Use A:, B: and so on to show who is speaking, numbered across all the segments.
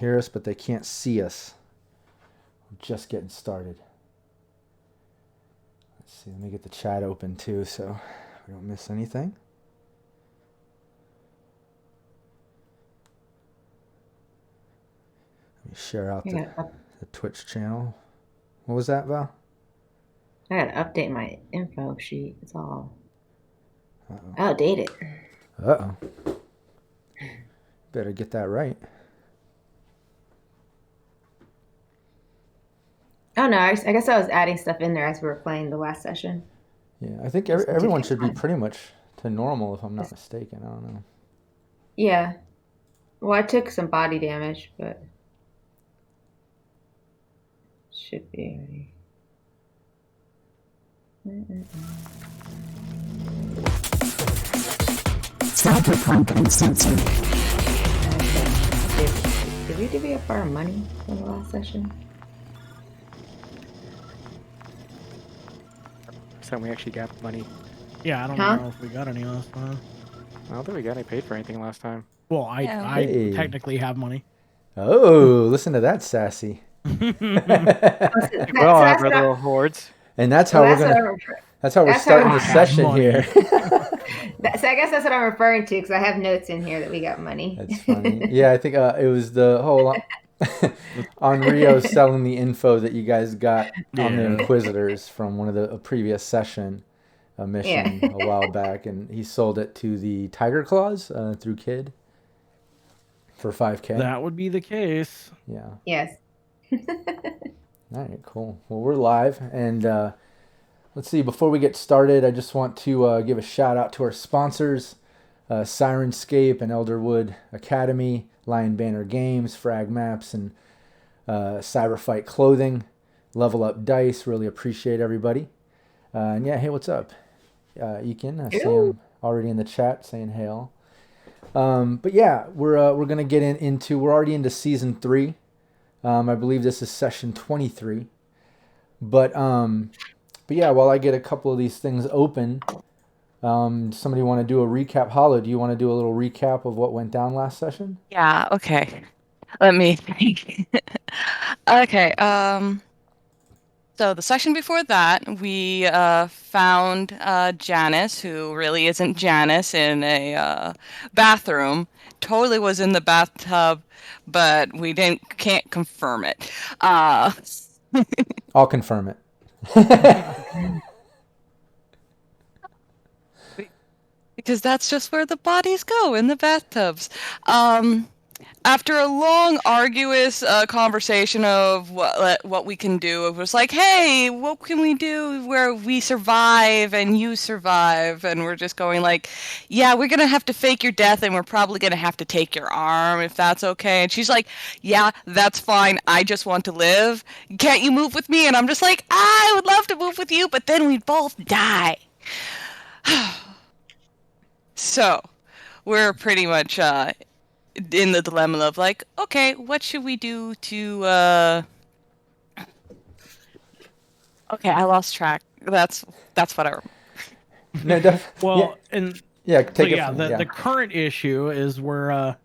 A: hear us, but they can't see us. We're just getting started. Let's see, let me get the chat open too so we don't miss anything. Let me share out the Twitch channel. What was that, Val?
B: I gotta update my info sheet. It's all outdated.
A: Uh-oh. Better get that right.
B: Oh no, I guess I was adding stuff in there as we were playing the last session.
A: Yeah, I think everyone should be pretty much to normal if I'm not mistaken. I don't know.
B: Yeah. Well, I took some body damage, but should be ready.
C: Cyberpunk Uncensored.
B: Did we divvy up our money from the last session?
D: So we actually got money.
E: Yeah, I don't know if we got any last time.
D: I don't think we got any paid for anything last time.
E: Well, I technically have money.
A: Oh, listen to that, sassy.
D: We're all have our little hoards.
A: And that's how we're starting the session here.
B: So I guess that's what I'm referring to because I have notes in here that we got money.
A: That's funny. Yeah, I think it was the whole on Rio selling the info that you guys got on the Inquisitors from one of the previous mission a while back, and he sold it to the Tiger Claws through Kid for $5,000.
E: That would be the case.
A: Yeah.
B: Yes.
A: All right, cool. Well, we're live, and let's see. Before we get started, I just want to give a shout out to our sponsors, Sirenscape and Elderwood Academy, Lion Banner Games, Frag Maps, and Cyberfight Clothing, Level Up Dice. Really appreciate everybody. And yeah, hey, what's up? Ekin, I see him already in the chat saying hail. But yeah, we're gonna get into. We're already into season 3. I believe this is session 23. But yeah, while I get a couple of these things open, somebody want to do a recap? Hollow, do you want to do a little recap of what went down last session?
C: Yeah, okay. Let me think. Okay, so the session before that, we found Janice, who really isn't Janice, in a bathroom. Totally was in the bathtub, but we can't confirm it.
A: I'll confirm it.
C: Because that's just where the bodies go, in the bathtubs. After a long, arduous conversation of what we can do, it was like, hey, what can we do where we survive and you survive? And we're just going like, yeah, we're going to have to fake your death, and we're probably going to have to take your arm, if that's okay. And she's like, yeah, that's fine. I just want to live. Can't you move with me? And I'm just like, I would love to move with you, but then we'd both die. So we're pretty much in the dilemma of like, okay, what should we do to okay, I lost track. That's what I remember.
E: The current issue is we're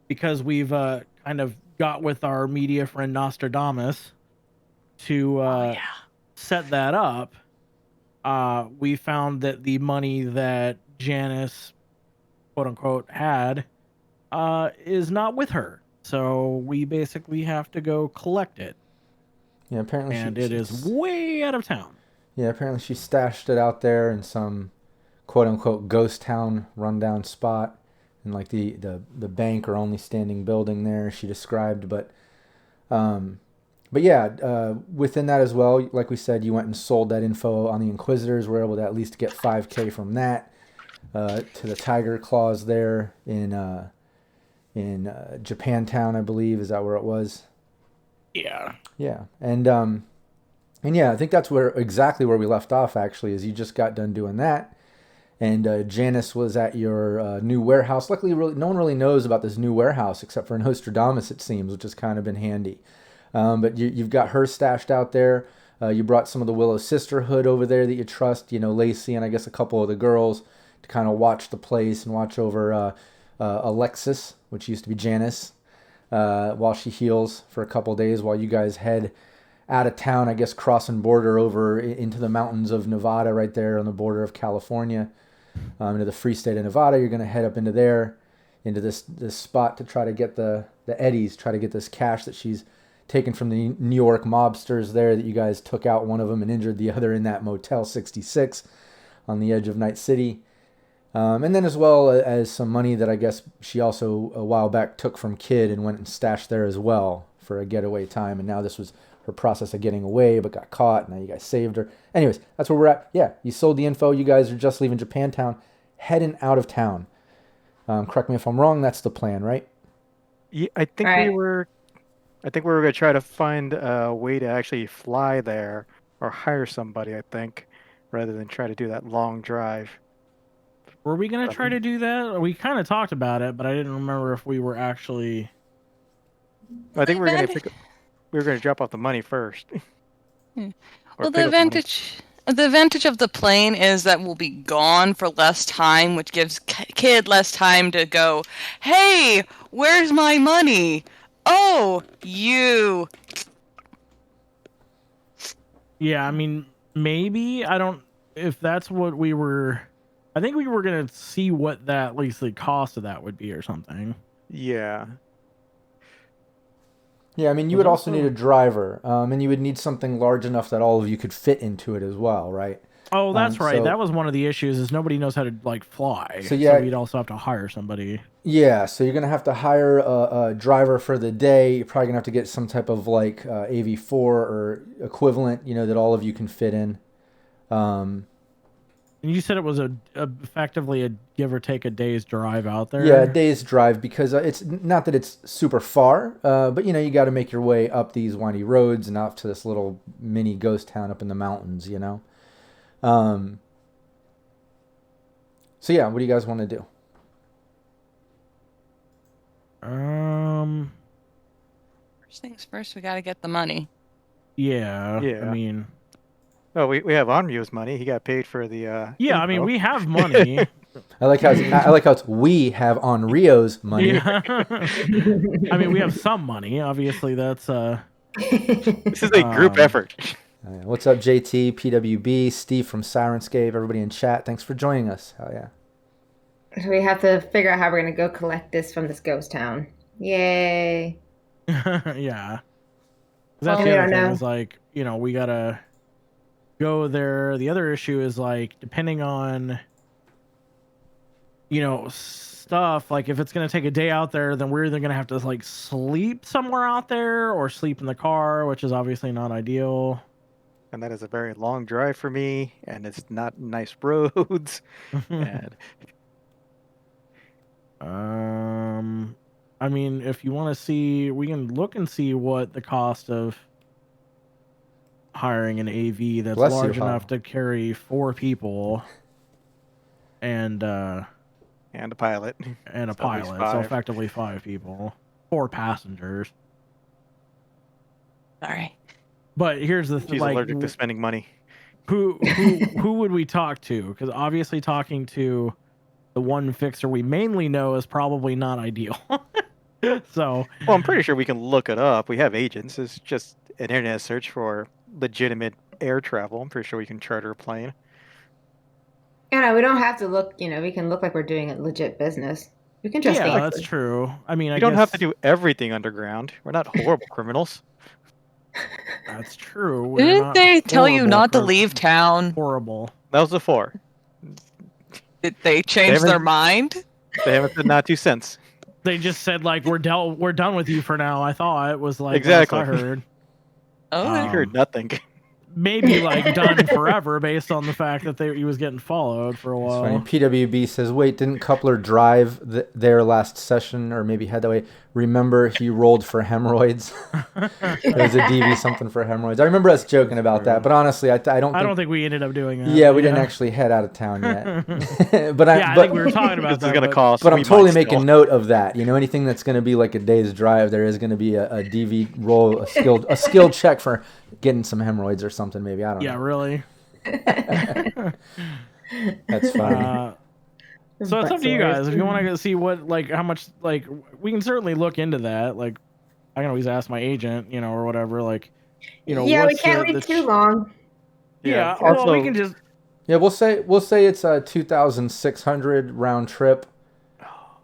E: because we've kind of got with our media friend Nostradamus to set that up. We found that the money that Janice, quote unquote, had is not with her, so we basically have to go collect it.
A: Yeah, apparently,
E: and it is way out of town.
A: Yeah, apparently she stashed it out there in some quote unquote ghost town rundown spot, in like the bank or only standing building there she described. But yeah, within that as well, like we said, you went and sold that info on the Inquisitors. We're able to at least get $5,000 from that to the Tiger Claws there in Japantown, I believe. Is that where it was?
E: Yeah.
A: Yeah, and yeah, I think that's exactly where we left off. Actually, is you just got done doing that, and Janice was at your new warehouse. Luckily, no one really knows about this new warehouse except for Nostradamus, it seems, which has kind of been handy. But you've got her stashed out there. You brought some of the Willow Sisterhood over there that you trust. You know, Lacey and I guess a couple of the girls to kind of watch the place and watch over Alexis, which used to be Janice. while she heals for a couple days while you guys head out of town, I guess crossing border over into the mountains of Nevada right there on the border of California, into the free state of Nevada. You're going to head up into there, into this spot to try to get the Eddies, try to get this cash that she's taken from the New York mobsters there, that you guys took out one of them and injured the other in that Motel 66 on the edge of Night City. And then as well as some money that I guess she also a while back took from Kid and went and stashed there as well for a getaway time. And now this was her process of getting away, but got caught. And now you guys saved her. Anyways, that's where we're at. Yeah, you sold the info. You guys are just leaving Japantown, heading out of town. Correct me if I'm wrong. That's the plan, right?
D: Yeah, I think we were going to try to find a way to actually fly there or hire somebody, I think, rather than try to do that long drive.
E: Were we going to try to do that? We kind of talked about it, but I didn't remember if we were actually...
D: I think we were going to drop off the money first.
C: Well, the advantage of the plane is that we'll be gone for less time, which gives Kid less time to go, hey, where's my money? Oh, you.
E: Yeah, I mean, maybe. I don't... If that's what we were... I think we were going to see what that, at least the cost of that would be or something.
D: Yeah.
A: Yeah, I mean, you would also need a driver, and you would need something large enough that all of you could fit into it as well, right?
E: Oh, that's right. So, that was one of the issues, is nobody knows how to, like, fly.
A: So, yeah,
E: so you'd also have to hire somebody.
A: Yeah, so you're going to have to hire a driver for the day. You're probably going to have to get some type of, like, AV4 or equivalent, that all of you can fit in.
E: And you said it was effectively a give or take a day's drive out there?
A: Yeah, a day's drive, because it's not that it's super far, but you got to make your way up these windy roads and out to this little mini ghost town up in the mountains, So yeah, what do you guys want to do?
C: First things first, we got to get the money.
E: Yeah. I mean...
D: Oh, we have Onryu's money. He got paid for the.
E: Yeah, I mean, we have money.
A: I like how it's we have on Rio's money.
E: Yeah. I mean, we have some money. Obviously, that's
D: This is a group effort.
A: What's up, JT, PWB, Steve from Sirenscape, everybody in chat? Thanks for joining us. Hell yeah.
B: So we have to figure out how we're gonna go collect this from this ghost town. Yay.
E: Yeah. That's the other thing. Is like, we gotta go there. The other issue is, like, depending on stuff, like if it's going to take a day out there, then we're either going to have to, like, sleep somewhere out there or sleep in the car, which is obviously not ideal.
D: And that is a very long drive for me, and it's not nice roads. And
E: I mean, if you want to see, we can look and see what the cost of hiring an AV that's large enough to carry 4 people and
D: a pilot.
E: And a pilot. So effectively 5 people. 4 passengers.
C: Sorry.
E: But here's the thing.
D: She's allergic to spending money.
E: Who would we talk to? Because obviously talking to the one fixer we mainly know is probably not ideal. So.
D: Well, I'm pretty sure we can look it up. We have agents. It's just an internet search for legitimate air travel. I'm pretty sure we can charter a plane.
B: Yeah, we don't have to look, we can look like we're doing a legit business. We can just
E: Yeah, that's true. I mean,
D: we don't have to do everything underground. We're not horrible criminals.
E: That's true.
C: Didn't they tell you not to leave town?
E: Horrible.
D: That was before.
C: Did they change their mind?
D: They haven't said not 2 cents.
E: They just said, like, we're done with you for now. I thought it was like
D: exactly.
E: I heard.
C: Oh,
D: I heard nothing.
E: Maybe like done forever based on the fact that he was getting followed for a while.
A: PWB says, wait, didn't Coupler drive there last session, or maybe head that way? Remember, he rolled for hemorrhoids. There was a DV something for hemorrhoids. I remember us joking about that, but honestly, I don't think we
E: ended up doing that.
A: Yeah, we didn't actually head out of town yet.
E: I think we were talking about
D: this is going to cost.
A: But I'm totally making note of that. Anything that's going to be like a day's drive, there is going to be a DV roll, a skilled check for getting some hemorrhoids or something. Maybe I don't know.
E: Yeah, really.
A: That's funny.
E: So it's up to you guys. If you want to see what, like, how much, like, we can certainly look into that. Like, I can always ask my agent, or whatever. Like,
B: Yeah, we can't leave too long.
E: Yeah.
D: Also,
E: well, we can just.
A: Yeah, we'll say it's a 2,600 round trip,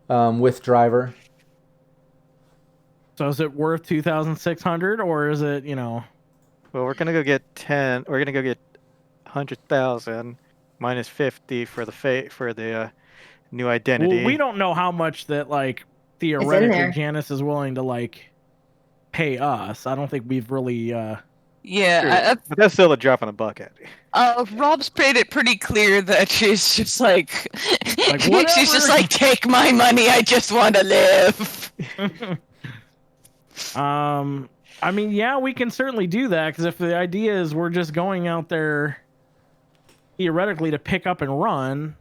A: with driver.
E: So is it worth 2,600, or is it,
D: Well, we're gonna go get 10. We're gonna go get 100,000 minus 50 for the new identity.
E: Well, we don't know how much that, like, theoretically Janice is willing to, like, pay us. I don't think we've really.
C: Yeah,
D: but that's still a drop in the bucket.
C: Rob's made it pretty clear that she's just like
E: whatever.
C: she's just like, take my money, I just want to live.
E: I mean, yeah, we can certainly do that, because if the idea is we're just going out there theoretically to pick up and run,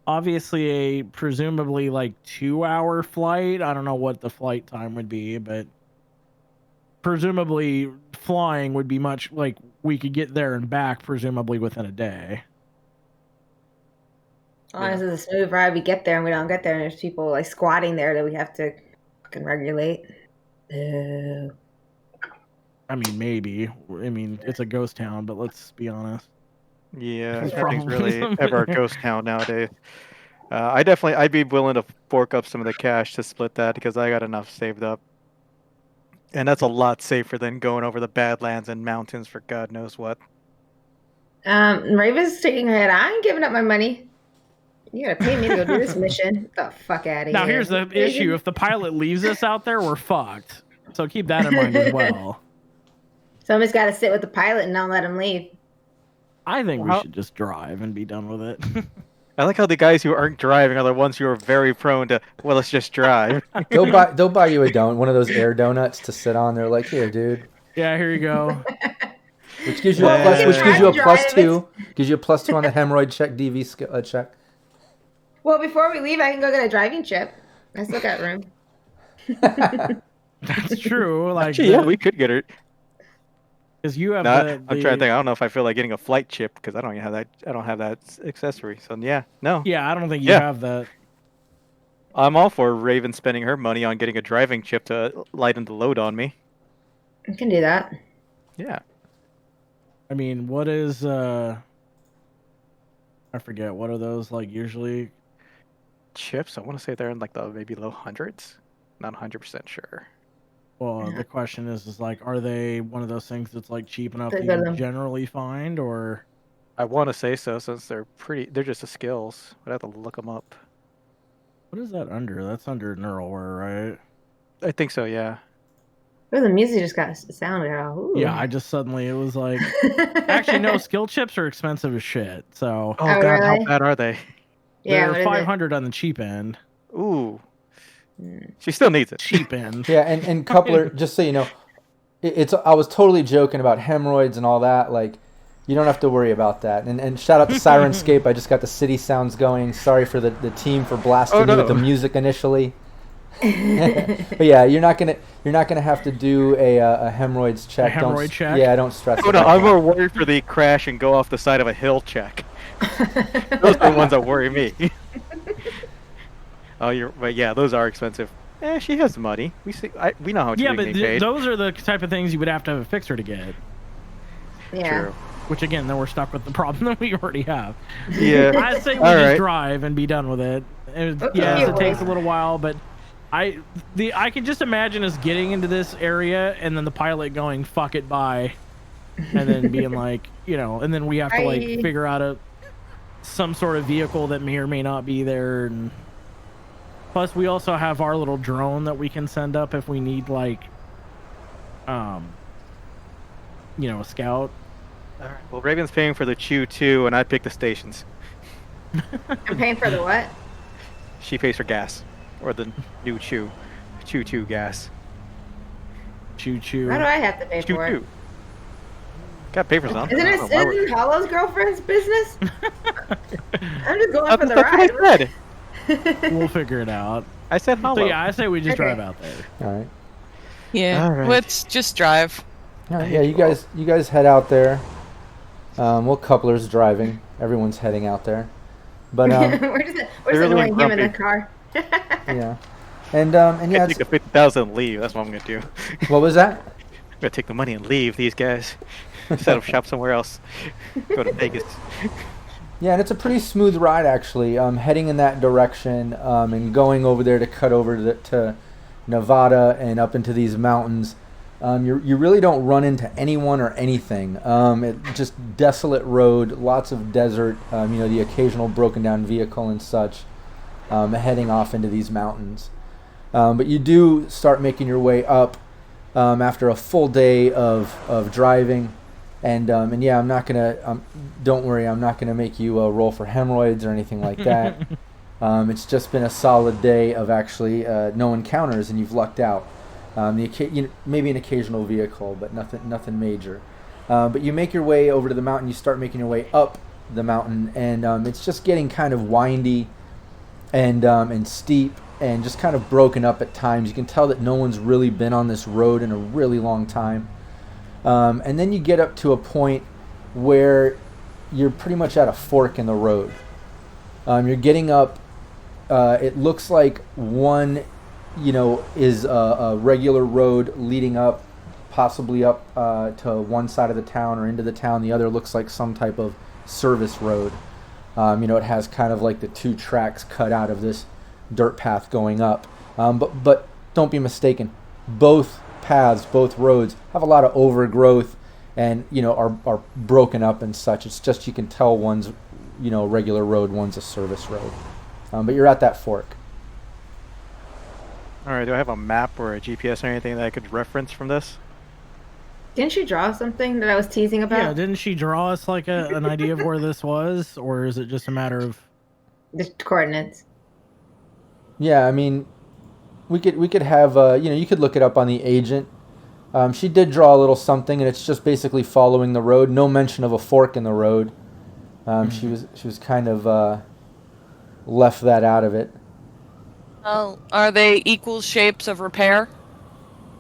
E: obviously a presumably like 2-hour flight. I don't know what the flight time would be, but presumably flying would be much, like, we could get there and back presumably within a day.
B: Honestly, it's a smooth ride. We get there and we don't get there, and there's people like squatting there that we have to fucking regulate.
E: I mean, maybe. I mean, it's a ghost town, but let's be honest.
D: Yeah, everything's really ever a ghost town nowadays. I'd be willing to fork up some of the cash to split that, because I got enough saved up. And that's a lot safer than going over the Badlands and mountains for God knows what.
B: Raven's shaking her head. I ain't giving up my money. You gotta pay me to go do this mission. Get the fuck out of here.
E: Now, here's the issue. If the pilot leaves us out there, we're fucked. So keep that in mind as well.
B: Somebody's got to sit with the pilot and not let him leave.
E: I think we should just drive and be done with it.
D: I like how the guys who aren't driving are the ones who are very prone to, well, let's just drive.
A: They'll buy you a donut, one of those air donuts to sit on. They're like, here, dude.
E: Yeah, here you go.
A: Which gives you a plus 2. Gives you a plus 2 on the hemorrhoid check, DV check.
B: Well, before we leave, I can go get a driving chip. I still got room.
E: That's true. Like,
D: actually, yeah, we could get it.
E: Because you have
D: I'm trying to think. I don't know if I feel like getting a flight chip, because I don't have that. I don't have that accessory. So yeah, no.
E: Yeah, I don't think you have that.
D: I'm all for Raven spending her money on getting a driving chip to lighten the load on me.
B: I can do that.
D: Yeah.
E: I mean, what is I forget, what are those like usually?
D: Chips? I want to say they're in like the maybe low hundreds. Not 100% sure.
E: Well, the question is like, are they one of those things that's like cheap enough that you generally find, or?
D: I want to say so, since they're just the skills. I'd have to look them up.
E: What is that under? That's under Neuralware, right?
D: I think so, yeah.
B: Oh, the music just got sounded out. Ooh.
E: Yeah, I just suddenly, it was like, actually, no, skill chips are expensive as shit, so.
D: Oh, God, really? How bad are they?
B: Yeah,
E: they're 500 on the cheap end.
D: Ooh. She still needs it.
E: Cheap end.
A: Yeah, and coupler, just so you know, I was totally joking about hemorrhoids and all that. Like, you don't have to worry about that. And shout out to Sirenscape. I just got the city sounds going. Sorry for the team for blasting me with the music initially. But yeah, you're not gonna have to do a hemorrhoids check.
E: A hemorrhoid check?
A: Yeah, don't stress.
D: Oh no, I'm more worried for the crash and go off the side of a hill check. Those are the ones that worry me. But yeah, those are expensive. She has money. We know how much.
E: Yeah, but those are the type of things you would have to have a fixer to get.
B: Yeah.
D: True.
E: Which again, then we're stuck with the problem that we already have.
D: Yeah.
E: I say we just drive and be done with it. Yes, it takes a little while, but I can just imagine us getting into this area and then the pilot going "fuck it, bye," and then being like, and then we have to like figure out some sort of vehicle that may or may not be there, and plus we also have our little drone that we can send up if we need like, a scout.
D: All right. Well, Raven's paying for the Chew 2, and I pick the stations.
B: I'm paying for the what?
D: She pays for gas, or the new Chew 2 gas.
E: Chew.
B: Why do I have to pay for it?
D: Got to pay for something.
B: Isn't Hollow's girlfriend's business? I'm just going for the
D: ride.
B: What I
E: said. We'll figure it out.
D: I said Hollow.
E: So yeah, I say we just drive out there.
A: All right.
C: Yeah.
D: All right.
C: Let's just drive.
A: Yeah, you guys head out there. Well, coupler's driving. Everyone's heading out there. But
B: we're
D: clearly
B: annoying him in the
D: grumpy.
B: car.
A: Yeah. And yeah,
D: I take the 50,000 and leave. That's what I'm gonna do.
A: what was that?
D: I'm gonna take the money and leave these guys. Set up shop somewhere else. Go to Vegas.
A: Yeah, and it's a pretty smooth ride actually. Heading in that direction and going over there to cut over to Nevada and up into these mountains. You really don't run into anyone or anything. It just desolate road, lots of desert. The occasional broken down vehicle and such, heading off into these mountains. But you do start making your way up after a full day of driving. And yeah, I'm not gonna. Don't worry, I'm not gonna make you roll for hemorrhoids or anything like that. It's just been a solid day of actually no encounters, and you've lucked out. Maybe an occasional vehicle, but nothing major. But you make your way over to the mountain. You start making your way up the mountain, and it's just getting kind of windy and steep and just kind of broken up at times. You can tell that no one's really been on this road in a really long time. And then you get up to a point where you're pretty much at a fork in the road. You're getting up. It looks like one, is a regular road leading up, possibly up to one side of the town or into the town. The other looks like some type of service road. It has kind of like the two tracks cut out of this dirt path going up. But don't be mistaken. Both paths, both roads have a lot of overgrowth and are broken up and such. It's just you can tell one's a regular road, one's a service road. But you're at that fork.
D: All right. Do I have a map or a GPS or anything that I could reference from this?
B: Didn't she draw something that I was teasing about?
E: Yeah, didn't she draw us like an idea of where this was, or is it just a matter of
B: The coordinates.
A: Yeah, I mean, we could have you could look it up on the agent. She did draw a little something, and it's just basically following the road. No mention of a fork in the road. She was kind of left that out of it.
C: Oh, are they equal shapes of repair?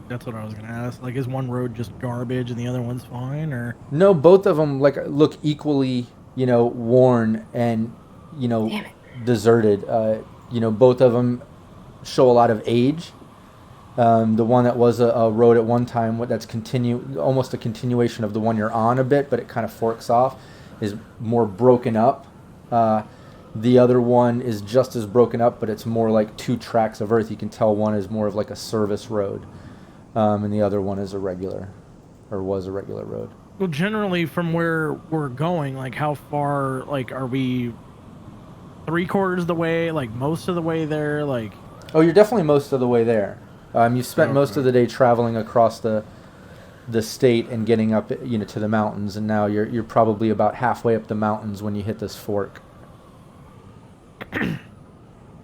E: That's what I was gonna ask. Like, is one road just garbage and the other one's fine, or?
A: No, both of them look equally, worn and
B: Damn it.
A: deserted. Both of them show a lot of age. The one that was a road at one time, that's almost a continuation of the one you're on a bit, but it kind of forks off, is more broken up. The other one is just as broken up, but it's more like two tracks of earth. You can tell one is more of like a service road, and the other one is was a regular road.
E: Well, generally, from where we're going, like, how far, like, are we? 3/4 of the way, like most of the way there, like.
A: Oh, you're definitely most of the way there. You spent most of the day traveling across the state and getting up, to the mountains, and now you're probably about halfway up the mountains when you hit this fork.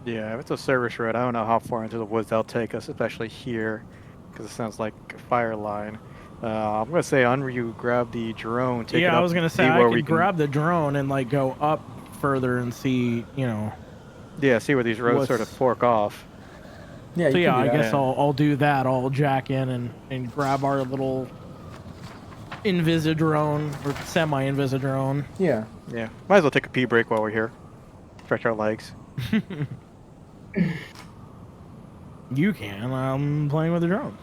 D: Yeah, if it's a service road, I don't know how far into the woods they'll take us, especially here, because it sounds like a fire line. I'm gonna say, Unryu, grab the drone. Take it up,
E: I was gonna say
D: see
E: I
D: where
E: could
D: we can
E: grab the drone and like go up further and see,
D: Yeah, see where these roads sort of fork off.
A: Yeah.
E: So
A: you
E: yeah,
A: can
E: I
A: do that.
E: guess I'll do that. I'll jack in and grab our little Invisidrone or semi-Invisidrone.
A: Yeah.
D: Yeah, might as well take a pee break while we're here. Stretch our legs.
E: You can. I'm playing with the drone.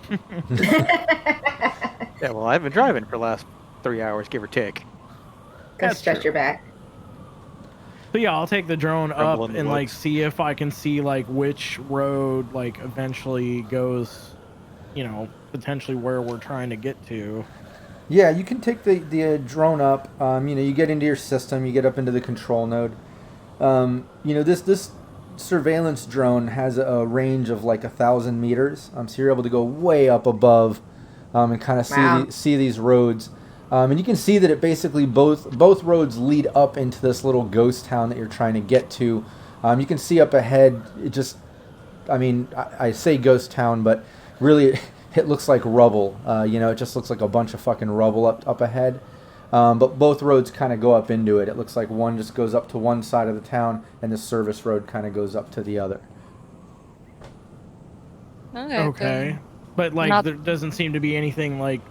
D: Yeah, well, I've been driving for the last 3 hours, give or take.
B: Go
E: That's
B: stretch
E: true.
B: your back.
E: So yeah, I'll take the drone
D: Rumble
E: up
D: in the
E: and like
D: woods.
E: see if I can see like which road like eventually goes, potentially where we're trying to get to.
A: Yeah, you can take the drone up. You get into your system, you get up into the control node. This surveillance drone has a range of like 1,000 meters. So you're able to go way up above, and kind of
B: Wow.
A: see these roads. And you can see that it basically both roads lead up into this little ghost town that you're trying to get to. You can see up ahead. I say ghost town, but really it looks like rubble. It just looks like a bunch of fucking rubble up ahead. But both roads kind of go up into it. It looks like one just goes up to one side of the town, and the service road kind of goes up to the other.
E: Okay. But like
C: Not-
E: there doesn't seem to be anything like,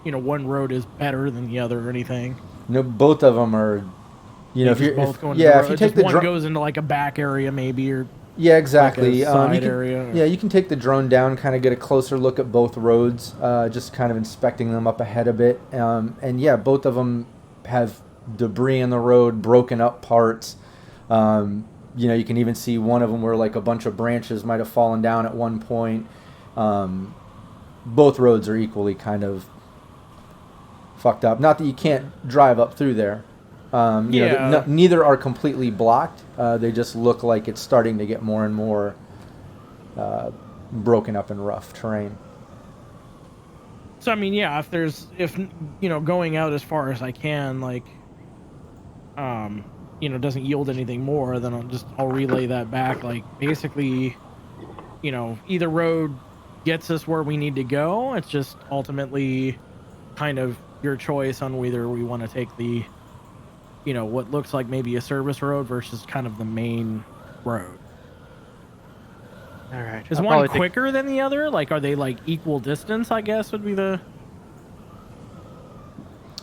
E: one road is better than the other or anything.
A: Both of them are You know, if
E: They
A: you're
E: just both go into
A: yeah,
E: the
A: if you
E: road.
A: take
E: Just
A: the
E: one
A: drone,
E: goes into like a back area maybe, or
A: yeah, exactly.
E: like a side
A: you can,
E: area.
A: yeah, you can take the drone down, kind of get a closer look at both roads, just kind of inspecting them up ahead a bit. And yeah, both of them have debris in the road, broken up parts. You know, you can even see one of them where like a bunch of branches might have fallen down at one point. Both roads are equally kind of fucked up. Not that you can't drive up through there. You know, neither are completely blocked. They just look like it's starting to get more and more broken up and rough terrain.
E: So I mean, yeah, if you know, going out as far as I can, like, you know, doesn't yield anything more, then I'll relay that back. Like, basically, you know, either road gets us where we need to go. It's just ultimately kind of your choice on whether we want to take the, you know, what looks like maybe a service road versus kind of the main road.
D: All right.
E: Is
D: I'll
E: one
D: probably
E: quicker than the other? Like, are they like equal distance, I guess would be the...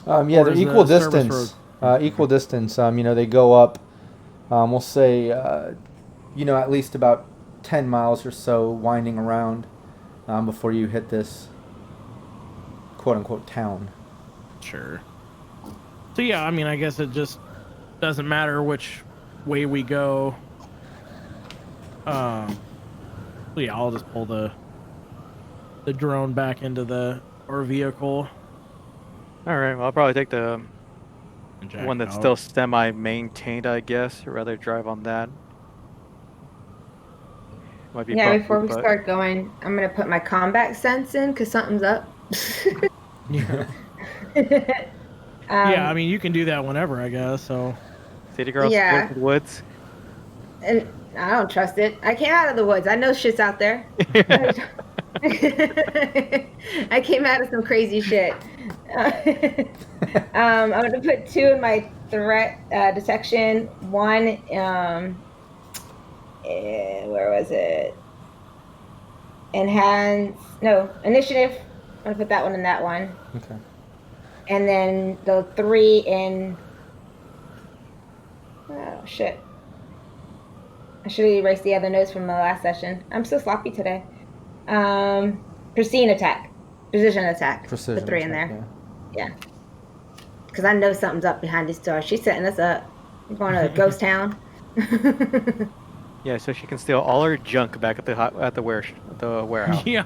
A: Yeah,
E: Or
A: they're
E: is
A: equal
E: the service
A: distance.
E: road-
A: Equal distance. You know, they go up, we'll say, you know, at least about 10 miles or so winding around before you hit this quote-unquote town.
E: Sure. So yeah, I mean, I guess it just doesn't matter which way we go. So yeah, I'll just pull the drone back into our vehicle.
D: All right. Well, I'll probably take the
E: And jack
D: one
E: it
D: that's
E: out.
D: still semi-maintained, I guess. Or rather, drive on that. Might be
B: Yeah,
D: bumpy,
B: before we
D: but
B: start going, I'm gonna put my combat sense in because something's up.
E: Yeah. Yeah, I mean, you can do that whenever, I guess. So
D: city girl
B: Yeah.
D: scared of the woods.
B: And I don't trust it. I came out of the woods. I know shit's out there. I came out of some crazy shit. I'm gonna put 2 in my threat detection. 1, where was it? Initiative. I'm gonna put that one in that one.
A: Okay.
B: And then the 3 in. Oh shit! I should have erased the other notes from the last session. I'm so sloppy today. Precision attack.
A: Precision.
B: The 3 in
A: attack,
B: there. Yeah. Because I know something's up behind these doors. She's setting us up. We're going to a ghost town.
D: Yeah, so she can steal all her junk back at the warehouse.
E: yeah,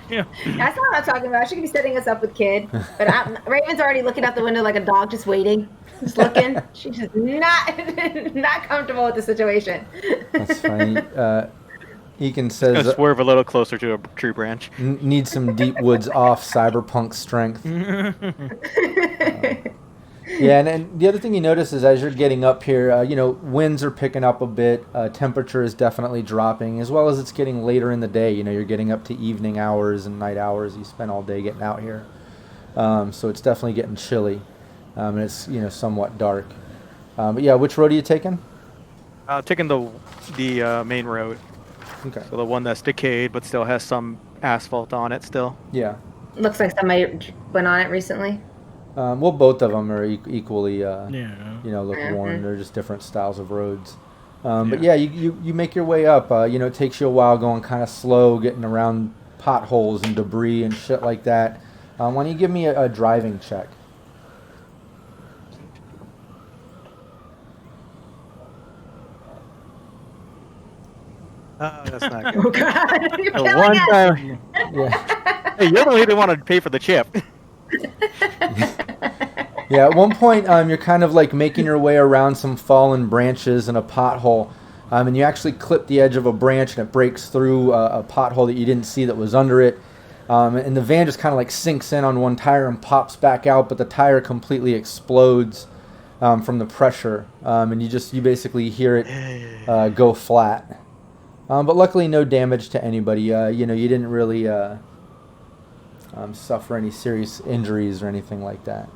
E: yeah.
B: That's not what I'm talking about. She could be setting us up with kid. But Raven's already looking out the window like a dog, just waiting, just looking. She's just not comfortable with the situation.
A: That's funny. Ekin
D: Gonna
A: says
D: swerve a little closer to a tree branch.
A: need some deep woods off cyberpunk strength. Yeah, and the other thing you notice is as you're getting up here, you know, winds are picking up a bit. Temperature is definitely dropping, as well as it's getting later in the day. You know, you're getting up to evening hours and night hours. You spend all day getting out here, so it's definitely getting chilly, and it's, you know, somewhat dark. But yeah, which road are you taking?
D: Taking the main road.
A: Okay.
D: So the one that's decayed but still has some asphalt on it still.
A: Yeah.
B: Looks like somebody went on it recently.
A: Well, both of them are equally,
E: Yeah.
A: you know, look worn.
B: Mhm.
A: They're just different styles of roads. But yeah, you make your way up. You know, it takes you a while going kind of slow, getting around potholes and debris and shit like that. Why don't you give me a driving check?
D: That's not
B: Oh
D: good.
B: God! You're
D: The
B: killing
D: one
B: us.
D: time,
A: Yeah.
D: hey, you're the one who didn't want to pay for the chip.
A: Yeah, at one point, you're kind of like making your way around some fallen branches and a pothole, and you actually clip the edge of a branch and it breaks through a pothole that you didn't see that was under it. And the van just kind of like sinks in on one tire and pops back out, but the tire completely explodes from the pressure, and you basically hear it go flat. But luckily, no damage to anybody. You know, you didn't really suffer any serious injuries or anything like that.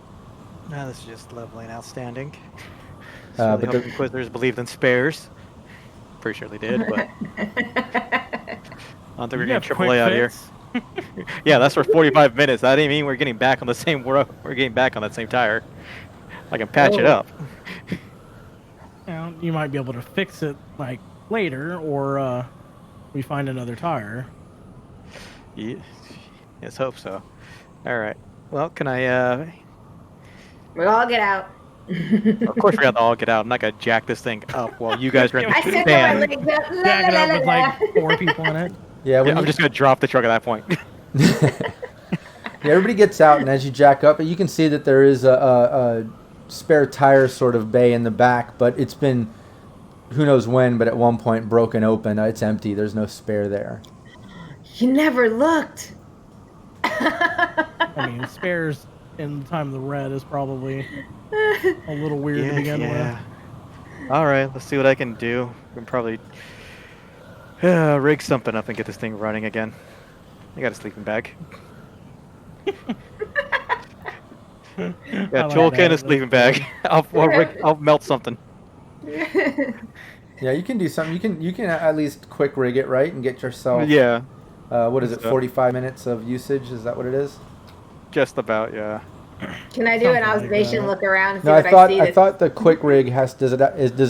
D: No, this is just lovely and outstanding.
A: But
D: But the Inquisitors believed in spares. Pretty sure they did, but I don't think we're getting AAA out here. Yeah, that's for 45 minutes. That didn't mean we're getting back on the same road. We're getting back on that same tire. I can patch it up.
E: You might be able to fix it like later, or we find another tire.
D: Yeah. Let's hope so. All right. Well, can I?
B: We all get out.
D: Of course, we got to all get out. I'm not gonna jack this thing up while you guys are in
B: I
D: the
B: stick my
D: van.
B: legs up. La,
E: Jack it
B: la,
E: up
B: la,
E: with
B: la,
E: like
B: la.
E: 4 people in it.
A: Yeah,
D: Yeah, I'm just gonna drop the truck at that point.
A: Yeah, everybody gets out, and as you jack up, you can see that there is a spare tire sort of bay in the back, but it's been, who knows when, but at one point broken open. It's empty. There's no spare there.
B: You never looked.
E: I mean, spares in the time of the red is probably a little weird to begin with.
D: All right, let's see what I can do. We can probably rig something up and get this thing running again. I got a sleeping bag. Yeah, Joel can a sleeping bag. I'll melt something.
A: Yeah, you can do something. You can at least quick rig it, right, and get yourself.
D: Yeah.
A: What is it? 45 minutes of usage? Is that what it is?
D: Just about, yeah.
B: Can I do an observation look around and see
A: No,
B: what I see?
A: I thought the quick rig does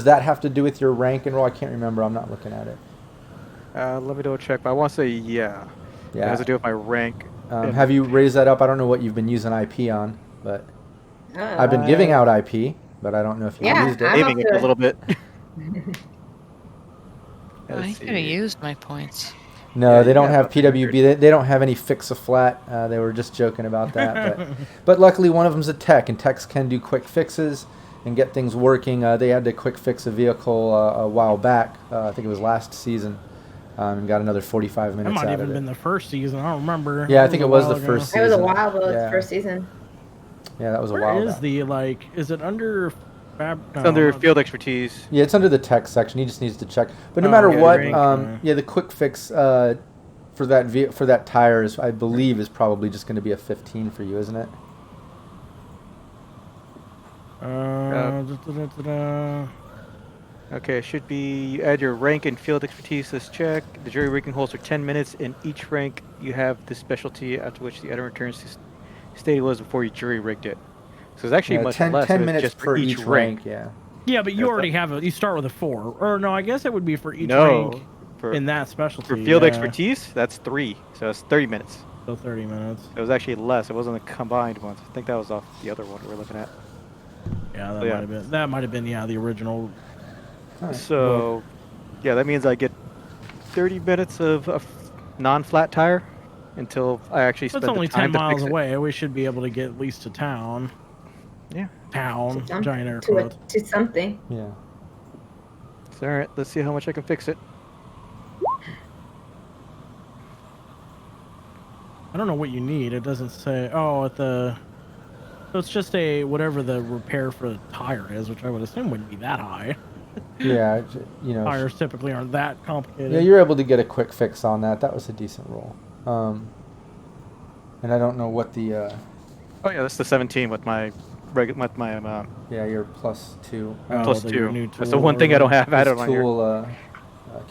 A: that have to do with your rank and roll? I can't remember. I'm not looking at it.
D: Let me double check, but I want to say yeah. It has to do with my rank.
A: Have you raised that up? I don't know what you've been using IP on, but I've been giving out IP, but I don't know if you used it.
D: Aiming it a little bit.
C: I could have used my points.
A: No, they don't have PWB. They don't have any fix-a-flat. They were just joking about that. But luckily, one of them's a tech, and techs can do quick fixes and get things working. They had to quick fix a vehicle a while back. I think it was last season, and got another 45 minutes out of it.
E: That might even been the first season. I don't remember.
A: Yeah, I think it was the first season.
B: It was a while ago. It's the first season.
A: Yeah, that was a
E: Where
A: while
E: is
A: back.
E: Is it under...
D: It's under field expertise.
A: Yeah, it's under the tech section. He just needs to check. But no matter what, the quick fix for that tire is, I believe, is probably just going to be a 15 for you, isn't it?
D: Okay, it should be you add your rank and field expertise as check. The jury rigging holds for 10 minutes. In each rank, you have the specialty after which the item returns to state it was before you jury rigged it. So it's actually much
A: 10
D: less.
A: 10 minutes
D: just
A: for each rank. Yeah.
E: Yeah, but you already have it. You start with a 4. Or no, I guess it would be for each rank in that specialty.
D: For field expertise, that's 3. So that's 30 minutes.
E: So 30 minutes.
D: It was actually less. It wasn't the combined ones. I think that was off the other one we were looking at.
E: Yeah, that might have been. That might have been the original.
A: Right.
D: So, yeah, that means I get 30 minutes of a non-flat tire until I actually spend the time to fix it.
E: It's only 10 miles away. We should be able to get at least to town.
D: Yeah.
E: Town. Giant air quotes.
B: To something.
A: Yeah.
D: So, all right, let's see how much I can fix it.
E: I don't know what you need. It doesn't say. Oh, at the. So it's just a whatever the repair for the tire is, which I would assume wouldn't be that high.
A: Yeah,
E: Tires typically aren't that complicated.
A: Yeah, you're able to get a quick fix on that. That was a decent roll. And I don't know what the.
D: Oh yeah, that's the 17 with my
A: yeah, you're +2.
D: +2. That's the one thing I don't have added on here.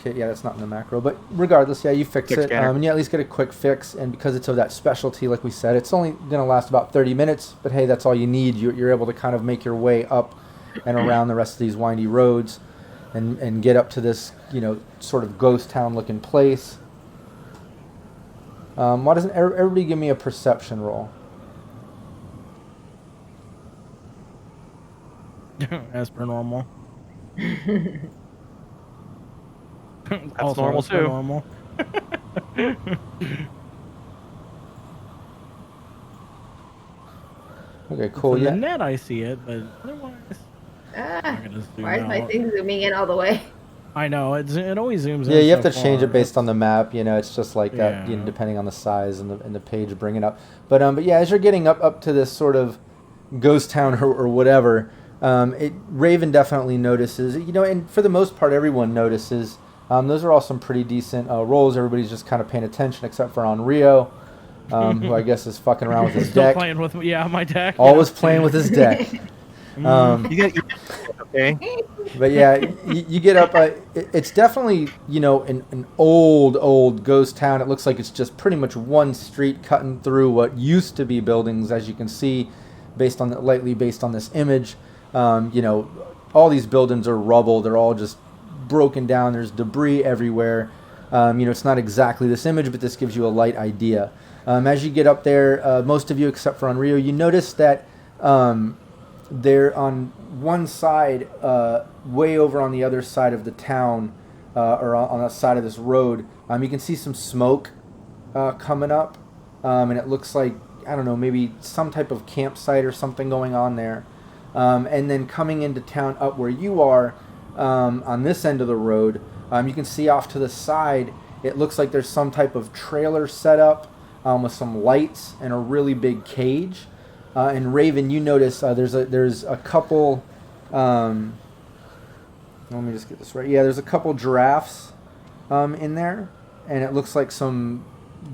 A: Kit. Yeah, that's not in the macro. But regardless, yeah, you fix it. And you at least get a quick fix. And because it's of that specialty, like we said, it's only going to last about 30 minutes. But hey, that's all you need. You're able to kind of make your way up and around the rest of these windy roads and get up to this, sort of ghost town looking place. Why doesn't everybody give me a perception roll?
E: As per normal.
D: That's
E: also
D: normal
E: as per
D: too.
E: Normal.
A: Okay, cool.
E: In
A: Yeah.
E: the net, I see it, but otherwise,
B: Why is my thing zooming in all the way?
E: I know it always zooms in.
A: Yeah, you have
E: so
A: to change
E: far.
A: it based on the map. It's just like that.
E: Yeah.
A: Depending on the size and the page bringing up. But yeah, as you're getting up to this sort of ghost town or whatever, Raven definitely notices. And for the most part, everyone notices. Those are all some pretty decent rolls. Everybody's just kind of paying attention, except for on Rio, who I guess is fucking around with his
E: Still
A: deck.
E: playing with my deck.
A: Always playing with his deck.
D: Okay.
A: But yeah, you get up. It's definitely an old ghost town. It looks like it's just pretty much one street cutting through what used to be buildings, as you can see, based on this image. all these buildings are rubble. They're all just broken down. There's debris everywhere. It's not exactly this image, but this gives you a light idea. As you get up there, most of you, except for on Rio, you notice that they're on one side, way over on the other side of the town, or on the side of this road. You can see some smoke coming up, and it looks like, I don't know, maybe some type of campsite or something going on there. And then coming into town up where you are, on this end of the road, you can see off to the side, it looks like there's some type of trailer set up with some lights and a really big cage. And Raven, you notice there's a couple. Let me just get this right. Yeah, there's a couple giraffes in there, and it looks like some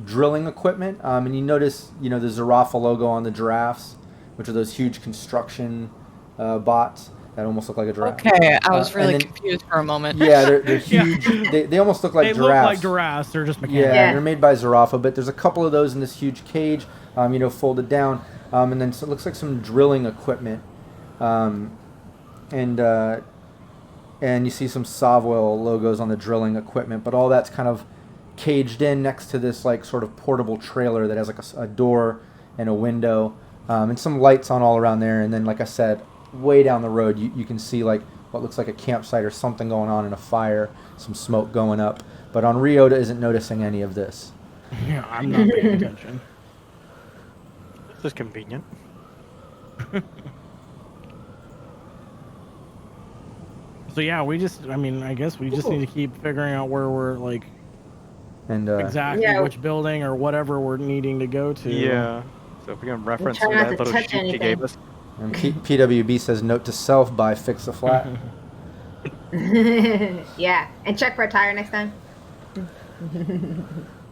A: drilling equipment. And you notice, the Zarafa logo on the giraffes, which are those huge construction bots that almost look like a giraffe.
C: Okay, I was really confused for a moment.
A: Yeah, they're huge. Yeah. They almost look like
E: they
A: giraffes.
E: They look like giraffes. They're just mechanical.
A: Yeah, they're made by Zarafa, but there's a couple of those in this huge cage, folded down. And then so it looks like some drilling equipment. And you see some Savoil logos on the drilling equipment, but all that's kind of caged in next to this like sort of portable trailer that has like a door and a window, and some lights on all around there. And then, like I said, way down the road, you can see like what looks like a campsite or something going on in a fire, some smoke going up. But on Ryota isn't noticing any of this.
E: Yeah, I'm not paying attention.
D: This is convenient.
E: So yeah, I guess we just need to keep figuring out where we're like, and exactly which building or whatever we're needing to go to.
D: Yeah. So if we can reference that little sheet she gave us.
A: And PWB says, note to self, buy Fix a Flat.
B: Yeah, and check for a tire next time.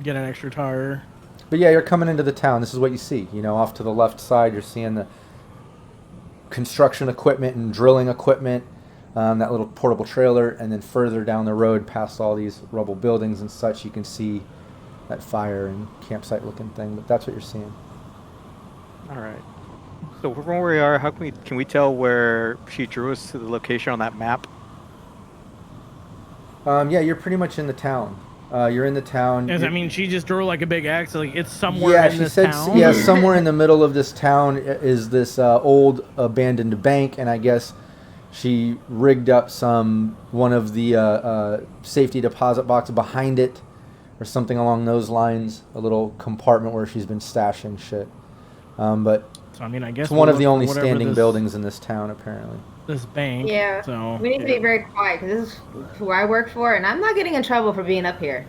E: Get an extra tire.
A: But yeah, you're coming into the town. This is what you see. Off to the left side, you're seeing the construction equipment and drilling equipment, that little portable trailer, and then further down the road, past all these rubble buildings and such, you can see that fire and campsite-looking thing. But that's what you're seeing.
D: All right. So from where we are, can we tell where she drew us to the location on that map?
A: Yeah, you're pretty much in the town. You're in the town.
E: She just drew like a big X, like it's somewhere in this town?
A: Yeah, somewhere in the middle of this town is this old abandoned bank, and I guess she rigged up one of the safety deposit boxes behind it, or something along those lines, a little compartment where she's been stashing shit. But
E: so, I guess
A: it's one of the only standing buildings in this town, apparently.
E: This bank.
B: Yeah.
E: So
B: we need to be very quiet because this is who I work for, and I'm not getting in trouble for being up here.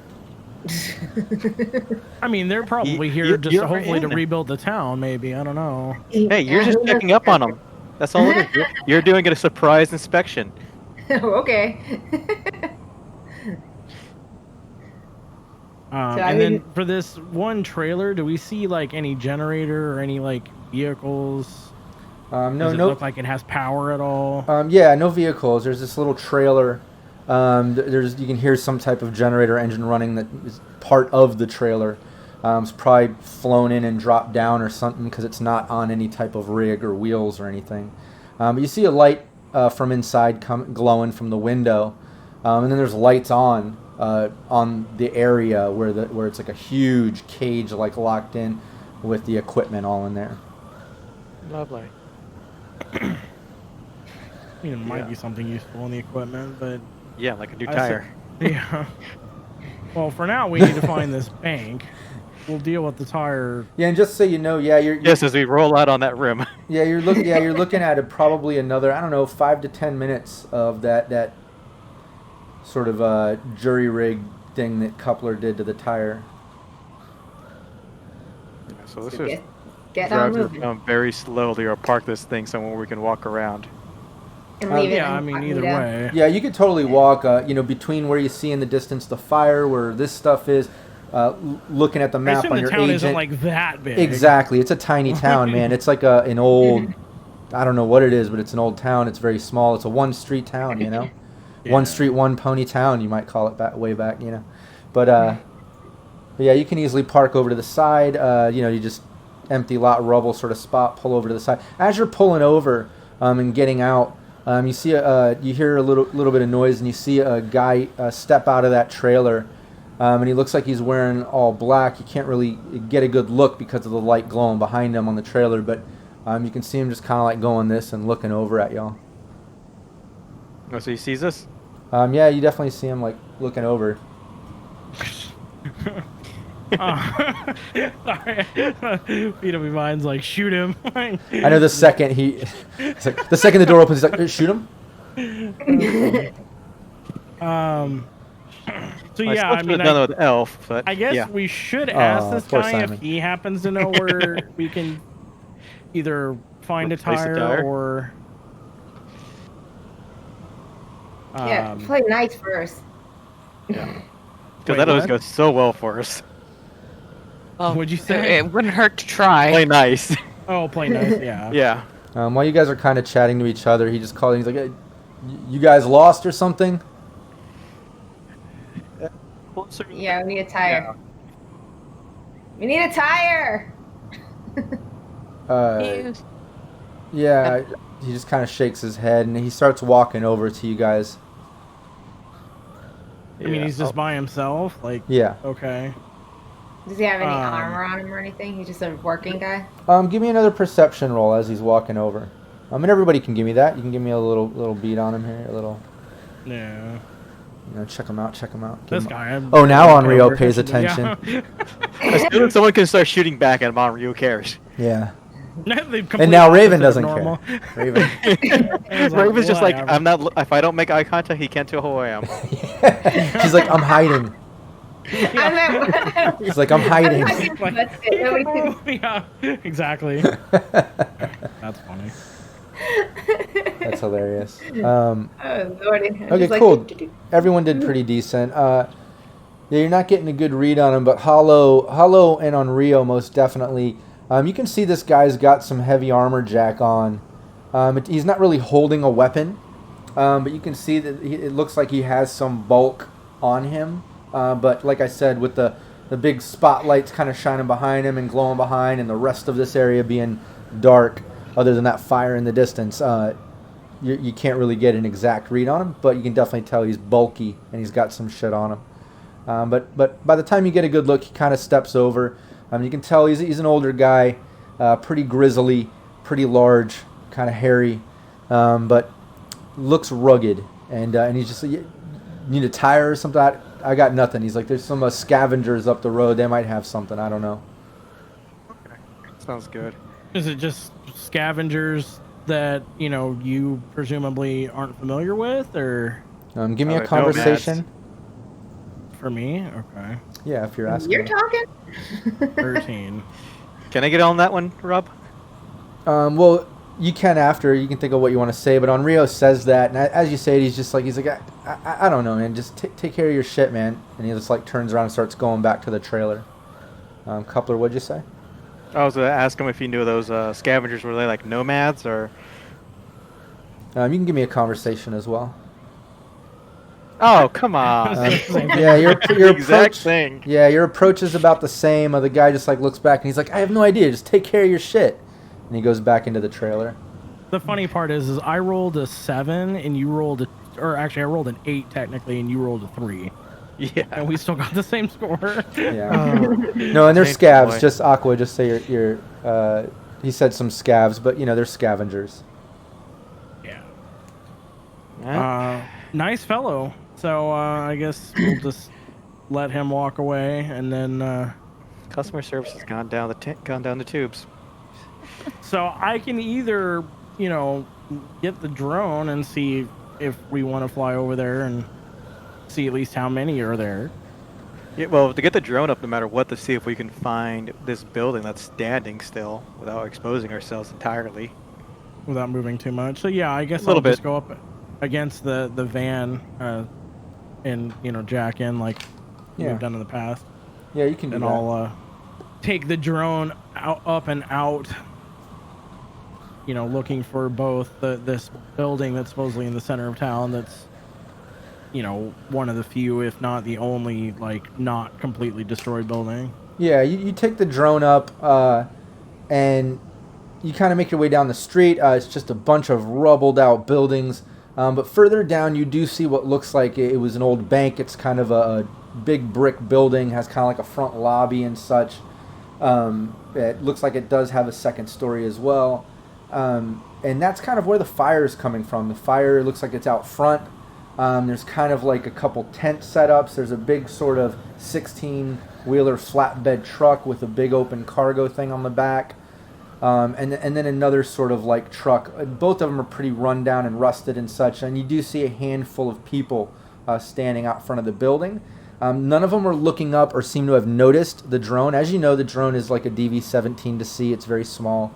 E: They're probably here just hopefully to rebuild the town. Maybe, I don't know.
D: Hey, you're just checking up on them. That's all it is. You're doing a surprise inspection.
B: Okay.
E: Then for this one trailer, do we see like any generator or any like vehicles? Does it look like it has power at all?
A: Yeah, no vehicles. There's this little trailer. You can hear some type of generator engine running that is part of the trailer. It's probably flown in and dropped down or something because it's not on any type of rig or wheels or anything. But you see a light from inside glowing from the window, and then there's lights on the area where it's like a huge cage like locked in with the equipment all in there.
D: Lovely.
E: It might be something useful in the equipment, but
D: yeah, like a new tire.
E: Yeah. Well, for now we need to find this bank. We'll deal with the tire.
A: Yeah, and just so you know, you're
D: yes, as we roll out on that rim.
A: Yeah, you're looking at it probably another 5 to 10 minutes of that sort of jury rig thing that Coupler did to the tire.
D: Yeah, so this is
B: get on moving.
D: Very slowly, or park this thing somewhere we can walk around.
B: And leave it
E: either way.
A: Yeah, you could totally walk, between where you see in the distance the fire, where this stuff is, looking at the map on your agent.
E: The town isn't like that big.
A: Exactly, it's a tiny town, man. It's like an old, I don't know what it is, but it's an old town. It's very small. It's a one-street town, Yeah. One street, one pony town, you might call it way back, But yeah, you can easily park over to the side. You just empty lot rubble sort of spot, pull over to the side. As you're pulling over and getting out, You see, you hear a little bit of noise, and you see a guy step out of that trailer, and he looks like he's wearing all black. You can't really get a good look because of the light glowing behind him on the trailer, but you can see him just kind of like going this and looking over at y'all.
D: Oh, so he sees us?
A: Yeah, you definitely see him like looking over.
E: Sorry. PW Mind's like, shoot him.
A: I know the second the second the door opens, he's like, shoot him.
E: So yeah, I mean,
D: done with Elf, but
E: I guess
D: yeah.
E: we should ask this
A: poor
E: guy
A: Simon.
E: if he happens to know where we can either find a
D: Replace the
E: tire,
D: tire?
E: or
B: Yeah, play nice first.
D: Yeah. Because
E: Wait,
D: that always
E: what?
D: goes so well for us.
C: Well,
E: What'd you say?
C: It wouldn't hurt to try.
D: Play nice.
E: Oh, play nice, yeah.
D: Yeah.
A: While you guys are kind of chatting to each other, he just called. He's like, hey, "You guys lost or something?"
B: Yeah, we need a tire. We need a tire.
A: Yeah. He just kind of shakes his head and he starts walking over to you guys.
E: I mean, he's just by himself, like.
A: Yeah.
E: Okay.
B: Does he have any armor on him or anything? He's just a working guy.
A: Give me another perception roll as he's walking over. And everybody can give me that. You can give me a little beat on him here, a little.
E: Yeah.
A: Check him out. Check him out.
E: This guy.
A: Oh, now Onryo pays attention.
E: Yeah.
D: As soon as someone can start shooting back at him, Onryo cares.
A: Yeah.
E: And
A: now Raven doesn't care. Raven.
D: Raven's just like,
E: whatever.
D: I'm not. If I don't make eye contact, he can't tell who I am.
A: She's like, I'm hiding. He's like, I'm hiding.
B: That's it. Nobody can...
E: Yeah, exactly. That's funny.
A: That's hilarious.
B: Oh, Lordy.
A: Okay, cool. Everyone did pretty decent. Yeah, you're not getting a good read on him, but Hollow and Onryo most definitely. You can see this guy's got some heavy armor jack on. He's not really holding a weapon, but you can see that it looks like he has some bulk on him. But like I said, with the big spotlights kind of shining behind him and glowing behind, and the rest of this area being dark, other than that fire in the distance, you can't really get an exact read on him. But you can definitely tell he's bulky and he's got some shit on him. But by the time you get a good look, he kind of steps over. You can tell he's an older guy, pretty grizzly, pretty large, kind of hairy, but looks rugged. And he's just, you need a tire or something? I got nothing. He's like, there's some scavengers up the road. They might have something. I don't know.
D: Okay. Sounds good.
E: Is it just scavengers that, you presumably aren't familiar with, or?
A: Give me a conversation.
E: For me? Okay.
A: Yeah, if you're asking.
B: You're talking?
E: 13.
D: Can I get on that one, Rob?
A: Well, you can after. You can think of what you want to say, but Onryo says that, and as you say it, he's like, I don't know, man. Just take care of your shit, man. And he just like turns around and starts going back to the trailer. Coupler, what'd you say?
D: I was going to ask him if he knew those scavengers. Were they like nomads or?
A: You can give me a conversation as well.
D: Oh, come on.
A: Yeah, your
D: exact
A: approach.
D: thing.
A: Yeah, your approach is about the same. The guy just like looks back and he's like, I have no idea. Just take care of your shit. And he goes back into the trailer.
E: The funny part is I rolled a 7 and you rolled I rolled an 8 technically, and you rolled a 3.
D: Yeah.
E: And we still got the same score.
A: Yeah. No, and they're
D: Same
A: scavs.
D: boy.
A: Just Aqua. Just say you're. He said some scavs, but they're scavengers.
E: Yeah. Nice fellow. So I guess we'll just let him walk away, and then.
D: Customer service has gone down the tubes.
E: So I can either, get the drone and see if we want to fly over there and see at least how many are there.
D: Yeah, well, to get the drone up, no matter what, to see if we can find this building that's standing still without exposing ourselves entirely.
E: Without moving too much. So yeah, I guess
D: A little
E: I'll just
D: bit.
E: go up against the van and jack in like
A: Yeah.
E: we've done in the past.
A: Yeah, you can do
E: And
A: that.
E: I'll take the drone up and out, looking for both this building that's supposedly in the center of town that's, one of the few, if not the only, not completely destroyed building.
A: Yeah, you take the drone up, and you kind of make your way down the street. It's just a bunch of rubbled out buildings. But further down, you do see what looks like it was an old bank. It's kind of a big brick building, has kind of like a front lobby and such. It looks like it does have a second story as well. And that's kind of where the fire is coming from. The fire looks like it's out front. There's kind of like a couple tent setups. There's a big sort of 16-wheeler flatbed truck with a big open cargo thing on the back. And then another sort of like truck. Both of them are pretty run down and rusted and such. And you do see a handful of people standing out front of the building. None of them are looking up or seem to have noticed the drone. As you know, the drone is like a DV-17 to see. It's very small.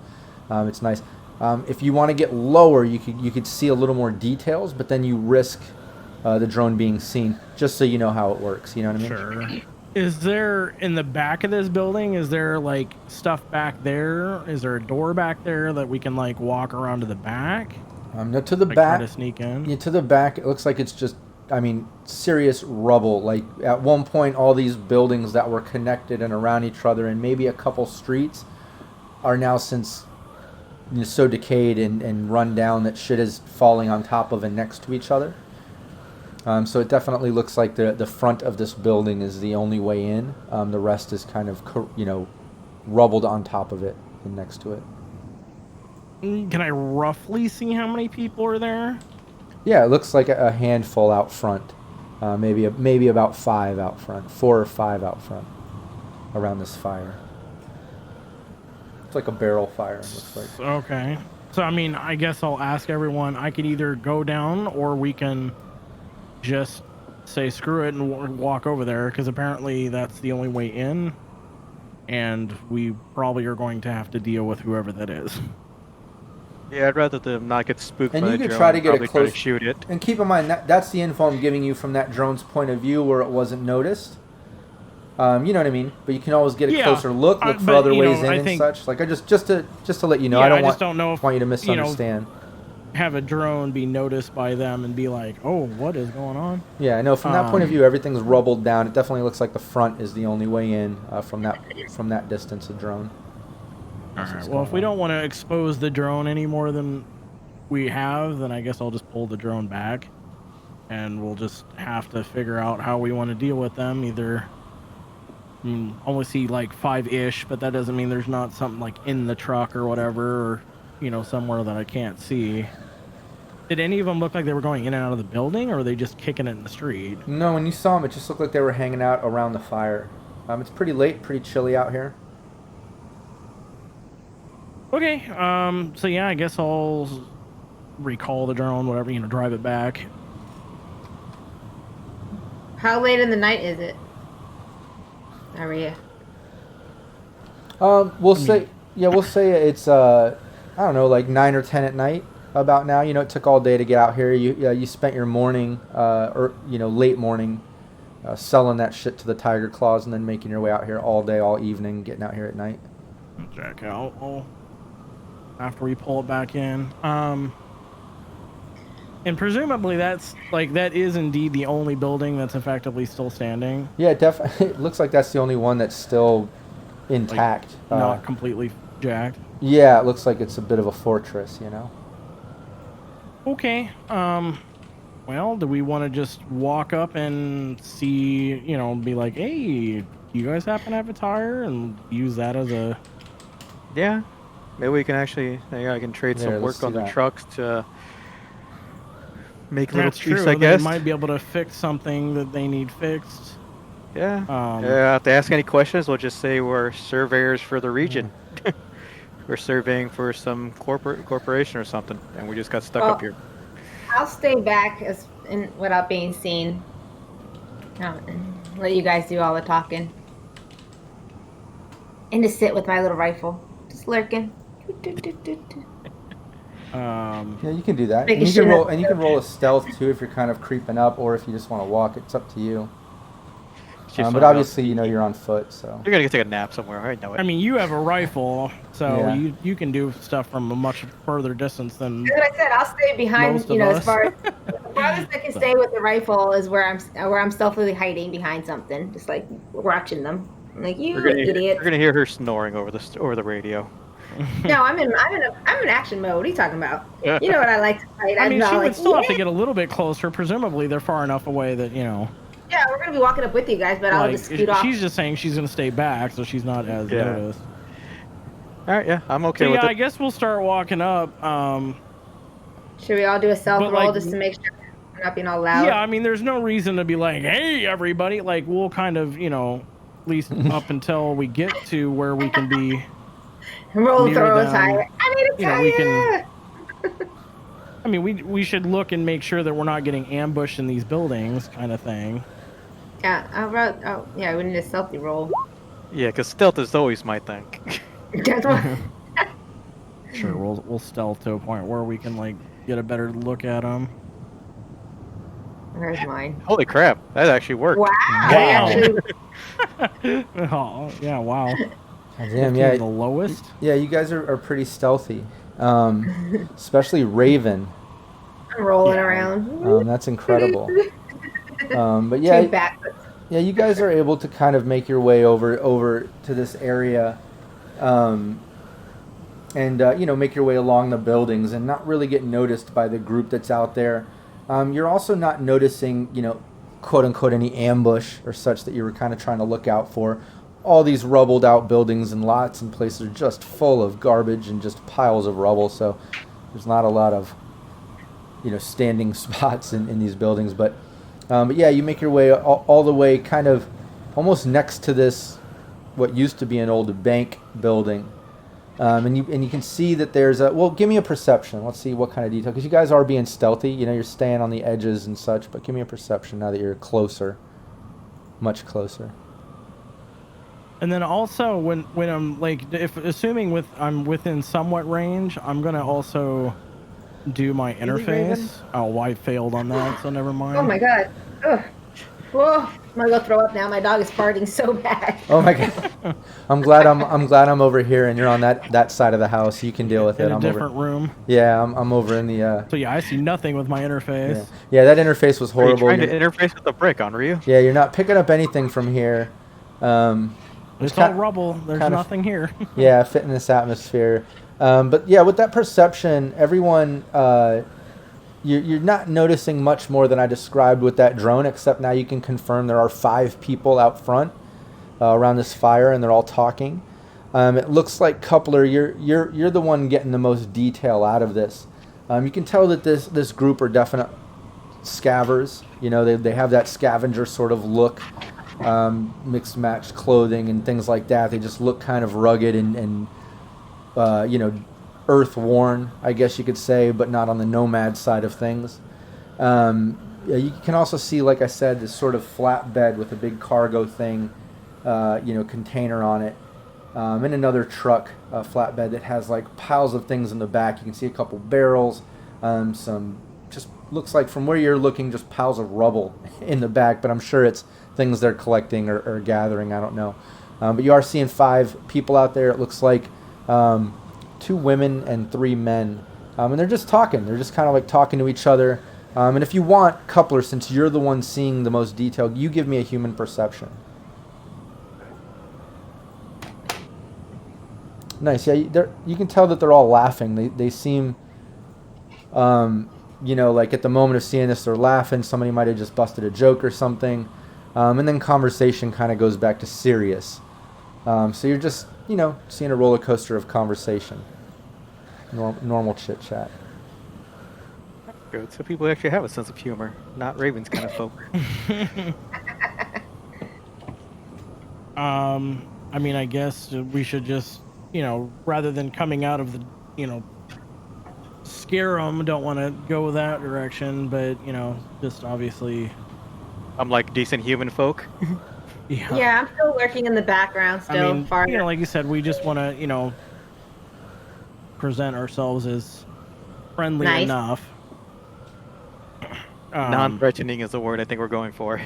A: It's nice. If you want to get lower, you could see a little more details, but then you risk the drone being seen, just so you know how it works. You know what I mean?
E: Sure. Is there, in the back of this building, is there like stuff back there? Is there a door back there that we can like walk around to the back?
A: No, to the
E: like,
A: back.
E: Try to sneak in?
A: Yeah, to the back. It looks like it's just, I mean, serious rubble. Like at one point, all these buildings that were connected and around each other, and maybe a couple streets, are now since so decayed and run down that shit is falling on top of and next to each other. So it definitely looks like the front of this building is the only way in. The rest is kind of, rubbled on top of it and next to it.
E: Can I roughly see how many people are there?
A: Yeah, it looks like a handful out front. Maybe about 5 out front. 4 or 5 out front around this fire. It's like a barrel fire, it looks like.
E: Okay. So, I mean, I guess I'll ask everyone. I could either go down or we can just say screw it and walk over there, because apparently that's the only way in, and we probably are going to have to deal with whoever that is.
D: Yeah, I'd rather them not get spooked
A: And
D: by
A: you
D: the
A: could
D: drone.
A: try to get
D: Probably
A: it close.
D: Try to shoot it.
A: And keep in mind, that's the info I'm giving you from that drone's point of view where it wasn't noticed. You know what I mean? But you can always get a closer look for
E: but,
A: other ways in
E: I
A: and
E: think,
A: such. Like, just to let you know,
E: yeah,
A: I don't want you to misunderstand.
E: Have a drone be noticed by them and be like, oh, what is going on?
A: Yeah, I know. From that point of view, everything's rubbled down. It definitely looks like the front is the only way in from that distance of drone.
E: All right. Well, if we don't want to expose the drone any more than we have, then I guess I'll just pull the drone back, and we'll just have to figure out how we want to deal with them. Either only see like 5-ish, but that doesn't mean there's not something like in the truck or whatever, or somewhere that I can't see. Did any of them look like they were going in and out of the building, or were they just kicking it in the street?
A: No, when you saw them, it just looked like they were hanging out around the fire. It's pretty late, pretty chilly out here.
E: Okay, so yeah, I guess I'll recall the drone, whatever, drive it back.
B: How late in the night is it? Aria.
A: We'll say it's I don't know, like 9 or 10 at night. About now, it took all day to get out here. You spent your morning, or late morning, selling that shit to the Tiger Claws, and then making your way out here all day, all evening, getting out here at night.
E: Check out after we pull it back in. And presumably that is indeed the only building that's effectively still standing.
A: Yeah, definitely. It looks like that's the only one that's still intact.
E: Not completely jacked.
A: Yeah, it looks like it's a bit of a fortress,
E: Okay. Well, do we want to just walk up and see, be like, hey, you guys happen to have a tire, and use that as a...
D: Yeah. Maybe we can actually, I can trade some work on the trucks to make a little piece, I guess.
E: They might be able to fix something that they need fixed.
D: Yeah. If they ask any questions, we'll just say we're surveyors for the region. We're surveying for some corporation or something, and we just got stuck up here.
B: I'll stay back without being seen. Let you guys do all the talking. And just sit with my little rifle, just lurking.
A: Yeah, you can do that. And you can roll a stealth too if you're kind of creeping up, or if you just want to walk. It's up to you. But obviously, you're on foot, so
D: you're gonna take a nap somewhere. I know it.
E: I mean, you have a rifle, so you can do stuff from a much further distance than.
B: As I said, I'll stay behind. As far as the farthest I can stay with the rifle is where I'm stealthily hiding behind something, just like watching them. I'm like, you idiot.
D: You're gonna hear her snoring over the radio.
B: No, I'm in action mode. What are you talking about? You know what I like to fight.
E: I mean, she would
B: like,
E: still have to get a little bit closer. Presumably, they're far enough away that, you know.
B: Yeah, we're gonna be walking up with you guys, but I'll just scoot off.
E: She's just saying she's gonna stay back, so she's not as noticed.
D: All right, yeah, I'm okay with it.
E: I guess we'll start walking up.
B: Should we all do a stealth roll just to make sure we're not being all loud?
E: Yeah, I mean, there's no reason to be like, hey, everybody. Like, we'll kind of, you know, at least up until we get to where we can be.
B: Roll throw a tire. I need a tire.
E: We can. I mean, we should look and make sure that we're not getting ambushed in these buildings, kind of thing.
B: Yeah, yeah, we need a stealthy roll.
D: Yeah, because stealth is always my thing.
B: That's what.
E: Sure, we'll stealth to a point where we can like get a better look at them.
B: Where's mine?
D: Holy crap, that actually worked.
B: Wow.
E: Oh, yeah, wow.
A: Damn, yeah.
E: The lowest?
A: Yeah, you guys are pretty stealthy. Especially Raven.
B: I'm rolling around.
A: That's incredible. But yeah, you guys are able to kind of make your way over to this area, and you know, make your way along the buildings and not really get noticed by the group that's out there. You're also not noticing, you know, quote unquote, any ambush or such that you were kind of trying to look out for. All these rubbled out buildings and lots and places are just full of garbage and just piles of rubble. So there's not a lot of, you know, standing spots in these buildings. But yeah, you make your way all the way kind of almost next to this, what used to be an old bank building. And you can see that there's a, well, give me a perception. Let's see what kind of detail, because you guys are being stealthy. You know, you're staying on the edges and such, but give me a perception now that you're closer, much closer.
E: And then also when I'm like, assuming I'm within somewhat range, I'm gonna also do my interface. Oh, I failed on that, so never mind.
B: Oh my god. Ugh. Whoa. I'm gonna go throw up now. My dog is farting so bad.
A: Oh my god. I'm glad I'm over here and you're on that side of the house. You can deal with it.
E: In a different room.
A: Yeah, I'm over in the.
E: So yeah, I see nothing with my interface.
A: Yeah, that interface was horrible.
D: Are you trying to interface with the brick on Ryu?
A: Yeah, you're not picking up anything from here.
E: It's all rubble. There's nothing here.
A: Yeah, fit in this atmosphere. But yeah, with that perception, everyone, you're not noticing much more than I described with that drone, except now you can confirm there are 5 people out front around this fire, and they're all talking. It looks like Coupler, you're the one getting the most detail out of this. You can tell that this group are definite scavengers. You know, they have that scavenger sort of look. Mixed matched clothing and things like that. They just look kind of rugged and you know, earth worn, I guess you could say, but not on the nomad side of things. Yeah, you can also see, like I said, this sort of flatbed with a big cargo thing, you know, container on it, and another truck, flatbed that has like piles of things in the back. You can see a couple barrels, some just looks like from where you're looking, just piles of rubble in the back, but I'm sure it's things they're collecting or gathering, I don't know. But you are seeing 5 people out there. It looks like 2 women and 3 men. And they're just talking. They're just kind of like talking to each other. And if you want, Coupler, since you're the one seeing the most detail, you give me a human perception. Nice. Yeah, you can tell that they're all laughing. They seem, you know, like at the moment of seeing this, they're laughing. Somebody might have just busted a joke or something. And then conversation kind of goes back to serious. So you're just, you know, seeing a roller coaster of conversation. Normal chit chat.
D: Good. So people actually have a sense of humor, not Raven's kind of folk.
E: I mean, I guess we should just, you know, rather than coming out of the, you know, scare them, don't want to go that direction, but, you know, just obviously...
D: I'm like decent human folk.
B: Yeah, I'm still lurking in the background still.
E: I mean, you know, like you said, we just want to, you know, present ourselves as friendly enough.
D: Non-threatening is the word I think we're going for.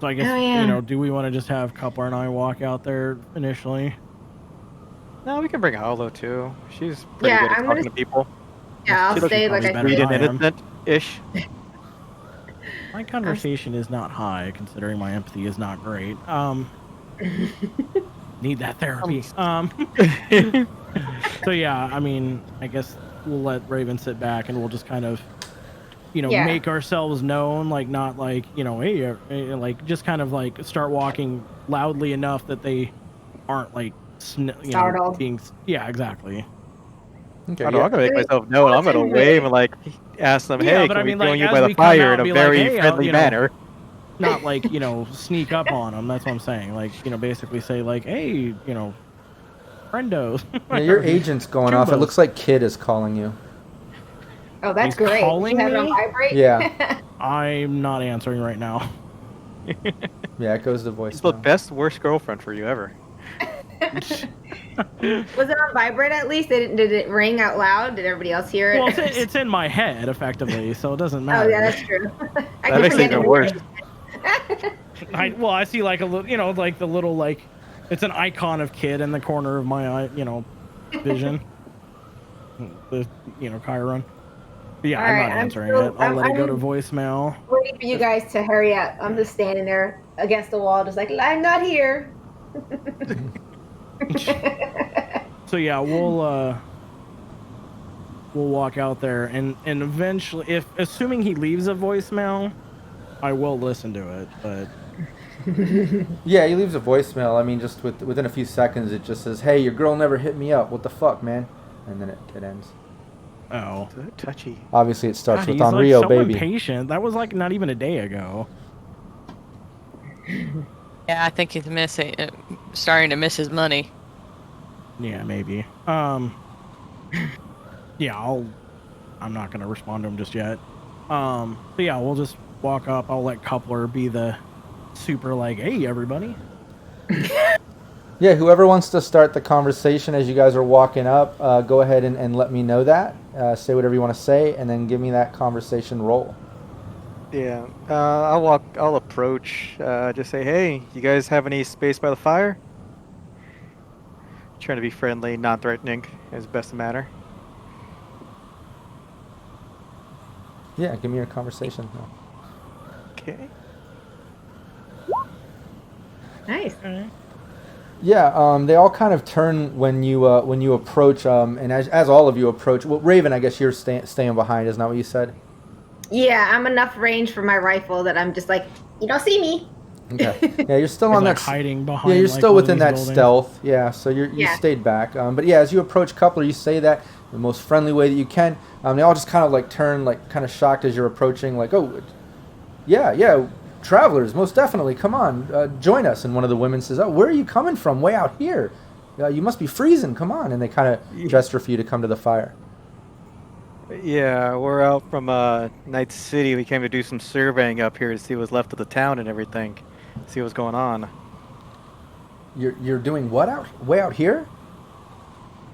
E: So I guess, you know, do we want to just have Coupler and I walk out there initially?
D: No, we can bring Holo too. She's pretty good at talking to people.
B: Yeah, I'll stay like I
D: read an innocent-ish.
E: My conversation is not high, considering my empathy is not great. Need that therapy. So yeah, I mean, I guess we'll let Raven sit back and we'll just kind of,
B: Yeah.
E: make ourselves known, like not like, hey, like just kind of like start walking loudly enough that they aren't like,
B: Startled.
E: being, yeah, exactly.
A: Okay,
D: I don't know, I'm
A: yeah.
D: gonna make myself known. I'm gonna wave and like ask them,
E: Yeah,
D: hey,
E: but
D: can
E: I
D: we
E: mean,
D: join
E: like,
D: you
E: as
D: by the
E: we come
D: fire
E: out
D: in
E: and
D: a
E: be like,
D: very
E: hey,
D: friendly manner?
E: not like, sneak up on them. That's what I'm saying. Like, basically say like, hey, friendos.
A: Yeah, your agent's going off. It
E: Chubos.
A: looks like Kid is calling you.
B: Oh, that's
E: He's
B: great.
E: calling
B: You have it on
E: me?
B: vibrate?
A: Yeah.
E: I'm not answering right now.
A: Yeah, it goes to
D: He's the
A: voicemail.
D: best, worst girlfriend for you ever.
B: Was it on vibrate at least? Did it ring out loud? Did everybody else hear it?
E: Well, it's in my head effectively, so it doesn't
B: Oh,
E: matter.
B: yeah, that's true. I
D: That
B: keep
D: makes it
B: forgetting
D: even
B: to
D: worse.
E: I see like a little, like the little, like, it's an icon of Kid in the corner of my eye, vision. The, Chiron. But yeah,
B: All
E: I'm
B: right,
E: not
B: I'm
E: answering
B: still-
E: it. I'll let it go to
B: I'm
E: voicemail.
B: waiting for you guys to hurry up. I'm just standing there against the wall, just like, I'm not here.
E: So yeah, we'll walk out there and eventually, assuming he leaves a voicemail, I will listen to it. But
A: Yeah, he leaves a voicemail. I mean, just within a few seconds, it just says, "Hey, your girl never hit me up. What the fuck, man?" And then it ends.
E: oh,
D: So touchy.
A: Obviously, it starts
E: God,
A: with
E: he's
A: "On
E: like
A: Rio,
E: so
A: baby."
E: impatient. That was like not even a day ago.
C: Yeah, I think he's starting to miss his money.
E: Yeah, maybe. Yeah, I'm not gonna respond to him just yet. So yeah, we'll just walk up. I'll let Coupler be the super like, hey everybody.
A: Yeah, whoever wants to start the conversation as you guys are walking up, go ahead and let me know that. Say whatever you want to say, and then give me that conversation roll.
D: Yeah, I'll approach, just say, hey, you guys have any space by the fire? Trying to be friendly, non-threatening, as best matter.
A: Yeah, give me your conversation.
D: Okay.
B: Nice.
A: Yeah, they all kind of turn when you approach, and as all of you approach. Well, Raven, I guess you're staying behind. Isn't that what you said?
B: Yeah, I'm enough range for my rifle that I'm just like, you don't see me.
A: Okay. Yeah, you're still
E: He's
A: on
E: like
A: that.
E: hiding behind.
A: Yeah, you're
E: like,
A: still
E: one of
A: within
E: these
A: that
E: buildings.
A: stealth. Yeah, so you
B: Yeah.
A: stayed back. But yeah, as you approach Coupler, you say that the most friendly way that you can. They all just kind of like turn, like kind of shocked as you're approaching. Like, oh, yeah, travelers, most definitely. Come on, join us. And one of the women says, "Oh, where are you coming from? Way out here. You must be freezing. Come on." And they kind of gesture for you to come to the fire.
D: Yeah, we're out from Night City. We came to do some surveying up here to see what's left of the town and everything. See what's going on.
A: You're doing what way out here?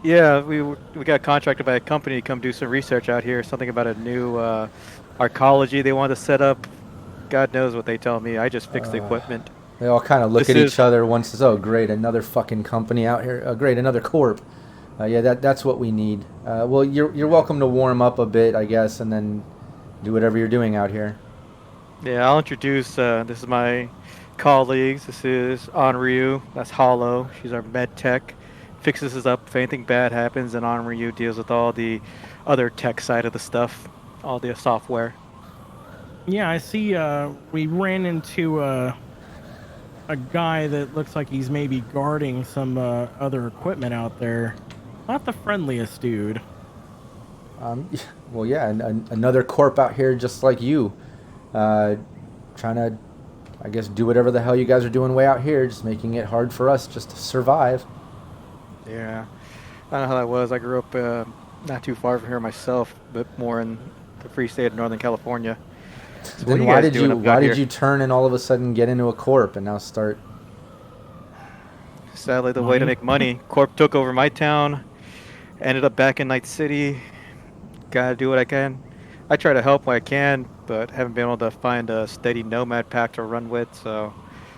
D: Yeah, we got contracted by a company to come do some research out here. Something about a new arcology they want to set up. God knows what they tell me. I just fix the equipment.
A: They all kind of look
D: This
A: at
D: is-
A: each other. One says, "Oh, great, another fucking company out here. Great, another corp." Yeah, that's what we need. Well, you're welcome to warm up a bit, I guess, and then do whatever you're doing out here.
D: Yeah, I'll introduce. This is my colleagues. This is Onryu. That's Hollow. She's our med tech. Fixes us up if anything bad happens, and Onryu deals with all the other tech side of the stuff, all the software.
E: Yeah, I see. We ran into a guy that looks like he's maybe guarding some other equipment out there. Not the friendliest dude.
A: Well, yeah, another corp out here just like you, trying to, I guess, do whatever the hell you guys are doing way out here, just making it hard for us just to survive.
D: Yeah, I don't know how that was. I grew up not too far from here myself, but more in the free state of Northern California. So what
A: Then
D: are
A: why
D: guys
A: did
D: doing
A: you
D: up
A: why
D: out
A: did
D: here?
A: you turn and all of a sudden get into a corp and now start?
D: Sadly, the way to make money. Corp took over my town. Ended up back in Night City. Gotta do what I can. I try to help when I can, but haven't been able to find a steady nomad pack to run with. So,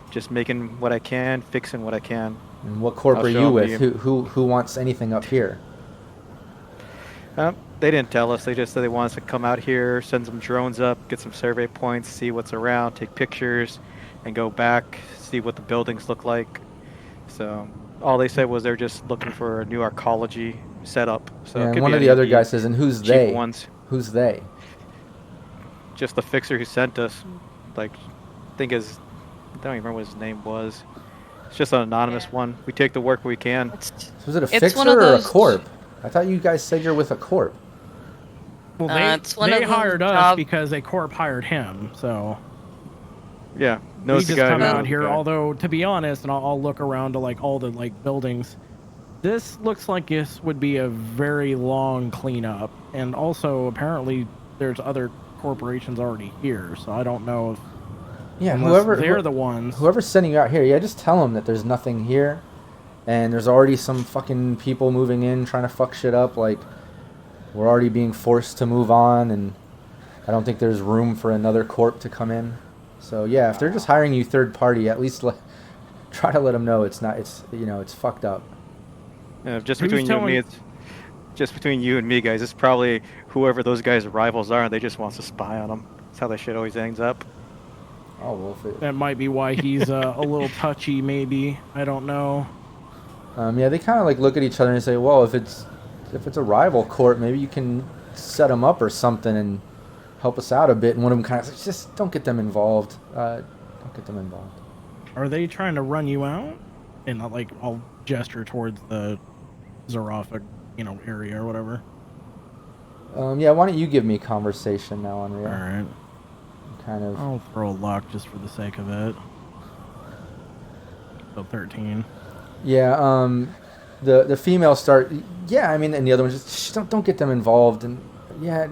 D: just making what I can, fixing what I can.
A: And what corp
D: I'll
A: are
D: show
A: you
D: 'em
A: with?
D: the-
A: Who wants anything up here?
D: They didn't tell us. They just said they want us to come out here, send some drones up, get some survey points, see what's around, take pictures, and go back, see what the buildings look like. So, all they said was they're just looking for a new arcology setup. So it
A: And
D: could
A: one
D: be
A: of the
D: any
A: other
D: of
A: guys says, and who's
D: cheap
A: they?
D: ones.
A: Who's they?
D: Just the fixer who sent us. Like, I don't even remember what his name was. It's just an anonymous one. We take the work we can.
A: So was it a
C: It's
A: fixer
C: one of
A: or a
C: those-
A: corp? I thought you guys said you're with a corp.
E: Well,
C: it's one
E: they
C: of those
E: hired us
C: job-
E: because a corp hired him. So
D: Yeah,
E: we
D: knows the
E: just
D: guy.
E: come
D: knows
E: out
D: the
E: here.
D: guy.
E: Although, to be honest, and I'll look around to like all the like buildings. This looks like this would be a very long cleanup, and also apparently there's other corporations already here. So I don't know if
A: Yeah,
E: unless they're the ones.
A: Whoever's sending you out here, yeah, just tell them that there's nothing here, and there's already some fucking people moving in trying to fuck shit up. Like, we're already being forced to move on, and I don't think there's room for another corp to come in. So yeah, if they're just hiring you third party, at least try to let them know it's not. It's it's fucked up.
D: Just
E: Who's
D: between you and me,
E: telling-
D: it's just between you and me, guys. It's probably whoever those guys' rivals are, and they just wants to spy on them. That's how that shit always ends up.
A: Oh well, if it,
E: That might be why he's a little touchy. Maybe I don't know.
A: yeah, they kind of like look at each other and say, well, if it's a rival corp, maybe you can set them up or something and help us out a bit. And one of them kind of says, just don't get them involved. Don't get them involved.
E: Are they trying to run you out? And like I'll gesture towards the Zaraffa, area or whatever.
A: Yeah, why don't you give me a conversation now, Unreal?
E: All right.
A: Kind of.
E: I'll throw a luck just for the sake of it. So 13.
A: Yeah, the females start. Yeah, I mean, and the other ones just don't get them involved, and yeah,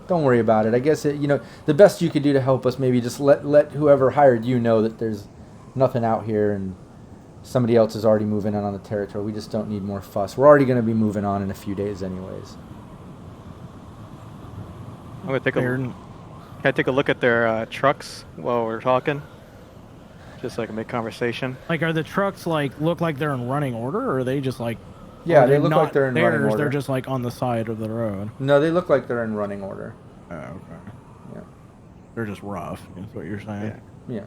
A: don't worry about it. I guess the best you could do to help us, maybe just let whoever hired you know that there's nothing out here, and somebody else is already moving in on the territory. We just don't need more fuss. We're already going to be moving on in a few days, anyways.
D: I'm gonna Can I take a look at their trucks while we're talking? Just so I can make conversation.
E: Like, are the trucks look like they're in running order, or are they just like?
A: Yeah,
E: are
A: they look
E: not
A: like they're in running order.
E: They're just like on the side of the road.
A: No, they look like they're in running order.
E: Oh, okay.
A: Yeah.
E: They're just rough. Is what you're saying.
A: Yeah.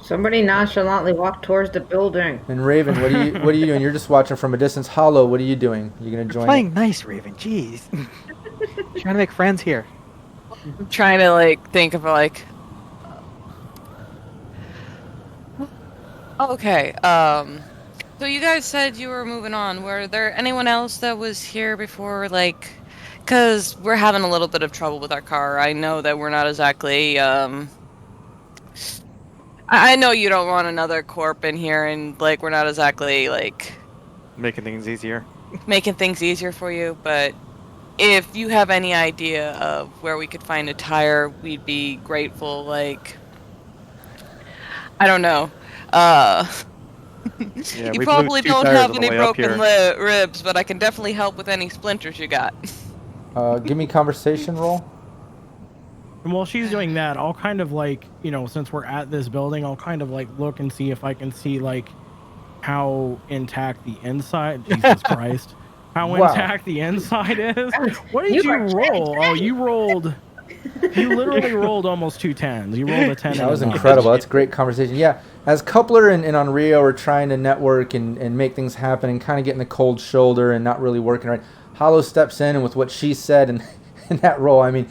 B: Somebody nonchalantly walked towards the building.
A: And Raven, what are you doing? You're just watching from a distance. Hollow, what are you doing? You gonna join?
D: Playing nice, Raven. Jeez. Trying to make friends here.
C: I'm trying to think of okay. So you guys said you were moving on. Were there anyone else that was here before, because we're having a little bit of trouble with our car. I know that we're not exactly, I know you don't want another corp in here, and, we're not exactly,
D: Making things easier.
C: making things easier for you, but if you have any idea of where we could find a tire, we'd be grateful. I don't know.
D: Yeah,
C: You
D: we blew
C: probably
D: 2
C: don't
D: tires
C: have
D: on the
C: any
D: way up
C: broken
D: here.
C: ribs, but I can definitely help with any splinters you got.
A: Give me conversation roll.
E: And while she's doing that, I'll kind of since we're at this building, I'll kind of look and see if I can see how intact the inside. Jesus Christ. How
A: Wow.
E: intact the inside is. What did
B: You
E: you
B: are
E: roll? Oh, you literally rolled almost 2 10s. You rolled a 10.
A: That
E: and
A: was
E: a 9.
A: incredible. That's great conversation. Yeah, as Coupler and Unrio are trying to network and make things happen and kind of getting the cold shoulder and not really working right, Hollow steps in, and with what she said and in that role, I mean,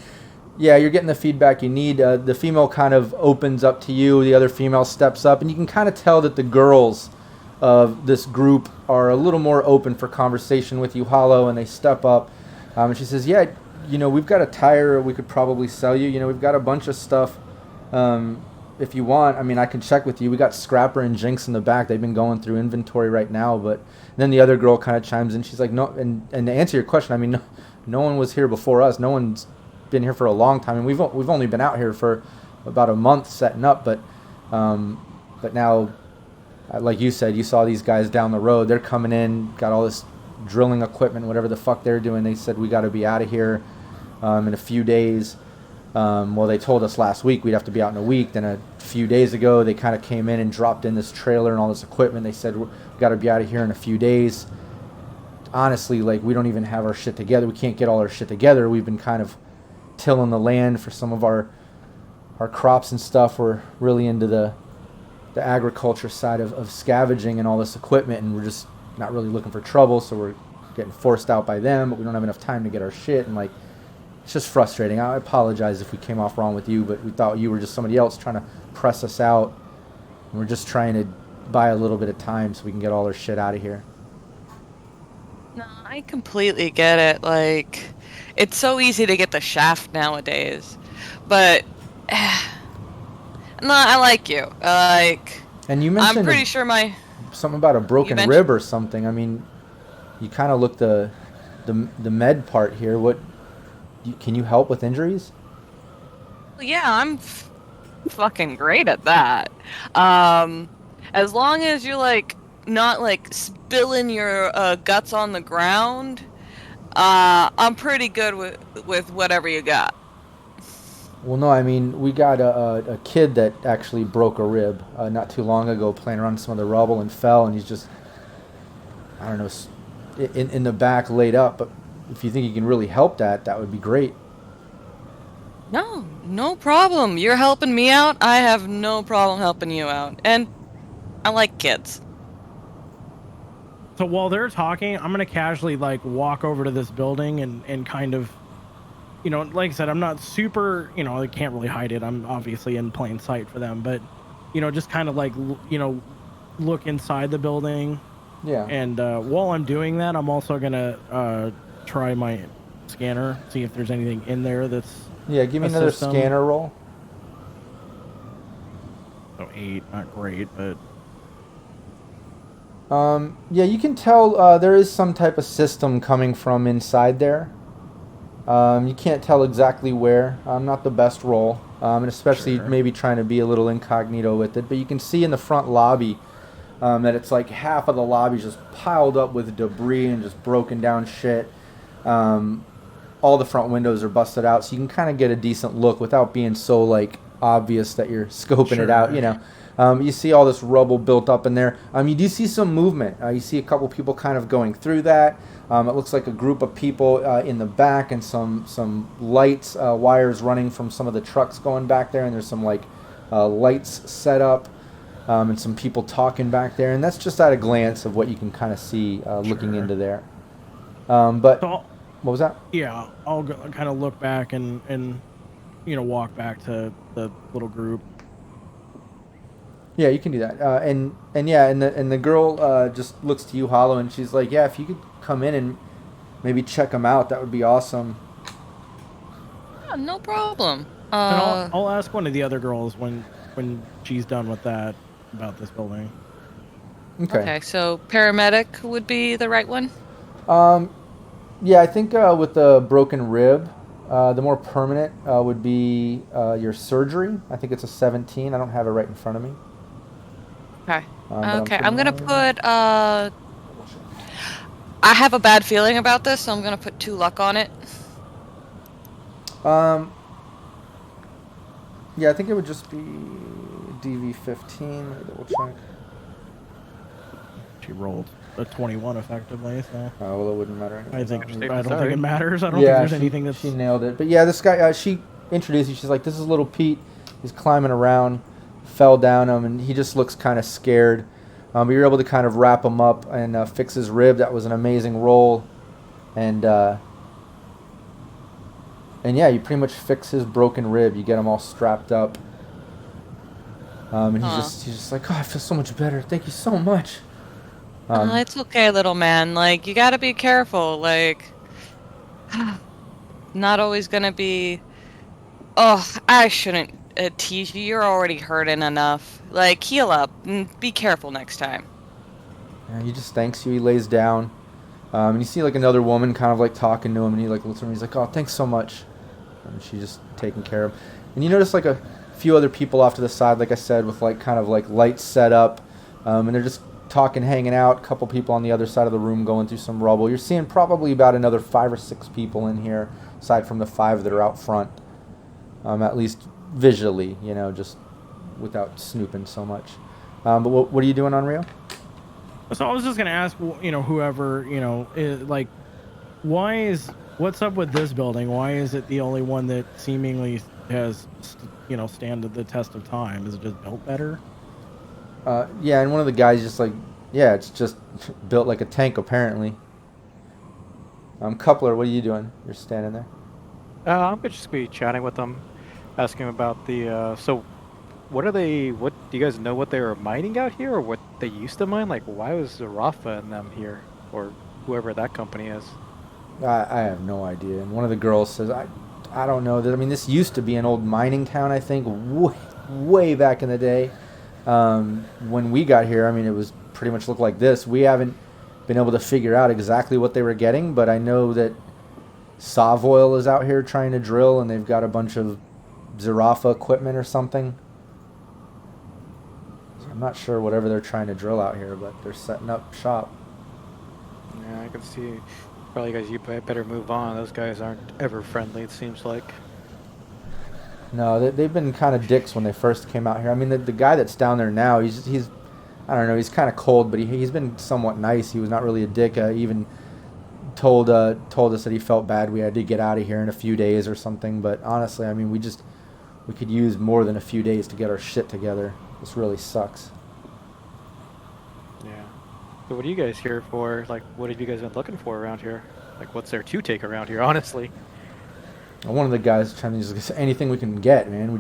A: yeah, you're getting the feedback you need. The female kind of opens up to you. The other female steps up, and you can kind of tell that the girls of this group are a little more open for conversation with you, Hollow, and they step up. And she says, yeah, we've got a tire we could probably sell you. We've got a bunch of stuff. If you want, I mean, I can check with you. We got Scrapper and Jinx in the back. They've been going through inventory right now. But then the other girl kind of chimes in. She's like, no, and to answer your question, I mean, no one was here before us. No one's been here for a long time. And we've only been out here for about a month setting up. But now, like you said, you saw these guys down the road. They're coming in, got all this drilling equipment, whatever the fuck they're doing. They said, we got to be out of here in a few days. Well, they told us last week we'd have to be out in a week. Then a few days ago, they kind of came in and dropped in this trailer and all this equipment. They said, we got to be out of here in a few days. Honestly, we don't even have our shit together. We can't get all our shit together. We've been kind of tilling the land for some of our crops and stuff. We're really into the the agriculture side of scavenging and all this equipment, and we're just not really looking for trouble, so we're getting forced out by them, but we don't have enough time to get our shit, and like, it's just frustrating. I apologize if we came off wrong with you, but we thought you were just somebody else trying to press us out, and we're just trying to buy a little bit of time so we can get all our shit out of here.
C: No, I completely get it. Like, it's so easy to get the shaft nowadays, but no, I like you. Like,
A: And you mentioned
C: I'm pretty sure
A: something about a broken rib or something. I mean, you kind of look the med part here. Can you help with injuries?
C: Yeah, I'm fucking great at that. As long as you're like not like spilling your guts on the ground, I'm pretty good with whatever you got.
A: Well, no, I mean, we got a kid that actually broke a rib not too long ago playing around some of the rubble and fell, and he's just, I don't know, in the back laid up. But if you think you can really help that would be great.
C: No problem. You're helping me out. I have no problem helping you out. And I like kids.
E: So while they're talking, I'm going to casually like walk over to this building and kind of, you know, like I said, I'm not super, you know, I can't really hide it. I'm obviously in plain sight for them, but, you know, just kind of like, you know, look inside the building.
A: Yeah.
E: And while I'm doing that, I'm also going to try my scanner, see if there's anything in there that's...
A: Yeah, give me another scanner roll.
E: So 8, not great, but...
A: Yeah, you can tell there is some type of system coming from inside there. You can't tell exactly where. Not the best roll, and especially maybe trying to be a little incognito with it. But you can see in the front lobby that it's like half of the lobby just piled up with debris and just broken down shit. All the front windows are busted out, so you can kind of get a decent look without being so like obvious that you're scoping it out, you know. You see all this rubble built up in there. You do see some movement. You see a couple people kind of going through that. It looks like a group of people in the back, and some lights, wires running from some of the trucks going back there, and there's some like lights set up, and some people talking back there. And that's just at a glance of what you can kind of see looking into there. But
E: so
A: what was that?
E: Yeah, I'll kind of look back and you know, walk back to the little group.
A: Yeah, you can do that. And the girl just looks to you, Hollow, and she's like, "Yeah, if you could come in and maybe check them out, that would be awesome."
C: Yeah, no problem.
E: And I'll ask one of the other girls when she's done with that about this building.
C: Okay, so paramedic would be the right one?
A: Yeah, I think with the broken rib, the more permanent would be your surgery. I think it's a 17. I don't have it right in front of me.
C: Okay. I'm going to put... I have a bad feeling about this, so I'm going to put 2 luck on it.
A: Yeah, I think it would just be DV15. Let me double check.
E: She rolled a 21 effectively, so...
A: Oh, well, it wouldn't matter anyway.
E: I don't think it matters. I don't think there's anything that's...
A: She nailed it. But yeah, this guy, she introduced you. She's like, "This is little Pete. He's climbing around, fell down him, and he just looks kind of scared." But you're able to kind of wrap him up and fix his rib. That was an amazing roll. And yeah, you pretty much fix his broken rib. You get him all strapped up. And he's just like, "Oh, I feel so much better. Thank you so much."
C: It's okay, little man. Like, you gotta be careful. Like, not always gonna be... Oh, I shouldn't tease you. You're already hurting enough. Like, heal up and be careful next time.
A: And he just thanks you. He lays down. And you see like another woman kind of like talking to him, and he like looks at him. He's like, "Oh, thanks so much." And she's just taking care of him. And you notice like a few other people off to the side, like I said, with like kind of like lights set up, and they're just talking, hanging out. A couple people on the other side of the room going through some rubble. You're seeing probably about another 5 or 6 people in here, aside from the 5 that are out front. At least visually, you know, just without snooping so much. But what are you doing on Rio?
E: So I was just gonna ask, you know, whoever, you know, like, what's up with this building? Why is it the only one that seemingly has, you know, stand the test of time? Is it just built better?
A: Yeah, and one of the guys just like, yeah, it's just built like a tank apparently. Coupler, what are you doing? You're standing there.
D: I'm gonna just be chatting with them, asking about the. So, what are they? What do you guys know? What they were mining out here, or what they used to mine? Like, why was Rafa and them here, or whoever that company is?
A: I have no idea. And one of the girls says, I don't know. I mean, this used to be an old mining town, I think, way back in the day. When we got here, I mean, it was pretty much looked like this. We haven't been able to figure out exactly what they were getting, but I know that Savoil is out here trying to drill, and they've got a bunch of Zarafa equipment or something. So I'm not sure whatever they're trying to drill out here, but they're setting up shop.
D: Yeah, I can see. Probably guys, you better move on. Those guys aren't ever friendly. It seems like.
A: No, they've been kind of dicks when they first came out here. I mean, the guy that's down there now, he's I don't know, he's kind of cold, but he's been somewhat nice. He was not really a dick. Even told us that he felt bad we had to get out of here in a few days or something. But honestly, I mean, we could use more than a few days to get our shit together. This really sucks.
D: Yeah. So what are you guys here for? Like, what have you guys been looking for around here? Like, what's there to take around here, honestly?
A: One of the guys trying to just anything we can get, man.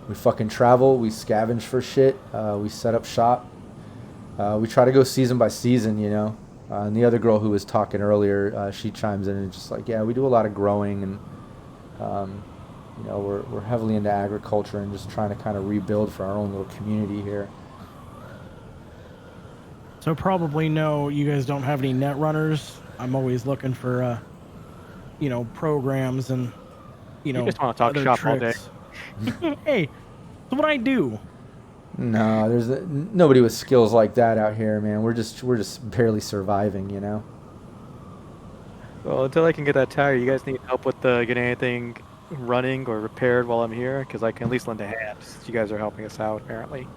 A: We fucking travel. We scavenge for shit. We set up shop. We try to go season by season, you know. And the other girl who was talking earlier, she chimes in and just like, yeah, we do a lot of growing, and you know, we're heavily into agriculture and just trying to kind of rebuild for our own little community here.
E: So probably no, you guys don't have any net runners. I'm always looking for, you know, programs and, you know,
D: just want to talk
E: other
D: shop
E: tricks. All day. Hey, that's what I do.
A: No, there's nobody with skills like that out here, man. We're just barely surviving, you know.
D: Well, until I can get that tire, you guys need help with getting anything running or repaired while I'm here? Because I can at least lend a hand. Since you guys are helping us out, apparently.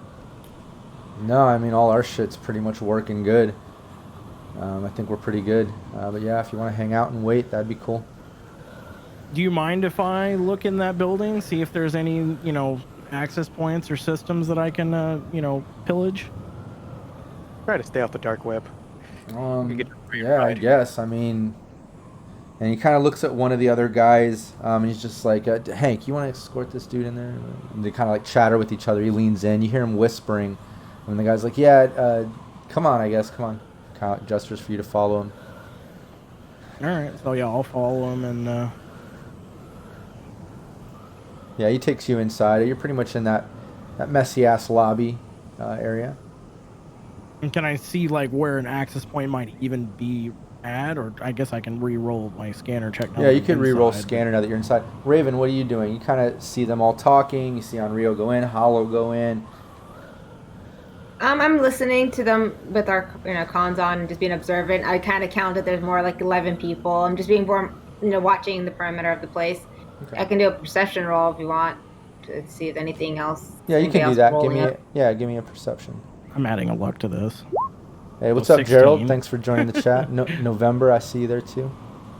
A: No, I mean, all our shit's pretty much working good. I think we're pretty good. But yeah, if you want to hang out and wait, that'd be cool.
E: Do you mind if I look in that building, see if there's any, you know, access points or systems that I can, you know, pillage?
D: Try to stay off the dark web.
A: Yeah, I guess. I mean, and he kind of looks at one of the other guys, and he's just like, Hank, you want to escort this dude in there? And they kind of like chatter with each other. He leans in. You hear him whispering. And the guy's like, yeah, come on, I guess, come on. Kind of gestures for you to follow him.
E: All right, so yeah, I'll follow him and...
A: Yeah, he takes you inside. You're pretty much in that messy-ass lobby area.
E: And can I see, like, where an access point might even be at? Or I guess I can re-roll my scanner check now.
A: Yeah, you could re-roll scanner now that you're inside. Raven, what are you doing? You kind of see them all talking. You see Onryo go in, Hollow go in.
B: I'm listening to them with our, you know, cons on and just being observant. I kind of counted there's more like 11 people. I'm just being more, you know, watching the perimeter of the place. Okay. I can do a perception roll if you want to see if anything else.
A: Yeah, you can do that. Give me a perception.
E: I'm adding a luck to this.
A: Hey, what's up, 16. Gerald? Thanks for joining the chat. November, I see you there too.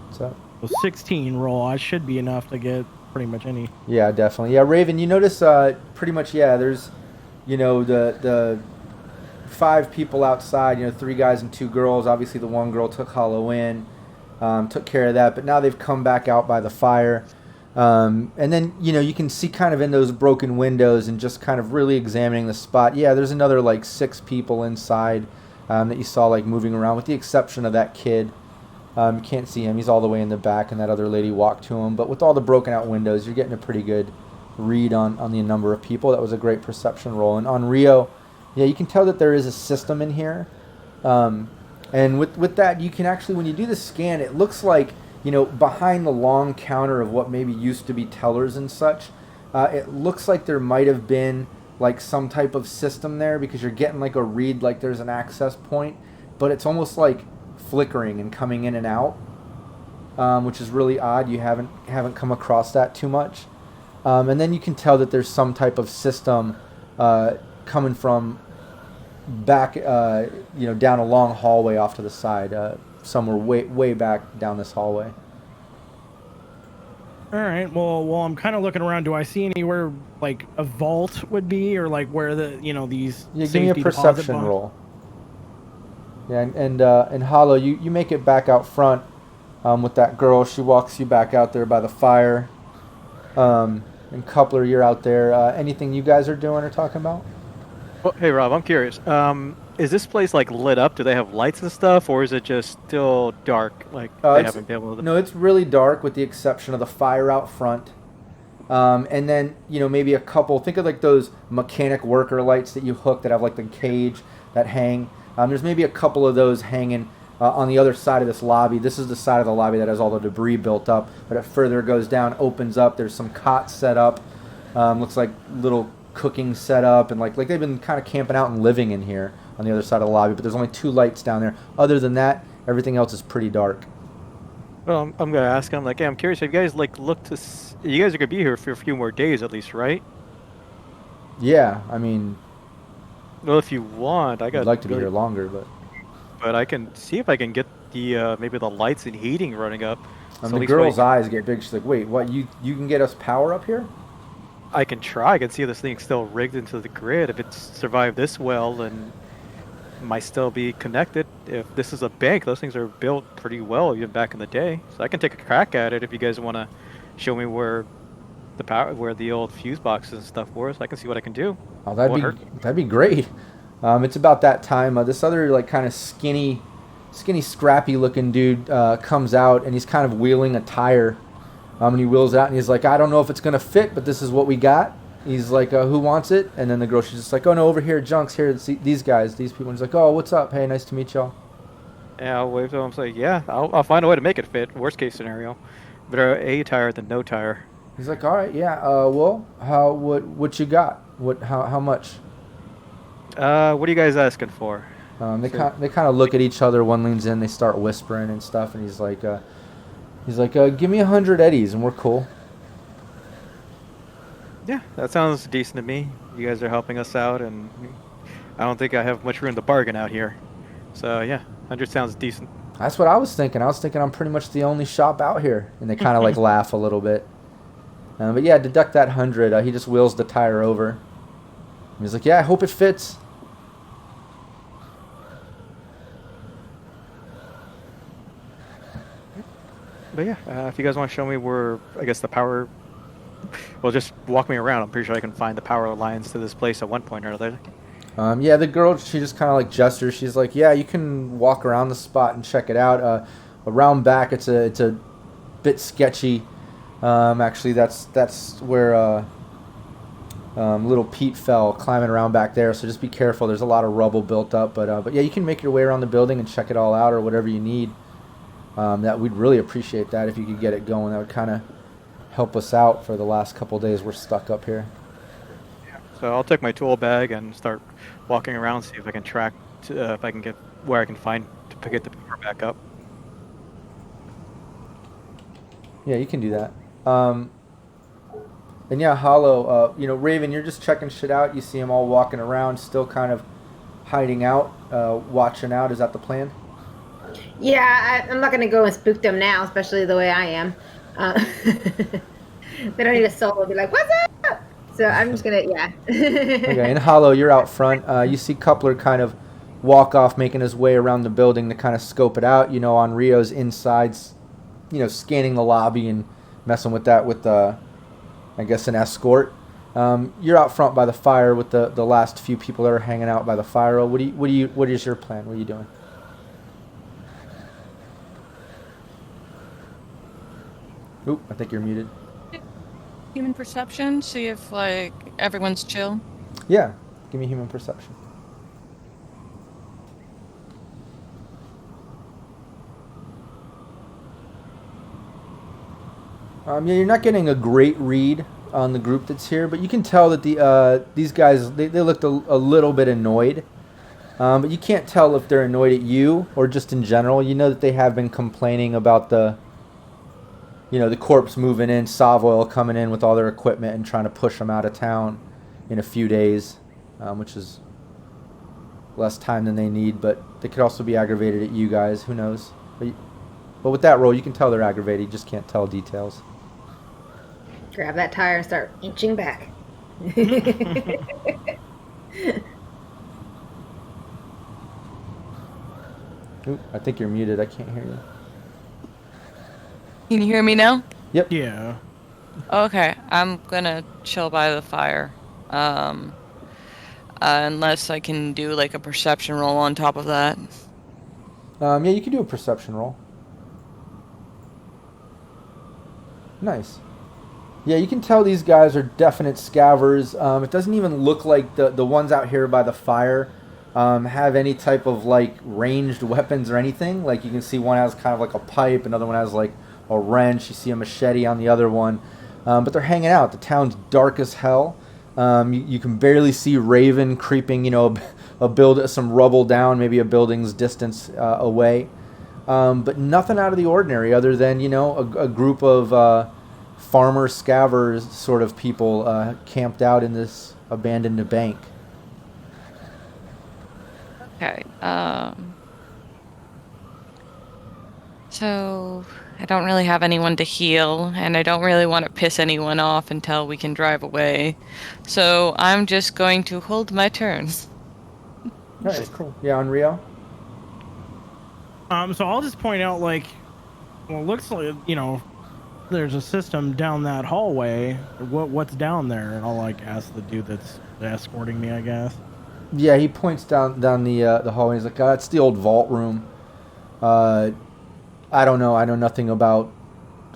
A: What's up?
E: So 16 roll. I should be enough to get pretty much any.
A: Yeah, definitely. Yeah, Raven, you notice pretty much. Yeah, there's, you know, the 5 people outside. You know, 3 guys and 2 girls. Obviously, the one girl took Hollow in, took care of that. But now they've come back out by the fire. And then, you know, you can see kind of in those broken windows and just kind of really examining the spot. Yeah, there's another like 6 people inside that you saw like moving around, with the exception of that kid. You can't see him. He's all the way in the back, and that other lady walked to him. But with all the broken out windows, you're getting a pretty good read on the number of people. That was a great perception roll. And on Rio, yeah, you can tell that there is a system in here. And with that, you can actually, when you do the scan, it looks like, you know, behind the long counter of what maybe used to be tellers and such, it looks like there might have been like some type of system there, because you're getting like a read like there's an access point, but it's almost like flickering and coming in and out, which is really odd. You haven't come across that too much. And then you can tell that there's some type of system coming from back, you know, down a long hallway off to the side, somewhere way back down this hallway.
E: All right. Well, I'm kind of looking around. Do I see anywhere like a vault would be, or like where these
A: Yeah, give me a
E: safety deposit
A: perception
E: box-
A: roll. Yeah, and Hollow, you make it back out front with that girl. She walks you back out there by the fire. And Coupler, you're out there. Anything you guys are doing or talking about?
D: Well, hey Rob, I'm curious. Is this place like lit up? Do they have lights and stuff, or is it just still dark? Like they haven't been able to.
A: No, it's really dark with the exception of the fire out front. And then, maybe a couple, think of like those mechanic worker lights that you hook that have like the cage that hang. There's maybe a couple of those hanging on the other side of this lobby. This is the side of the lobby that has all the debris built up. But it further goes down, opens up. There's some cots set up. Looks like little cooking set up. And like they've been kind of camping out and living in here on the other side of the lobby. But there's only 2 lights down there. Other than that, everything else is pretty dark.
D: Well, I'm gonna ask him. Like, hey, I'm curious. Have you guys like looked to? You guys are gonna be here for a few more days at least, right?
A: Yeah, I mean,
D: Well, if you want,
A: I'd like to be here longer,
D: but I can see if I can get the maybe the lights and heating running up. So
A: the girl's eyes get big. She's like, "Wait, what? You can get us power up here?"
D: I can try. I can see if this thing's still rigged into the grid. If it's survived this well, then it might still be connected. If this is a bank, those things are built pretty well even back in the day. So I can take a crack at it if you guys want to show me where the old fuse boxes and stuff were, so I can see what I can do.
A: Oh, that'd be great. It's about that time. This other like kind of skinny, scrappy looking dude comes out, and he's kind of wheeling a tire. And he wheels out, and he's like, "I don't know if it's gonna fit, but this is what we got." He's like, "Who wants it?" And then the girl, she's just like, "Oh no, over here, Junk's here. These guys, these people." And he's like, "Oh, what's up? Hey, nice to meet y'all."
D: Yeah, I'll wave to him and say, yeah, I'll find a way to make it fit. Worst case scenario. Better a tire than no tire.
A: He's like, "All right, yeah. Well, what you got? How much?"
D: What are you guys asking for?
A: They kind of look at each other. One leans in, they start whispering and stuff, and he's like, "Give me 100 eddies, and we're cool."
D: Yeah, that sounds decent to me. You guys are helping us out, and I don't think I have much room to bargain out here. So yeah, 100 sounds decent.
A: That's what I was thinking. I was thinking I'm pretty much the only shop out here, and they kind of like laugh a little bit. But yeah, deduct that 100. He just wheels the tire over. He's like, "Yeah, I hope it fits."
D: But yeah, if you guys want to show me where, I guess the power, well, just walk me around. I'm pretty sure I can find the power lines to this place at one point or another.
A: Yeah, the girl, she just kind of like gestures. She's like, "Yeah, you can walk around the spot and check it out. Around back, it's a bit sketchy. Actually, that's where little Pete fell climbing around back there. So just be careful. There's a lot of rubble built up, but yeah, you can make your way around the building and check it all out or whatever you need. That we'd really appreciate that if you could get it going. That would kind of help us out for the last couple of days we're stuck up here."
D: So I'll take my tool bag and start walking around, see if I can track, if I can get where I can find to get the power back up.
A: Yeah, you can do that. And yeah, Hollow, Raven, you're just checking shit out. You see them all walking around, still kind of hiding out, watching out. Is that the plan?
B: Yeah, I'm not going to go and spook them now, especially the way I am. They don't need a solo be like, "What's up?" So I'm just going to, yeah.
A: Okay, and Hollow, you're out front. You see Coupler kind of walk off, making his way around the building to kind of scope it out. On Rio's insides, scanning the lobby and messing with that with, I guess, an escort. You're out front by the fire with the last few people that are hanging out by the fire. What is your plan? What are you doing? Oop, I think you're muted.
C: Human perception, see if like everyone's chill.
A: Yeah, give me human perception. Yeah, you're not getting a great read on the group that's here, but you can tell that these guys they looked a little bit annoyed. But you can't tell if they're annoyed at you or just in general. You know that they have been complaining about the corpse moving in, Savoil coming in with all their equipment and trying to push them out of town in a few days, which is less time than they need. But they could also be aggravated at you guys. Who knows? But with that roll, you can tell they're aggravated. You just can't tell details.
B: Grab that tire and start inching back.
A: Ooh, I think you're muted. I can't hear you.
C: Can you hear me now?
A: Yep.
E: Yeah.
C: Okay, I'm gonna chill by the fire. Unless I can do like a perception roll on top of that.
A: Yeah, you can do a perception roll. Nice. Yeah, you can tell these guys are definite scavvers. It doesn't even look like the ones out here by the fire have any type of like ranged weapons or anything. Like you can see one has kind of like a pipe, another one has like a wrench. You see a machete on the other one. But they're hanging out. The town's dark as hell. You can barely see Raven creeping, some rubble down, maybe a building's distance away. But nothing out of the ordinary other than, a group of farmer scavvers sort of people camped out in this abandoned bank.
C: Okay. So I don't really have anyone to heal, and I don't really want to piss anyone off until we can drive away. So I'm just going to hold my turn.
A: Nice, cool. Yeah, Unreal.
E: So I'll just point out, like, well, it looks like, there's a system down that hallway. What's down there? And I'll, like, ask the dude that's escorting me, I guess.
A: Yeah, he points down the hallway. He's like, it's the old vault room. I don't know. I know nothing about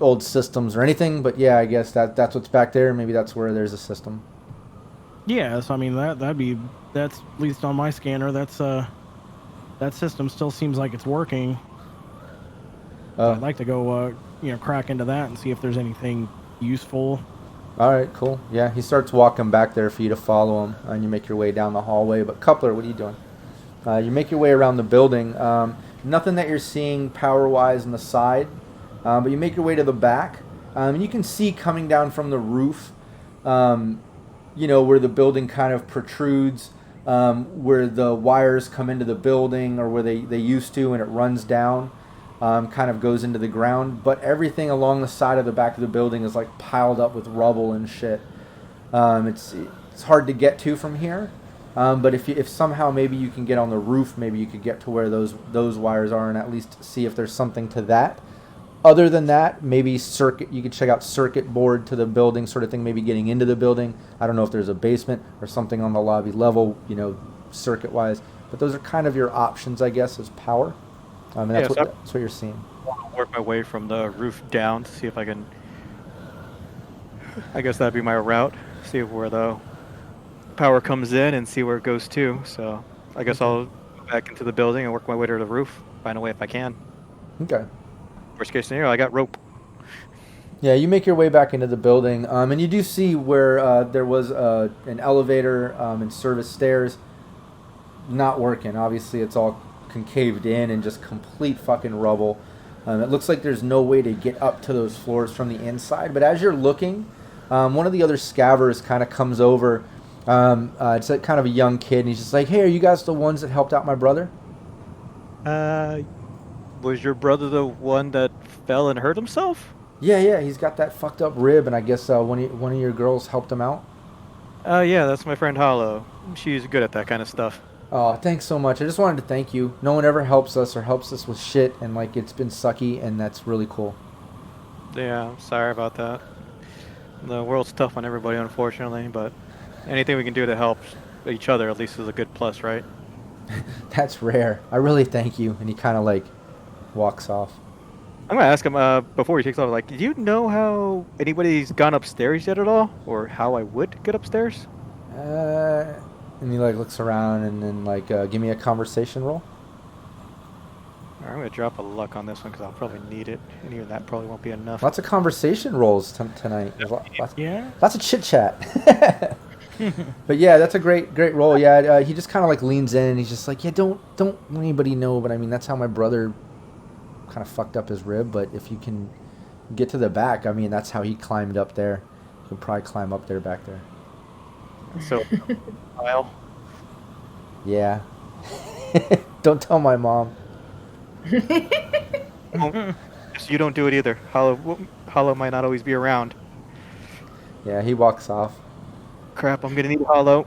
A: old systems or anything, but yeah, I guess that's what's back there. Maybe that's where there's a system.
E: Yeah, so I mean that's at least on my scanner. That system still seems like it's working. I'd like to go crack into that and see if there's anything useful.
A: All right, cool. Yeah, he starts walking back there for you to follow him, and you make your way down the hallway. But Coupler, what are you doing? You make your way around the building. Nothing that you're seeing power-wise on the side, but you make your way to the back. And you can see coming down from the roof, where the building kind of protrudes, where the wires come into the building, or where they used to, and it runs down, kind of goes into the ground. But everything along the side of the back of the building is like piled up with rubble and shit. It's hard to get to from here. But if somehow maybe you can get on the roof, maybe you could get to where those wires are and at least see if there's something to that. Other than that, maybe you could check out circuit board to the building sort of thing, maybe getting into the building. I don't know if there's a basement or something on the lobby level, circuit-wise. But those are kind of your options, I guess, as power. And that's what you're seeing.
D: I'll work my way from the roof down to see if I can... I guess that'd be my route. See where the power comes in and see where it goes to. So I guess I'll go back into the building and work my way to the roof. Find a way if I can.
A: Okay.
D: Worst case scenario, I got rope.
A: Yeah, you make your way back into the building, and you do see where there was an elevator and service stairs not working. Obviously, it's all concaved in and just complete fucking rubble. It looks like there's no way to get up to those floors from the inside. But as you're looking, one of the other scavvers kind of comes over. It's kind of a young kid, and he's just like, "Hey, are you guys the ones that helped out my brother?"
D: Was your brother the one that fell and hurt himself?
A: Yeah, he's got that fucked up rib, and I guess one of your girls helped him out.
D: Yeah, that's my friend Hollow. She's good at that kind of stuff.
A: Oh, thanks so much. I just wanted to thank you. No one ever helps us or helps us with shit, and like it's been sucky, and that's really cool.
D: Yeah, I'm sorry about that. The world's tough on everybody, unfortunately, but anything we can do to help each other at least is a good plus, right?
A: That's rare. I really thank you. And he kind of like walks off.
D: I'm gonna ask him before he takes off. Like, do you know how anybody's gone upstairs yet at all, or how I would get upstairs?
A: And he like looks around and then like give me a conversation roll.
D: All right, I'm gonna drop a luck on this one because I'll probably need it, and even that probably won't be enough.
A: Lots of conversation rolls tonight.
E: Yeah.
A: Lots of chit chat. But yeah, that's a great roll. Yeah, he just kind of like leans in and he's just like, yeah, don't let anybody know, but I mean that's how my brother kind of fucked up his rib. But if you can get to the back, I mean that's how he climbed up there. He'll probably climb up there back there.
D: So, Kyle.
A: Yeah. Don't tell my mom.
D: You don't do it either. Hollow might not always be around.
A: Yeah, he walks off.
D: Crap, I'm gonna need a hollow.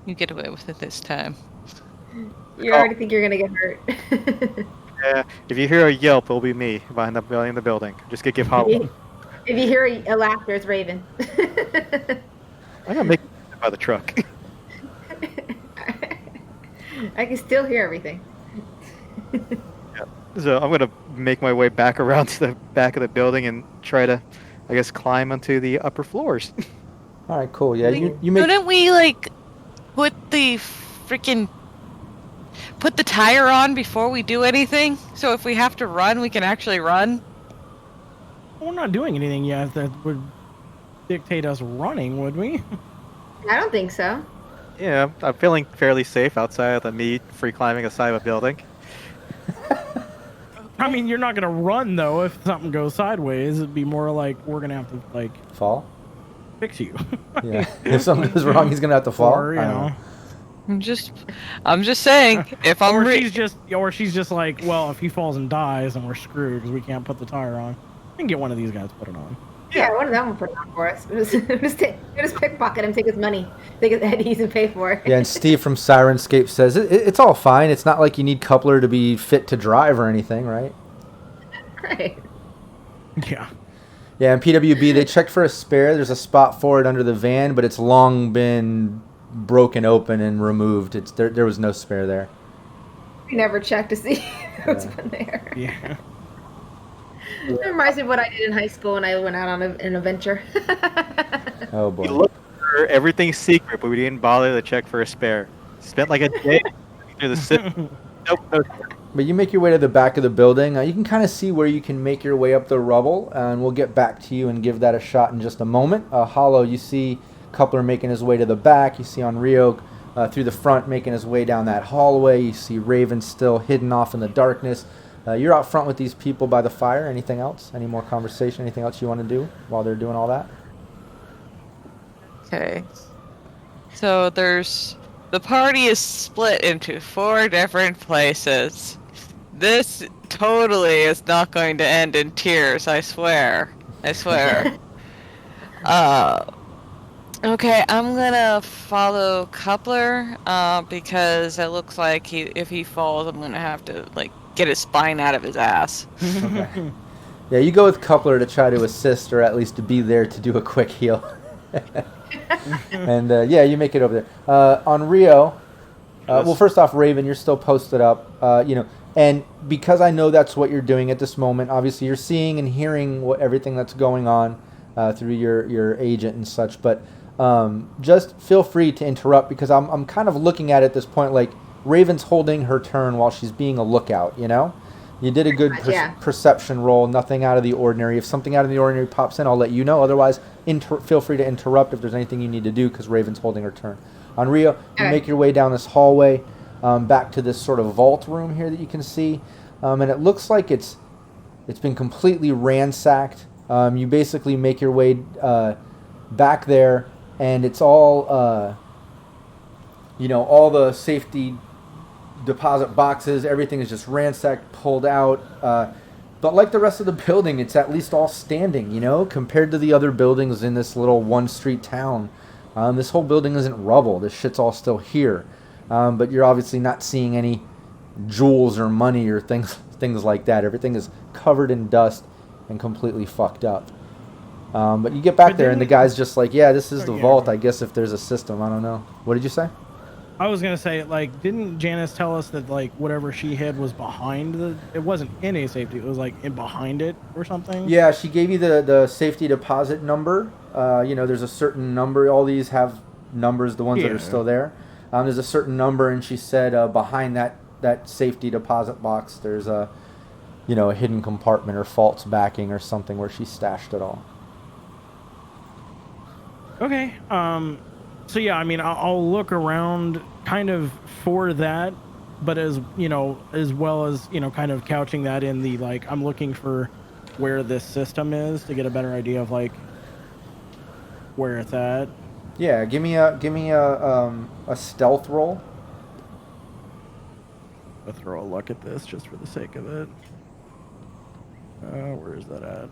C: You get away with it this time.
B: You already think you're gonna get hurt.
D: Yeah, if you hear a yelp, it'll be me behind the building. Just get give hollow.
B: If you hear a laughter, it's Raven.
D: I'm gonna make it by the truck.
B: I can still hear everything.
D: So I'm gonna make my way back around to the back of the building and try to, I guess, climb onto the upper floors.
A: All right, cool. Yeah, you make.
C: Couldn't we like put the tire on before we do anything? So if we have to run, we can actually run.
E: We're not doing anything yet that would dictate us running, would we?
B: I don't think so.
D: Yeah, I'm feeling fairly safe outside of me free climbing a side of a building.
E: I mean, you're not gonna run though if something goes sideways. It'd be more like we're gonna have to like
A: fall.
E: Fix you.
A: Yeah, if something goes wrong, he's gonna have to fall.
E: Or, you know.
C: I'm just saying, if I'm
E: or she's just like, well, if he falls and dies, then we're screwed because we can't put the tire on. We can get one of these guys to put it on.
B: Yeah, one of them will put it on for us. Just pickpocket him, take his money, take his Eddie's and pay for it.
A: Yeah, and Steve from Sirenscape says it's all fine. It's not like you need Coupler to be fit to drive or anything, right?
B: Right.
E: Yeah.
A: Yeah, and PWB, they checked for a spare. There's a spot for it under the van, but it's long been broken open and removed. There was no spare there.
B: We never checked to see what's been there.
E: Yeah.
B: It reminds me of what I did in high school when I went out on an adventure.
A: Oh boy.
D: We looked for everything secret, but we didn't bother to check for a spare. Spent like a day through the city. Nope.
A: But you make your way to the back of the building. You can kind of see where you can make your way up the rubble, and we'll get back to you and give that a shot in just a moment. Hollow, you see Coupler making his way to the back. You see Onryo through the front making his way down that hallway. You see Raven still hidden off in the darkness. You're out front with these people by the fire. Anything else? Any more conversation? Anything else you want to do while they're doing all that?
C: Okay. So the party is split into 4 different places. This totally is not going to end in tears, I swear. Okay, I'm gonna follow Coupler, because it looks like if he falls, I'm gonna have to like get his spine out of his ass.
A: Okay. Yeah, you go with Coupler to try to assist, or at least to be there to do a quick heal. And yeah, you make it over there. On Rio, well, first off, Raven, you're still posted up. And because I know that's what you're doing at this moment, obviously you're seeing and hearing everything that's going on through your agent and such. But just feel free to interrupt, because I'm kind of looking at it at this point like Raven's holding her turn while she's being a lookout. You did a good perception roll, nothing out of the ordinary. If something out of the ordinary pops in, I'll let you know. Otherwise, feel free to interrupt if there's anything you need to do, because Raven's holding her turn. On Rio, you make your way down this hallway back to this sort of vault room here that you can see. And it looks like it's been completely ransacked. You basically make your way back there, and it's all, all the safety deposit boxes, everything is just ransacked, pulled out. But like the rest of the building, it's at least all standing, compared to the other buildings in this little one-street town. This whole building isn't rubble. This shit's all still here. But you're obviously not seeing any jewels or money or things like that. Everything is covered in dust and completely fucked up. But you get back there, and the guy's just like, yeah, this is the vault, I guess, if there's a system. I don't know. What did you say?
E: I was gonna say, like, didn't Janice tell us that like whatever she hid was behind it wasn't in a safety, it was like in behind it or something?
A: Yeah, she gave you the safety deposit number. There's a certain number. All these have numbers, the ones that are still there. There's a certain number, and she said behind that safety deposit box, there's a hidden compartment or false backing or something where she stashed it all.
E: Okay. So yeah, I mean, I'll look around kind of for that, but as well as kind of couching that in the like, I'm looking for where this system is to get a better idea of like where it's at.
A: Yeah, give me a stealth roll.
E: I'll throw a look at this just for the sake of it. Where is that at?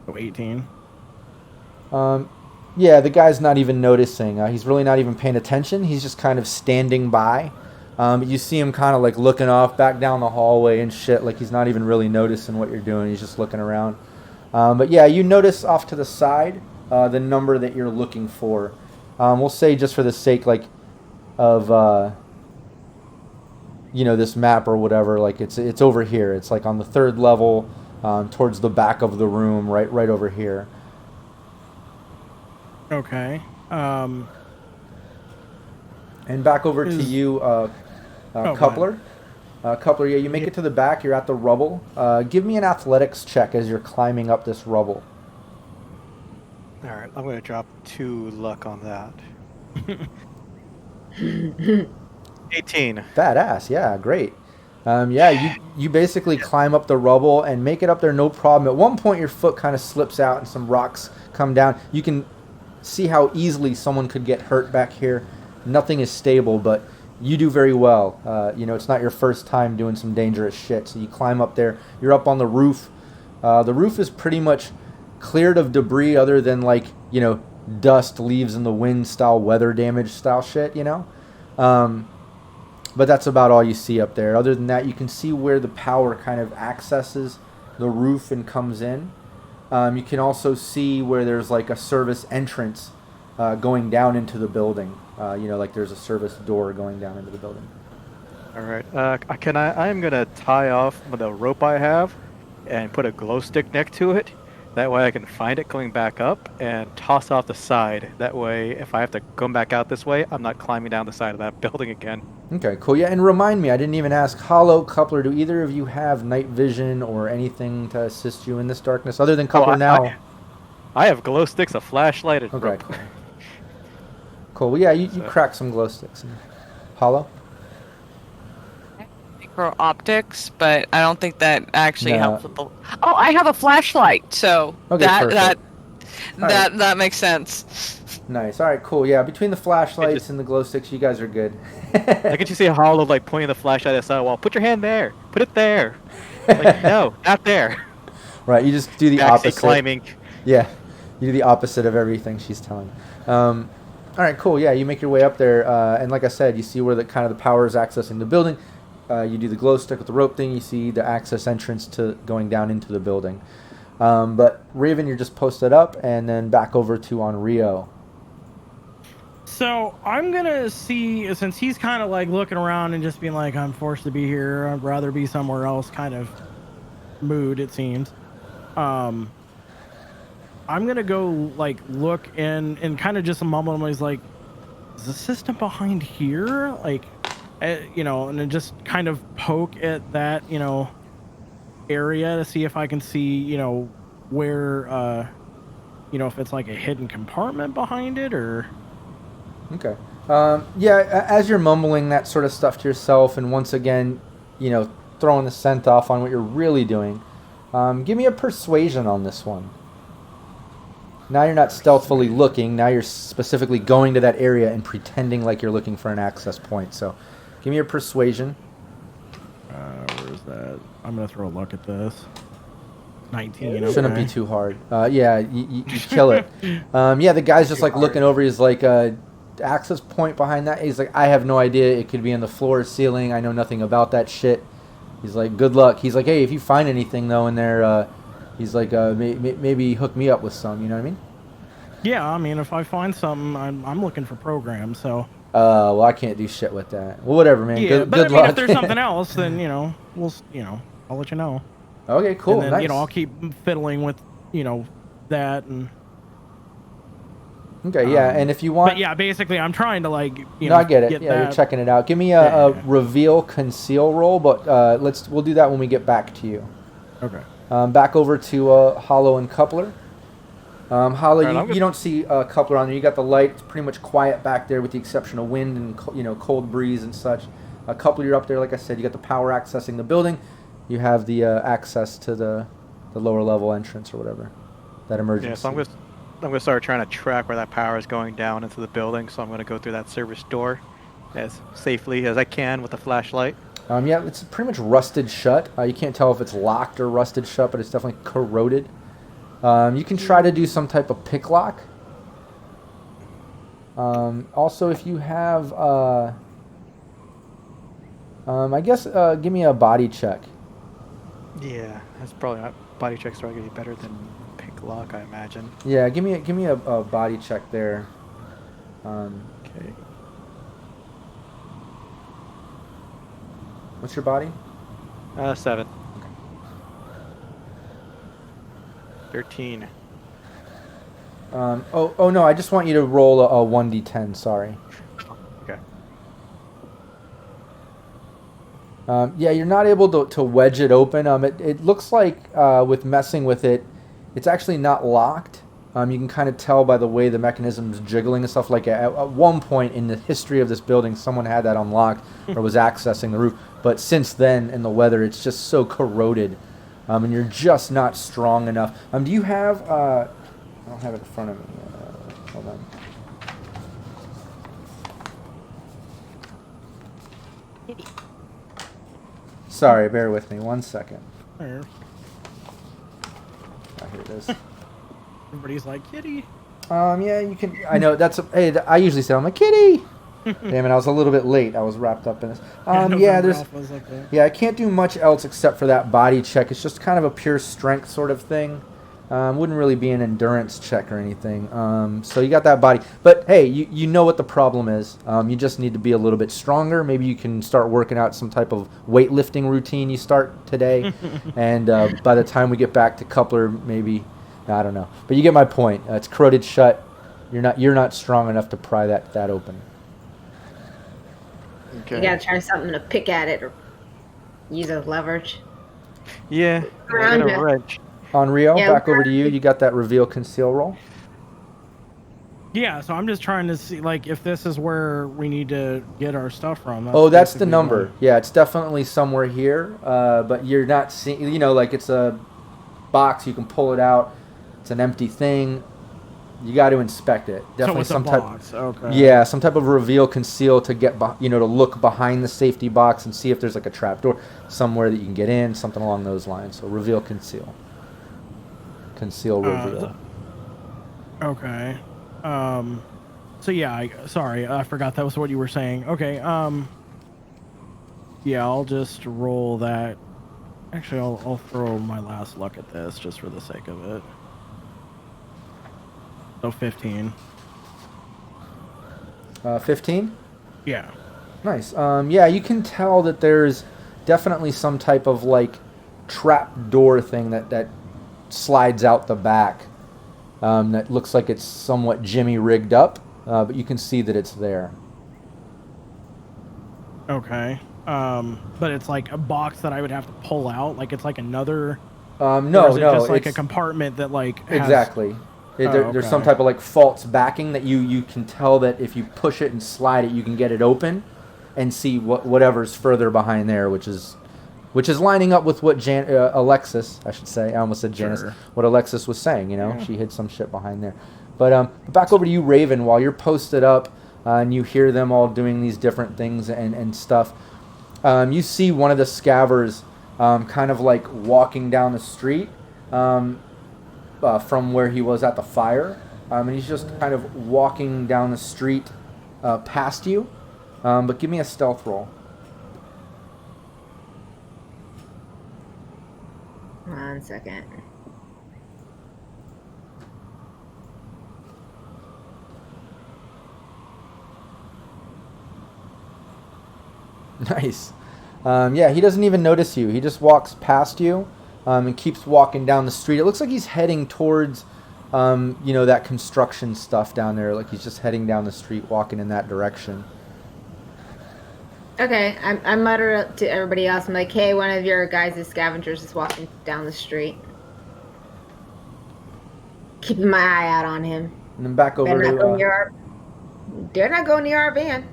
E: Oh, 18.
A: Yeah, the guy's not even noticing. He's really not even paying attention. He's just kind of standing by. You see him kind of like looking off back down the hallway and shit. Like he's not even really noticing what you're doing. He's just looking around. But yeah, you notice off to the side the number that you're looking for. We'll say just for the sake like of this map or whatever. Like it's over here. It's like on the 3rd level, towards the back of the room, right over here.
E: Okay.
A: And back over to you, Coupler. Coupler, yeah, you make it to the back. You're at the rubble. Give me an athletics check as you're climbing up this rubble.
D: All right, I'm going to drop 2 luck on that. 18.
A: Badass, yeah, great. Yeah, you basically climb up the rubble and make it up there no problem. At one point, your foot kind of slips out and some rocks come down. You can see how easily someone could get hurt back here. Nothing is stable, but you do very well. It's not your first time doing some dangerous shit. So you climb up there. You're up on the roof. The roof is pretty much cleared of debris other than dust, leaves in the wind style, weather damage style shit, But that's about all you see up there. Other than that, you can see where the power kind of accesses the roof and comes in. You can also see where there's like a service entrance going down into the building. Like there's a service door going down into the building.
D: All right. I am going to tie off the rope I have and put a glow stick next to it. That way I can find it coming back up and toss off the side. That way, if I have to come back out this way, I'm not climbing down the side of that building again.
A: Okay, cool. Yeah, and remind me, I didn't even ask, Hollow, Coupler, do either of you have night vision or anything to assist you in this darkness other than Coupler now?
D: I have glow sticks, a flashlight, and
A: okay, cool. Cool. Well, yeah, you crack some glow sticks. Hollow?
C: Optics, but I don't think that actually helps with the. Oh, I have a flashlight, so
A: okay,
C: that makes sense.
A: Nice. All right, cool. Yeah, between the flashlights and the glow sticks, you guys are good.
D: I can just see Hollow like pointing the flashlight at the wall. Put your hand there. Put it there. Like no, not there.
A: Right. You just do the opposite.
D: Climbing.
A: Yeah, you do the opposite of everything she's telling. All right, cool. Yeah, you make your way up there, and like I said, you see where the power is accessing the building. You do the glow stick with the rope thing. You see the access entrance to going down into the building. But Raven, you're just posted up, and then back over to on Rio.
E: So I'm gonna see, since he's kind of like looking around and just being like, I'm forced to be here. I'd rather be somewhere else. Kind of mood, it seems. I'm gonna go like look in and kind of just mumble him. He's like, is the system behind here? Like. And then just kind of poke at that, area to see if I can see, where, if it's like a hidden compartment behind it or.
A: Okay. Yeah, as you're mumbling that sort of stuff to yourself, and once again, throwing the scent off on what you're really doing, give me a persuasion on this one. Now you're not stealthily looking. Now you're specifically going to that area and pretending like you're looking for an access point. So. Give me your persuasion.
E: Where's that? I'm going to throw a look at this. 19.
A: It shouldn't be too hard. Yeah, you kill it. Yeah, the guy's just like looking over. He's like, access point behind that? He's like, I have no idea. It could be in the floor, ceiling. I know nothing about that shit. He's like, good luck. He's like, hey, if you find anything, though, in there, he's like, maybe hook me up with some. You know what I mean?
E: Yeah, I mean, if I find something, I'm looking for programs, so...
A: well, I can't do shit with that. Well, whatever, man.
E: Yeah,
A: good
E: I mean,
A: luck.
E: If there's something else, then we'll, I'll let you know.
A: Okay, cool.
E: And then,
A: nice.
E: I'll keep fiddling with, that and.
A: Okay, yeah, and if you want.
E: But yeah, basically, I'm trying to like,
A: No, I get it. Yeah, you're checking it out. Give me a reveal conceal roll, but we'll do that when we get back to you.
E: Okay.
A: Back over to Hollow and Coupler. Hollow, you don't see Coupler on there. You got the light. It's pretty much quiet back there with the exception of wind and cold breeze and such. Coupler, you're up there. Like I said, you got the power accessing the building. You have the access to the lower level entrance or whatever. That emergency.
D: Yeah, so I'm going to start trying to track where that power is going down into the building. So I'm going to go through that service door as safely as I can with the flashlight.
A: Yeah, it's pretty much rusted shut. You can't tell if it's locked or rusted shut, but it's definitely corroded. You can try to do some type of pick lock. Also, if you have, I guess, give me a body check.
D: Yeah, that's probably not. Body checks are going to be better than pick lock, I imagine.
A: Yeah, give me a body check there.
D: Okay.
A: What's your body?
D: 7. 13.
A: Oh no, I just want you to roll a 1d10, sorry.
D: Okay.
A: Yeah, you're not able to wedge it open. It looks like with messing with it, it's actually not locked. You can kind of tell by the way the mechanism's jiggling and stuff. Like at one point in the history of this building, someone had that unlocked or was accessing the roof. But since then, in the weather, it's just so corroded, and you're just not strong enough. Do you have? I don't have it in front of me. Hold on. Sorry, bear with me 1 second.
E: There.
A: Here it is.
E: Everybody's like, kitty.
A: Yeah, you can. I know hey, I usually say I'm a kitty. Damn it, I was a little bit late. I was wrapped up in this. Yeah, there's. Yeah, I can't do much else except for that body check. It's just kind of a pure strength sort of thing. Wouldn't really be an endurance check or anything. So you got that body, but hey, you know what the problem is. You just need to be a little bit stronger. Maybe you can start working out some type of weightlifting routine you start today, and by the time we get back to Coupler, maybe. I don't know, but you get my point. It's corroded shut. You're not strong enough to pry that open.
B: Okay. You gotta try something to pick at it or use as leverage.
D: Yeah, I'm gonna wrench.
A: On Rio, back over to you. You got that reveal conceal roll.
E: Yeah, so I'm just trying to see, like, if this is where we need to get our stuff from.
A: That's the number. Yeah, it's definitely somewhere here, but you're not seeing. Like it's a box. You can pull it out. It's an empty thing. You got to inspect it. Definitely
E: so it's a box. Okay.
A: Yeah, some type of reveal conceal to get to look behind the safety box and see if there's like a trap door somewhere that you can get in, something along those lines. So reveal conceal. Conceal reveal.
E: Okay. So yeah, sorry, I forgot that was what you were saying. Okay. Yeah, I'll just roll that. Actually, I'll throw my last luck at this just for the sake of it. So 15.
A: 15?
E: Yeah.
A: Nice. Yeah, you can tell that there's definitely some type of like trap door thing that slides out the back. That looks like it's somewhat jimmy rigged up, but you can see that it's there.
E: Okay. But it's like a box that I would have to pull out. Like it's like another.
A: No,
E: just like a compartment that like. Has...
A: Exactly. There's some type of like false backing that you can tell that if you push it and slide it, you can get it open, and see whatever's further behind there, which is lining up with what Alexis, I should say. I almost said Janice.
E: Sure.
A: What Alexis was saying. She hid some shit behind there. But back over to you, Raven. While you're posted up, and you hear them all doing these different things and stuff. You see one of the scavers kind of like walking down the street. From where he was at the fire, and he's just kind of walking down the street past you. But give me a stealth roll.
B: 1 second.
A: Nice. Yeah, he doesn't even notice you. He just walks past you. And keeps walking down the street. It looks like he's heading towards, that construction stuff down there. Like he's just heading down the street, walking in that direction.
B: Okay, I mutter to everybody else. I'm like, hey, one of your guys' scavengers is walking down the street. Keeping my eye out on him.
A: And then back over to...
B: Dare not go near our van.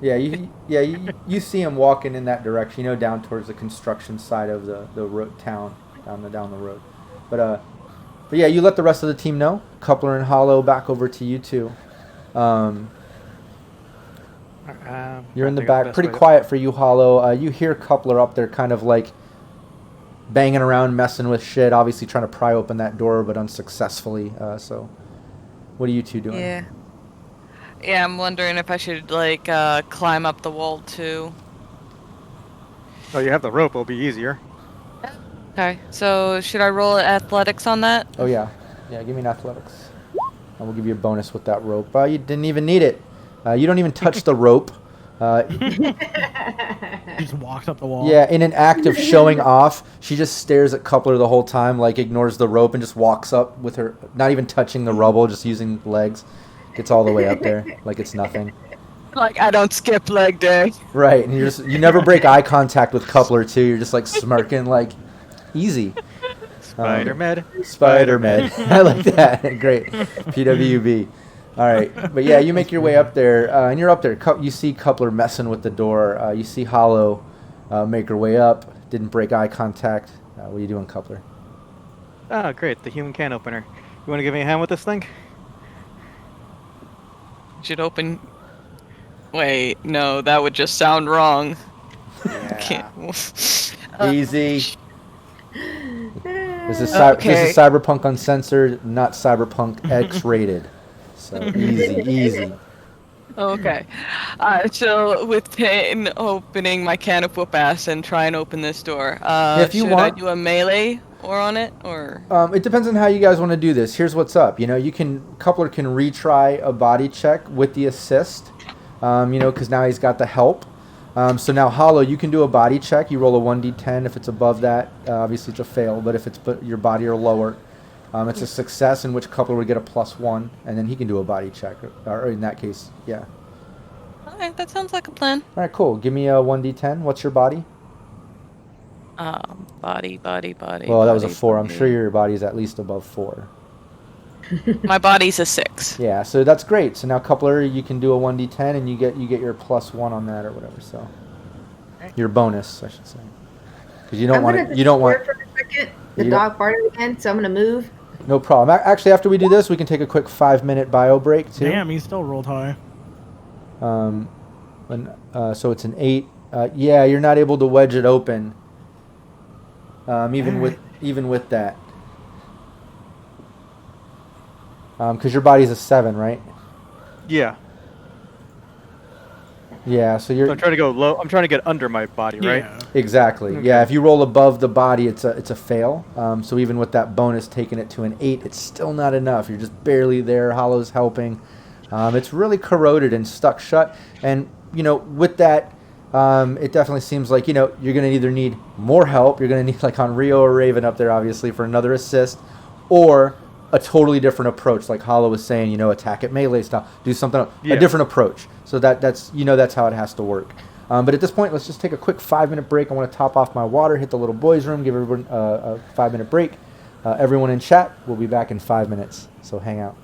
A: Yeah, you see him walking in that direction, down towards the construction side of the road, town, down the road. But yeah, you let the rest of the team know. Coupler and Hollow, back over to you two.
D: All
A: You're in the
D: I think
A: back,
D: best
A: pretty
D: way to-
A: quiet for you, Hollow. You hear Coupler up there kind of like banging around, messing with shit, obviously trying to pry open that door, but unsuccessfully. So what are you two doing?
C: Yeah. Yeah, I'm wondering if I should like climb up the wall too.
D: Oh, you have the rope. It'll be easier.
C: Okay, so should I roll athletics on that?
A: Oh, yeah. Yeah, give me an athletics. And we'll give you a bonus with that rope. You didn't even need it. You don't even touch the rope.
E: He just walks up the wall.
A: Yeah, in an act of showing off, she just stares at Coupler the whole time, like ignores the rope and just walks up with her, not even touching the rubble, just using legs. Gets all the way up there like it's nothing.
C: Like I don't skip leg day.
A: Right, and you never break eye contact with Coupler too. You're just like smirking, like easy.
D: Spider-Man.
A: Spider-Man. I like that. Great. PWB. All right, but yeah, you make your way up there, and you're up there. You see Coupler messing with the door. You see Hollow make her way up. Didn't break eye contact. What are you doing, Coupler?
D: Ah, great. The human can opener. You want to give me a hand with this thing?
C: Should open. Wait, no, that would just sound wrong.
D: Yeah.
C: Can't.
A: Easy. This is
C: Okay.
A: Cyberpunk Uncensored, not Cyberpunk X-rated. So easy.
C: Okay. So with Payne opening my can of whoop ass and try and open this door.
A: If you
C: should
A: want-
C: I do a melee or on it or?
A: It depends on how you guys want to do this. Here's what's up. Coupler can retry a body check with the assist. Because now he's got the help. So now Hollow, you can do a body check. You roll a 1d10. If it's above that, obviously it's a fail. But if it's your body or lower, it's a success, in which Coupler would get a +1, and then he can do a body check. Or in that case, yeah.
C: Alright, that sounds like a plan.
A: All right, cool. Give me a 1d10. What's your body?
C: Body.
A: Well, that was a 4. I'm sure your body's at least above 4.
C: My body's a 6.
A: Yeah, so that's great. So now Coupler, you can do a 1d10, and you get your +1 on that or whatever. So your bonus, I should say, because you don't want it. You don't want
B: for a second, the
A: you
B: dog part again. So I'm gonna move.
A: No problem. Actually, after we do this, we can take a quick 5-minute bio break too.
E: Damn, he still rolled high.
A: So it's an 8. Yeah, you're not able to wedge it open. Even with that. Because your body's a 7, right?
D: Yeah.
A: Yeah. So you're.
D: So I'm trying to go low. I'm trying to get under my body, right?
E: Yeah.
A: Exactly.
D: Okay.
A: Yeah. If you roll above the body, it's a fail. So even with that bonus, taking it to an 8, it's still not enough. You're just barely there. Hollow's helping. It's really corroded and stuck shut. And with that, it definitely seems like you're gonna either need more help. You're gonna need, like on Rio or Raven up there, obviously, for another assist, or a totally different approach, like Hollow was saying. Attack at melee style. Do something
D: Yeah.
A: a different approach. So that's that's how it has to work. But at this point, let's just take a quick 5-minute break. I want to top off my water, hit the little boys' room, give everyone a 5-minute break. Everyone in chat, we'll be back in 5 minutes. So hang out.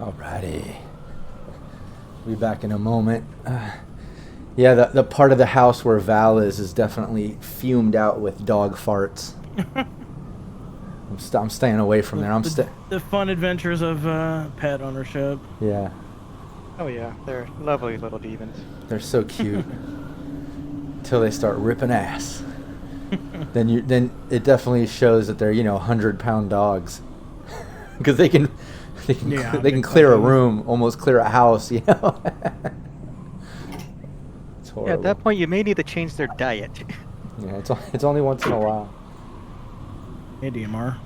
A: Alrighty. Be back in a moment. Yeah, the part of the house where Val is definitely fumed out with dog farts. I'm staying away from there.
E: The fun adventures of pet ownership.
A: Yeah.
D: Oh yeah, they're lovely little demons.
A: They're so cute. Until they start ripping ass. Then it definitely shows that they're 100-pound dogs. Because they can clear a room, almost clear a house, It's horrible.
D: Yeah, at that point you may need to change their diet.
A: Yeah, it's only once in a while.
E: Hey, DMR.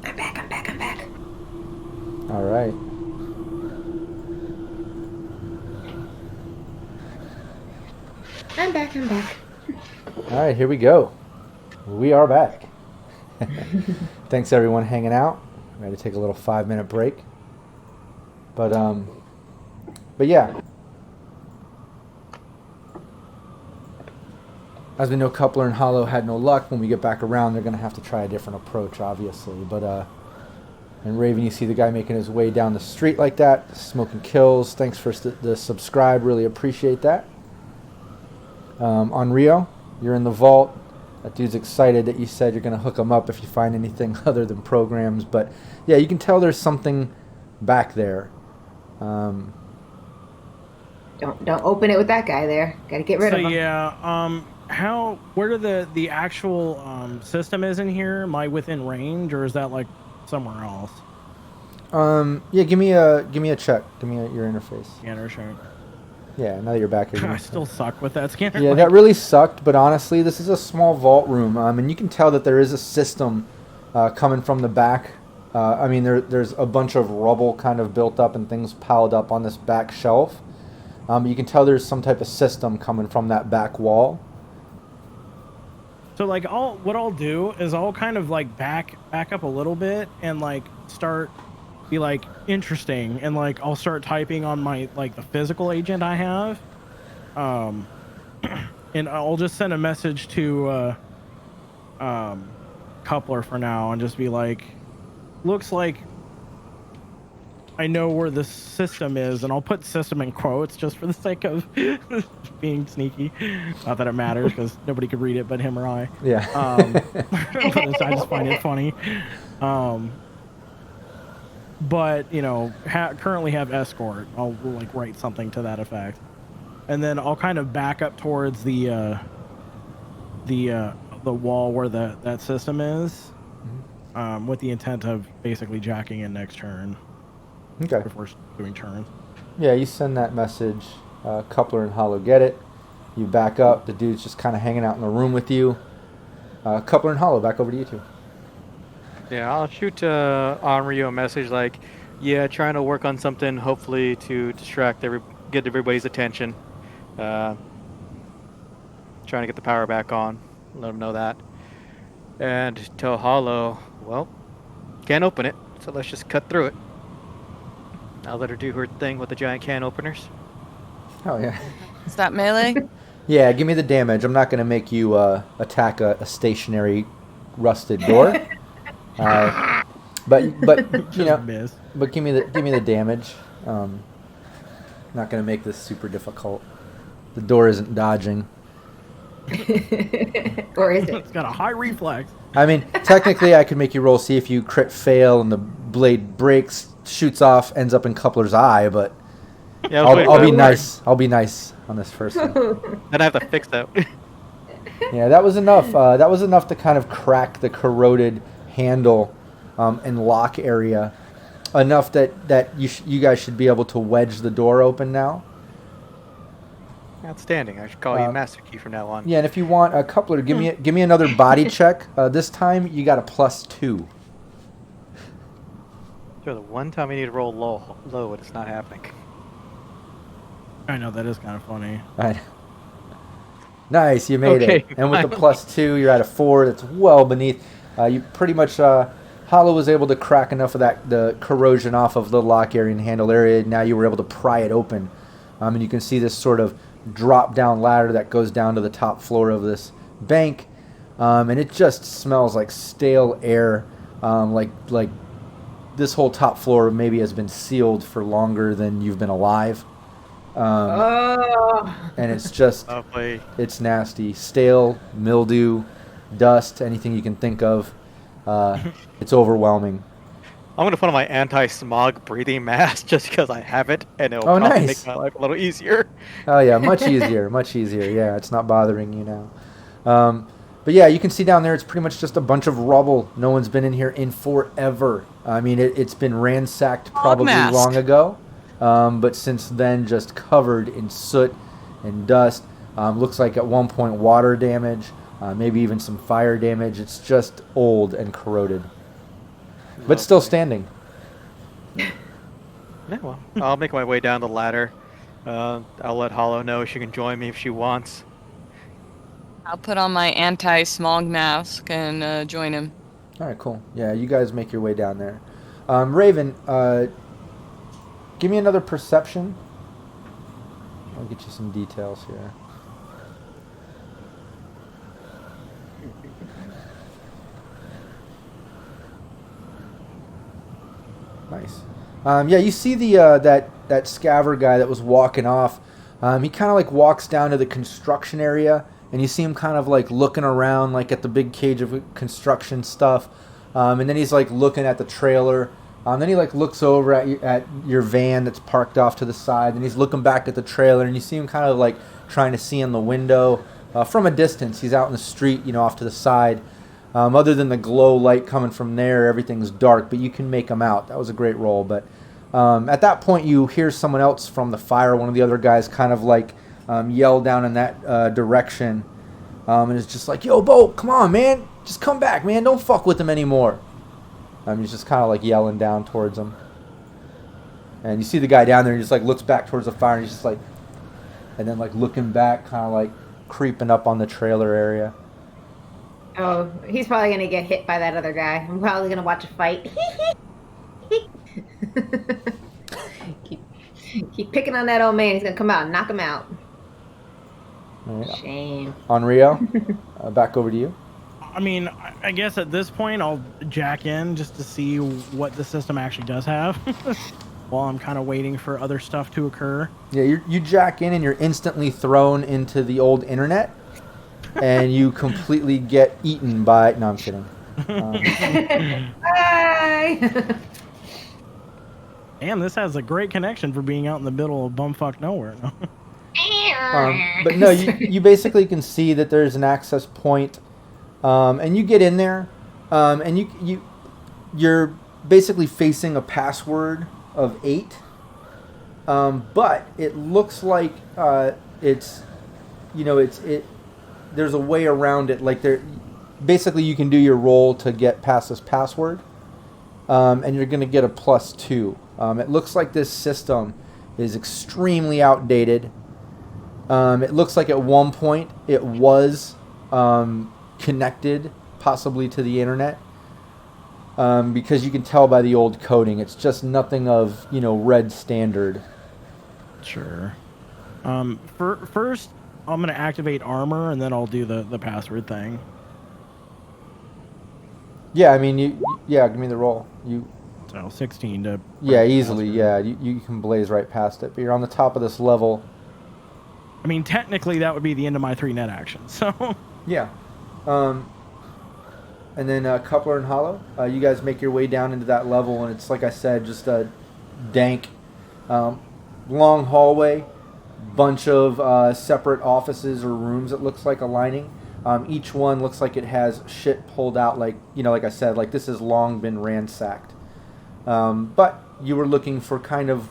B: I'm back.
A: All right.
B: I'm back.
A: All right, here we go. We are back. Thanks everyone hanging out. I'm ready to take a little 5-minute break. But yeah. As we know, Coupler and Hollow had no luck. When we get back around, they're going to have to try a different approach, obviously. But and Raven, you see the guy making his way down the street like that, smoking kills. Thanks for the subscribe. Really appreciate that. On Rio, you're in the vault. That dude's excited that you said you're going to hook him up if you find anything other than programs. But yeah, you can tell there's something back there.
B: Don't open it with that guy there. Got to get rid of him.
E: So yeah, where the actual system is in here? Am I within range, or is that like somewhere else?
A: Yeah, give me a check. Give me your interface.
E: Scanner check.
A: Yeah, now that you're back here.
E: I still suck with that scanner.
A: Yeah, that really sucked, but honestly, this is a small vault room, and you can tell that there is a system coming from the back. I mean, there's a bunch of rubble kind of built up and things piled up on this back shelf. You can tell there's some type of system coming from that back wall.
E: So like what I'll do is I'll kind of like back up a little bit and like be like interesting, and like I'll start typing on my like the physical agent I have, and I'll just send a message to Coupler for now and just be like, looks like I know where the system is, and I'll put system in quotes just for the sake of being sneaky. Not that it matters because nobody could read it but him or I.
A: Yeah.
E: I just find it funny. But currently have escort. I'll like write something to that effect, and then I'll kind of back up towards the wall where that system is, with the intent of basically jacking in next turn.
A: Okay.
E: If we're doing turns.
A: Yeah, you send that message. Coupler and Hollow get it. You back up. The dude's just kind of hanging out in the room with you. Coupler and Hollow, back over to you two.
D: Yeah, I'll shoot Onryo a message like, yeah, trying to work on something, hopefully to get everybody's attention. Trying to get the power back on. Let them know that. And tell Hollow, well, can't open it, so let's just cut through it. I'll let her do her thing with the giant can openers.
A: Oh, yeah.
C: Is that melee?
A: Yeah, give me the damage. I'm not going to make you attack a stationary rusted door. But but give me the damage. Not going to make this super difficult. The door isn't dodging.
B: Or is it?
E: It's got a high reflex.
A: I mean, technically, I could make you roll, see if you crit fail and the blade breaks. shoots off, ends up in Coupler's eye, but
D: Yeah, I was waiting
A: I'll
D: for
A: be
D: that
A: nice. I'll be nice on this first one.
D: word. Then I have to fix that.
A: Yeah, that was enough. That was enough to kind of crack the corroded handle and lock area. Enough that you guys should be able to wedge the door open now.
D: Outstanding. I should call you Master Key from now on.
A: Yeah, and if you want a Coupler, give me another body check. This time you got a +2.
D: So the one time I need to roll low, it's not happening.
E: I know, that is kind of funny.
A: Right. Nice, you made
D: Okay,
A: it. And with the +2, you're at a 4. That's well beneath. You pretty much Hollow was able to crack enough of the corrosion off of the lock area and handle area. Now you were able to pry it open, and you can see this sort of drop down ladder that goes down to the top floor of this bank, and it just smells like stale air, like this whole top floor maybe has been sealed for longer than you've been alive. And it's just, it's nasty. Stale, mildew, dust, anything you can think of. It's overwhelming.
D: I'm going to put on my anti-smog breathing mask just because I have it, and it'll
A: Oh,
D: probably
A: nice.
D: make my life a little easier.
A: Oh, yeah, much easier, much easier. Yeah, it's not bothering you now. But yeah, you can see down there, it's pretty much just a bunch of rubble. No one's been in here in forever. I mean, it's been ransacked probably long ago. But since then, just covered in soot and dust. Looks like at one point water damage, maybe even some fire damage. It's just old and corroded, but still standing.
D: Yeah, well, I'll make my way down the ladder. I'll let Hollow know she can join me if she wants.
C: I'll put on my anti-smog mask and join him.
A: All right, cool. Yeah, you guys make your way down there. Raven, give me another perception. I'll get you some details here. Nice. Yeah, you see the that scaver guy that was walking off. He kind of like walks down to the construction area, and you see him kind of like looking around, like at the big cage of construction stuff. And then he's like looking at the trailer. Then he like looks over at your van that's parked off to the side, and he's looking back at the trailer, and you see him kind of like trying to see in the window from a distance. He's out in the street, off to the side. Other than the glow light coming from there, everything's dark, but you can make him out. That was a great roll. But at that point, you hear someone else from the fire. One of the other guys kind of like yell down in that direction, and it's just like, "Yo, Bo, come on, man, just come back, man. Don't fuck with him anymore." He's just kind of like yelling down towards him. And you see the guy down there, and he just like looks back towards the fire, and he's just like, and then like looking back, kind of like creeping up on the trailer area.
B: Oh, he's probably gonna get hit by that other guy. I'm probably gonna watch a fight. keep picking on that old man. He's gonna come out and knock him out.
A: Right.
B: Shame.
A: On Rio, back over to you.
E: I mean, I guess at this point I'll jack in just to see what the system actually does have while I'm kind of waiting for other stuff to occur.
A: Yeah, you jack in and you're instantly thrown into the old internet, and you completely get eaten by... No, I'm kidding.
B: Bye!
E: Damn, this has a great connection for being out in the middle of bumfuck nowhere.
A: But no, you basically can see that there's an access point. And you get in there, and you're basically facing a password of 8. But it looks like there's a way around it. Like basically you can do your roll to get past this password, and you're gonna get a +2. It looks like this system is extremely outdated. It looks like at one point it was connected possibly to the internet, because you can tell by the old coding. It's just nothing of red standard.
E: Sure. First I'm gonna activate armor, and then I'll do the password thing.
A: Yeah, I mean, give me the roll.
E: So 16 to...
A: Yeah, easily, yeah. You can blaze right past it, but you're on the top of this level.
E: I mean, technically that would be the end of my 3 net actions, so...
A: Yeah. and then Coupler and Hollow. You guys make your way down into that level, and it's, like I said, just a dank, long hallway, bunch of separate offices or rooms, it looks like, aligning. Each one looks like it has shit pulled out, like, like I said, like this has long been ransacked. But you were looking for kind of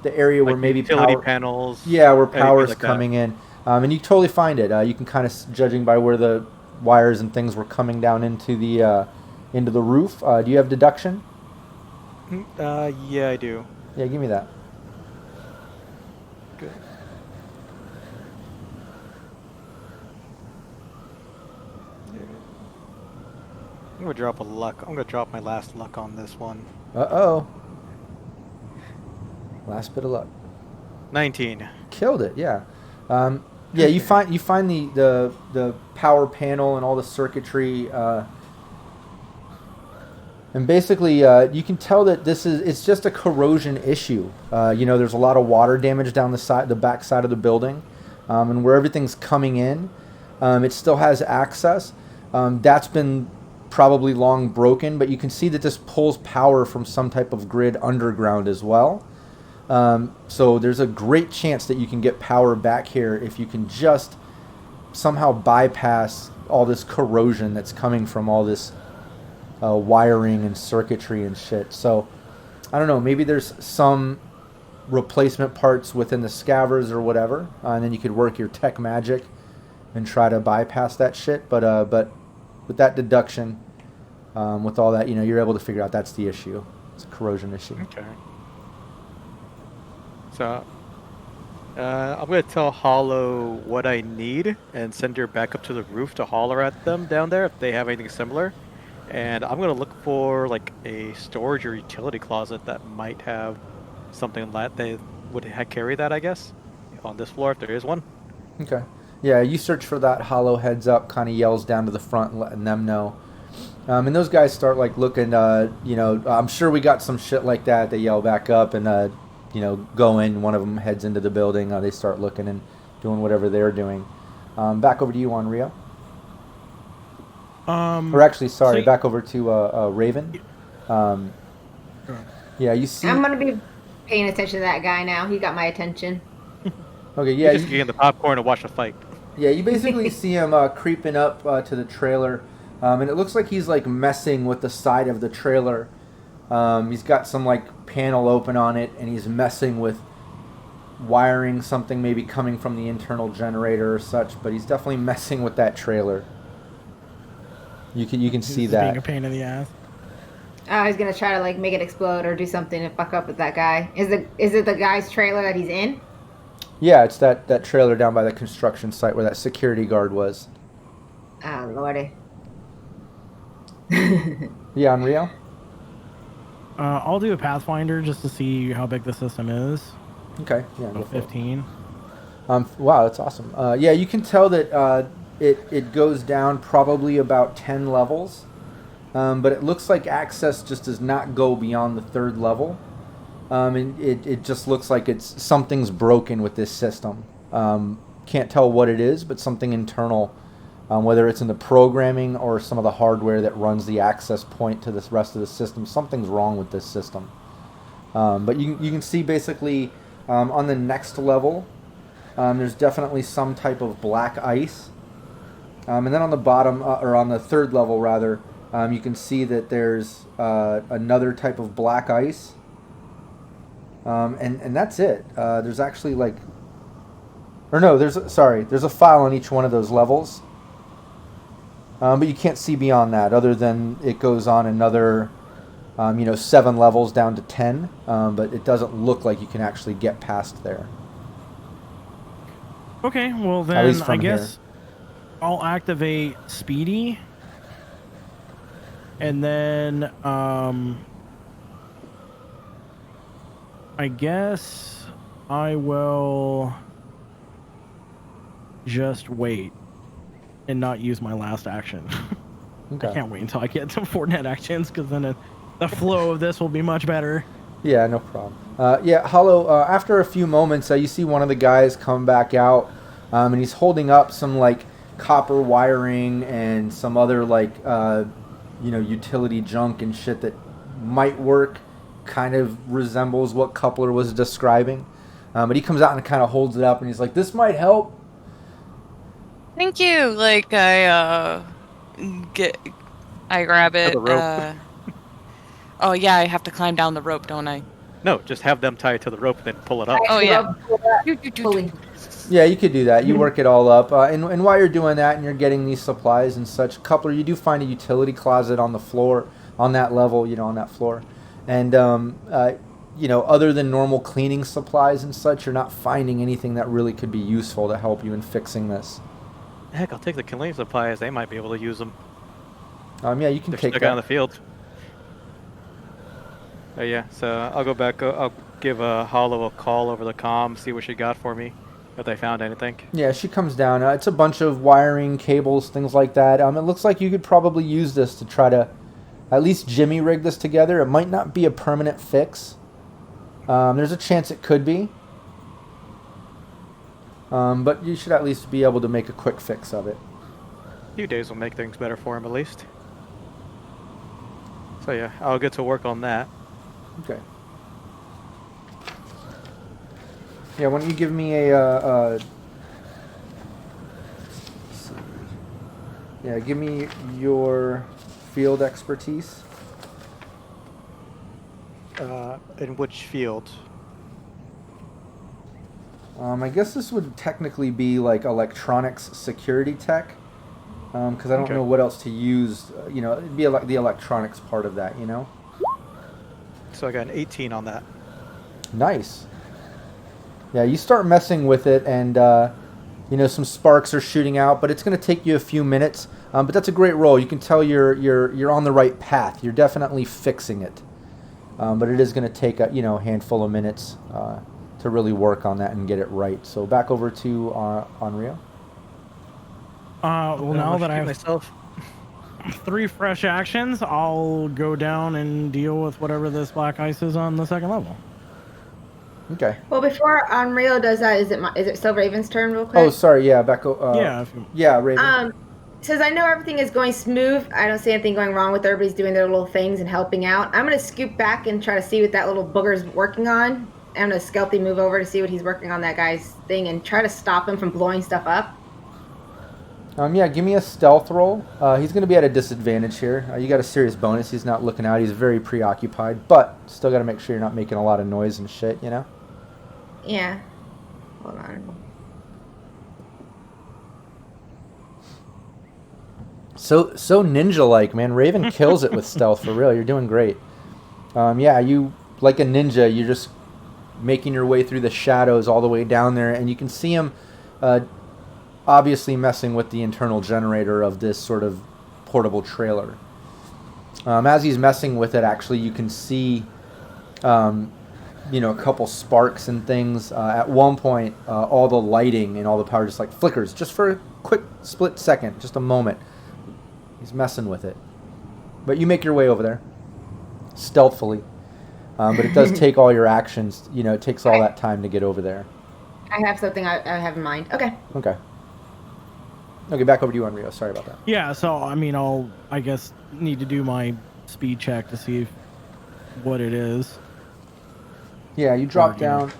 A: the area where maybe
D: utility
A: power
D: panels.
A: Yeah, where power is
D: like
A: coming in. And you totally find it. You can kind of, judging by where the wires and things were coming down into the roof. Do you have deduction?
D: Yeah, I do.
A: Yeah, give me that.
D: Good. I'm gonna drop a luck. I'm gonna drop my last luck on this one.
A: Uh-oh. Last bit of luck.
D: 19.
A: Killed it, yeah. Yeah, you find the power panel and all the circuitry, and basically you can tell that it's just a corrosion issue. There's a lot of water damage down the back side of the building, and where everything's coming in, it still has access. That's been probably long broken, but you can see that this pulls power from some type of grid underground as well. So there's a great chance that you can get power back here if you can just somehow bypass all this corrosion that's coming from all this wiring and circuitry and shit. So I don't know, maybe there's some replacement parts within the scavers or whatever, and then you could work your tech magic and try to bypass that shit. But with that deduction, with all that, you're able to figure out that's the issue. It's a corrosion issue.
D: Okay. So, I'm going to tell Hollow what I need and send her back up to the roof to holler at them down there if they have anything similar. And I'm going to look for like a storage or utility closet that might have something that they would carry that, I guess, on this floor if there is one.
A: Okay. Yeah, you search for that. Hollow heads up, kind of yells down to the front, letting them know. And those guys start like looking, I'm sure we got some shit like that. They yell back up and, go in. One of them heads into the building. They start looking and doing whatever they're doing. Back over to you on Rio. Or actually, sorry, back over to Raven. Yeah, you see.
B: I'm gonna be paying attention to that guy now. He got my attention.
A: Okay, yeah.
D: You're just getting the popcorn to watch the fight.
A: Yeah, you basically see him creeping up to the trailer, and it looks like he's like messing with the side of the trailer. He's got some like panel open on it, and he's messing with wiring, something maybe coming from the internal generator or such. But he's definitely messing with that trailer. You can see that.
E: Being a pain in the ass.
B: Oh, he's gonna try to like make it explode or do something to fuck up with that guy. Is it the guy's trailer that he's in?
A: Yeah, it's that trailer down by the construction site where that security guard was.
B: Oh, lordy.
A: Yeah, on Rio?
E: I'll do a Pathfinder just to see how big the system is.
A: Okay, yeah. Go
E: 15.
A: Wow, that's awesome. Yeah, you can tell that it goes down probably about 10 levels, but it looks like access just does not go beyond the 3rd level. And it just looks like something's broken with this system. Can't tell what it is, but something internal, whether it's in the programming or some of the hardware that runs the access point to the rest of the system. Something's wrong with this system. But you can see basically on the next level, there's definitely some type of black ice. And then on the bottom, or on the 3rd level rather, you can see that there's another type of black ice. And that's it. There's actually there's a file on each one of those levels. But you can't see beyond that, other than it goes on another, 7 levels down to 10. But it doesn't look like you can actually get past there.
E: Okay, well then I guess I'll activate Speedy. And then, I guess I will just wait and not use my last action. Okay. I can't wait until I get to 4 net actions, because then the flow of this will be much better.
A: Yeah, no problem. Yeah, Hollow, after a few moments, you see one of the guys come back out, and he's holding up some, copper wiring and some other like utility junk and shit that might work. Kind of resembles what Coupler was describing, but he comes out and kind of holds it up and he's like, "This might help."
C: Thank you. Like I grab it.
D: The rope.
C: Oh yeah, I have to climb down the rope, don't I?
D: No, just have them tie it to the rope and then pull it up.
C: Oh yeah.
B: Pulling.
A: Yeah, you could do that. You work it all up, and while you're doing that and you're getting these supplies and such, Coupler, you do find a utility closet on the floor, on that level, on that floor, and other than normal cleaning supplies and such, you're not finding anything that really could be useful to help you in fixing this.
D: Heck, I'll take the cleaning supplies. They might be able to use them.
A: Yeah, you can
D: They're
A: take
D: stuck
A: that.
D: out in the field. Yeah, so I'll go back. I'll give Hollow a call over the comm, see what she got for me, if they found anything.
A: Yeah, she comes down. It's a bunch of wiring, cables, things like that. It looks like you could probably use this to try to at least jimmy rig this together. It might not be a permanent fix. There's a chance it could be. But you should at least be able to make a quick fix of it.
D: A few days will make things better for him, at least. So yeah, I'll get to work on that.
A: Okay. Yeah, why don't you give me a give me your field expertise.
D: In which field?
A: I guess this would technically be like electronics security tech, because I don't know what else to use. It'd be like the electronics part of that.
D: So I got an 18 on that.
A: Nice. Yeah, you start messing with it, and some sparks are shooting out, but it's going to take you a few minutes. But that's a great roll. You can tell you're on the right path. You're definitely fixing it. But it is going to take a handful of minutes to really work on that and get it right. So back over to Onryo.
E: Well, now that I have
D: myself
E: 3 fresh actions, I'll go down and deal with whatever this black ice is on the 2nd level.
A: Okay.
B: Well, before Unreal does that, is it still Raven's turn, real quick?
A: Oh, sorry. Yeah, back.
E: Yeah.
A: Raven.
B: Since I know everything is going smooth, I don't see anything going wrong with everybody's doing their little things and helping out. I'm going to scoop back and try to see what that little booger's working on. I'm going to stealthy move over to see what he's working on, that guy's thing, and try to stop him from blowing stuff up.
A: Give me a stealth roll. He's going to be at a disadvantage here. You got a serious bonus. He's not looking out. He's very preoccupied, but still got to make sure you're not making a lot of noise and shit,
B: Yeah. Hold on.
A: So ninja-like, man. Raven kills it with stealth, for real. You're doing great. You, like a ninja, you're just making your way through the shadows all the way down there, and you can see him obviously messing with the internal generator of this sort of portable trailer. As he's messing with it, actually, you can see a couple sparks and things. At one point, all the lighting and all the power just like flickers, just for a quick split second, just a moment. He's messing with it. But you make your way over there, stealthily. But it does take all your actions. It takes all that time to get over there.
B: I have something I have in mind. Okay.
A: Okay, back over to you, Onryo. Sorry about that.
E: Yeah, so, I'll, I guess, need to do my speed check to see what it is.
A: Yeah, you drop down,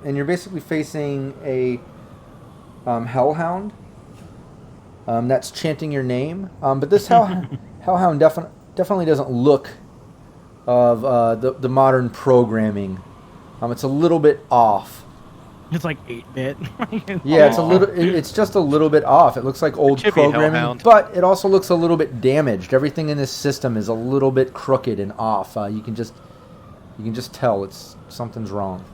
A: and you're basically facing a hellhound that's chanting your name. But this hellhound definitely doesn't look of the modern programming. It's a little bit off.
E: It's like 8-bit.
A: Yeah, it's just a little bit off. It looks like old programming, but it also looks a little bit damaged. Everything in this system is a little bit crooked and off. You can just tell something's wrong.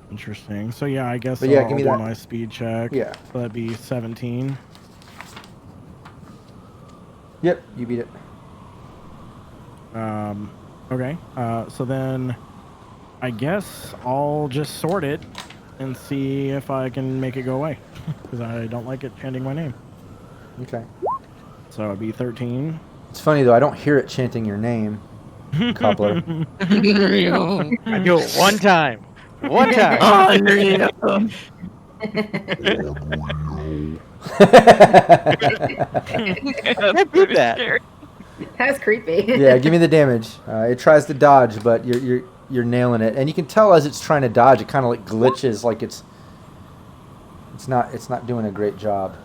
E: Interesting. So yeah, I guess
A: I'll
E: do my speed check.
A: Yeah.
E: So that'd be 17.
A: Yep, you beat it.
E: Okay. So then I guess I'll just sort it and see if I can make it go away. Because I don't like it chanting my name.
A: Okay.
E: So it'd be 13.
A: It's funny, though. I don't hear it chanting your name, Coupler.
D: I do it one time. One time.
A: you.
C: That's pretty
D: that.
C: scary.
B: That's creepy.
A: Yeah, give me the damage. It tries to dodge, but you're nailing it, and you can tell as it's trying to dodge, it kind of like glitches, like it's not doing a great job.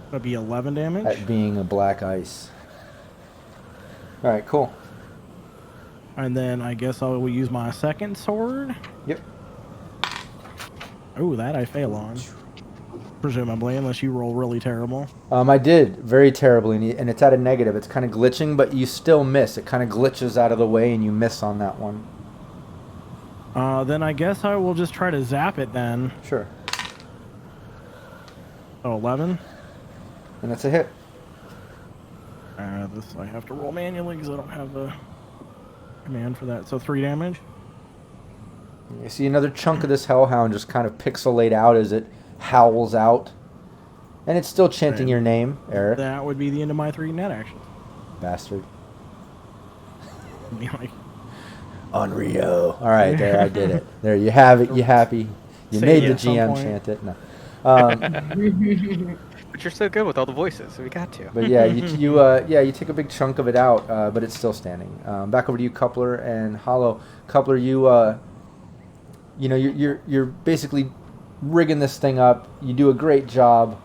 E: That'd be 11 damage.
A: At being a black ice. All right, cool.
E: And then I guess I will use my second sword.
A: Yep.
E: Oh, that I fail on. Presumably, unless you roll really terrible.
A: I did very terribly, and it's at a negative. It's kind of glitching, but you still miss. It kind of glitches out of the way, and you miss on that one.
E: Then I guess I will just try to zap it then.
A: Sure.
E: Oh, 11.
A: And that's a hit.
E: This I have to roll manually because I don't have the command for that. So 3 damage.
A: You see another chunk of this hellhound just kind of pixelate out as it howls out. And it's still chanting your name, Eric.
E: That would be the end of my 3 net actions.
A: Bastard.
E: Be like,
A: Unreal. All right, there, I did it. There, you have it. You happy. You
E: Say
A: made
E: it
A: the
E: at some
A: GM
E: point.
A: chant it. No.
D: But you're so good with all the voices, so we got to.
A: But yeah, you take a big chunk of it out, but it's still standing. Back over to you, Coupler and Hollow. Coupler, you're basically rigging this thing up. You do a great job.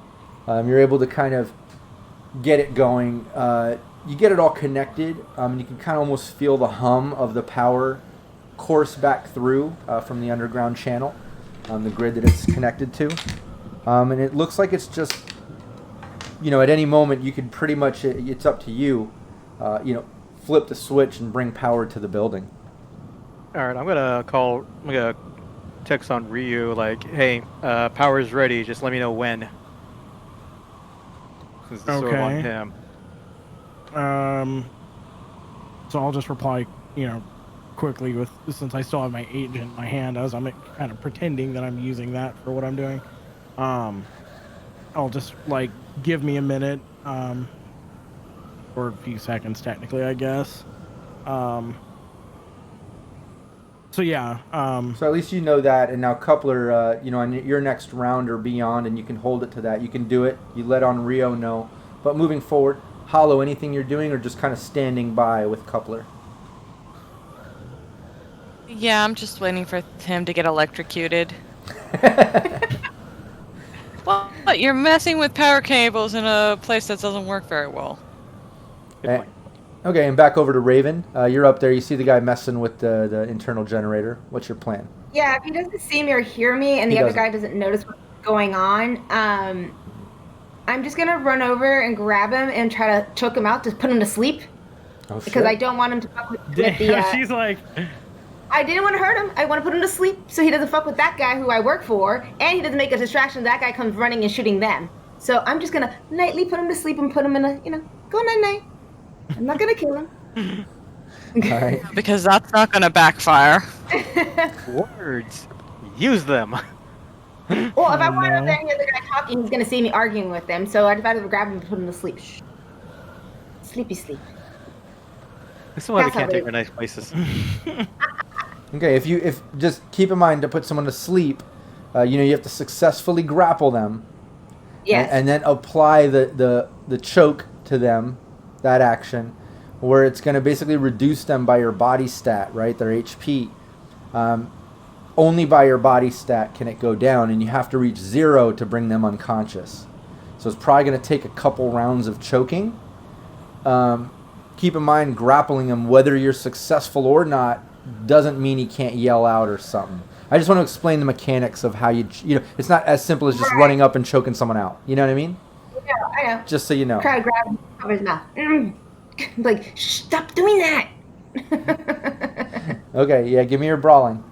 A: You're able to kind of get it going. You get it all connected. And you can kind of almost feel the hum of the power course back through from the underground channel, the grid that it's connected to. And it looks like it's just, at any moment you could pretty much, it's up to you, flip the switch and bring power to the building.
D: All right, I'm gonna text on Ryu like, hey, power's ready. Just let me know when. Since it's sort of on
E: Okay.
D: him.
E: So I'll just reply, quickly with, since I still have my agent in my hand, as I'm kind of pretending that I'm using that for what I'm doing. I'll just give me a minute, or a few seconds technically, I guess. So yeah.
A: So at least you know that, and now Coupler, on your next round or beyond, and you can hold it to that. You can do it. You let on Rio know. But moving forward, Hollow, anything you're doing, or just kind of standing by with Coupler?
C: Yeah, I'm just waiting for him to get electrocuted. Well, you're messing with power cables in a place that doesn't work very well.
D: Good point.
A: Okay, and back over to Raven. You're up there. You see the guy messing with the internal generator. What's your plan?
B: Yeah, if he doesn't see me or hear me, and
A: He
B: the other
A: doesn't.
B: guy doesn't notice what's going on, I'm just gonna run over and grab him and try to choke him out, just put him to sleep,
A: Oh,
B: because
A: shit.
B: I don't want him to fuck with
E: Damn,
B: the.
E: she's like,
B: I didn't want to hurt him. I want to put him to sleep so he doesn't fuck with that guy who I work for, and he doesn't make a distraction. That guy comes running and shooting them. So I'm just gonna nightly put him to sleep and put him in a, go night night. I'm not gonna kill him.
A: All right.
C: Because that's not going to backfire.
D: Words. Use them.
B: Well, if I want
E: No.
B: any other guy talking, he's gonna see me arguing with them. So I'd rather grab him and put him to sleep. Shh. Sleepy sleep.
D: This is why we
B: That's how
D: can't take
B: they-
D: our nice places.
A: Okay, if just keep in mind to put someone to sleep, you have to successfully grapple them,
B: Yes.
A: and then apply the choke to them, that action, where it's going to basically reduce them by your body stat, right? Their HP. Only by your body stat can it go down, and you have to reach 0 to bring them unconscious. So it's probably going to take a couple rounds of choking. Keep in mind, grappling him, whether you're successful or not, doesn't mean he can't yell out or something. I just want to explain the mechanics of how it's not as simple as just
B: Right.
A: running up and choking someone out. You know what I mean?
B: Yeah, I know.
A: Just so you know.
B: Try to grab him, cover his mouth. Like, shh, stop doing that.
A: Okay, yeah, give me your brawling.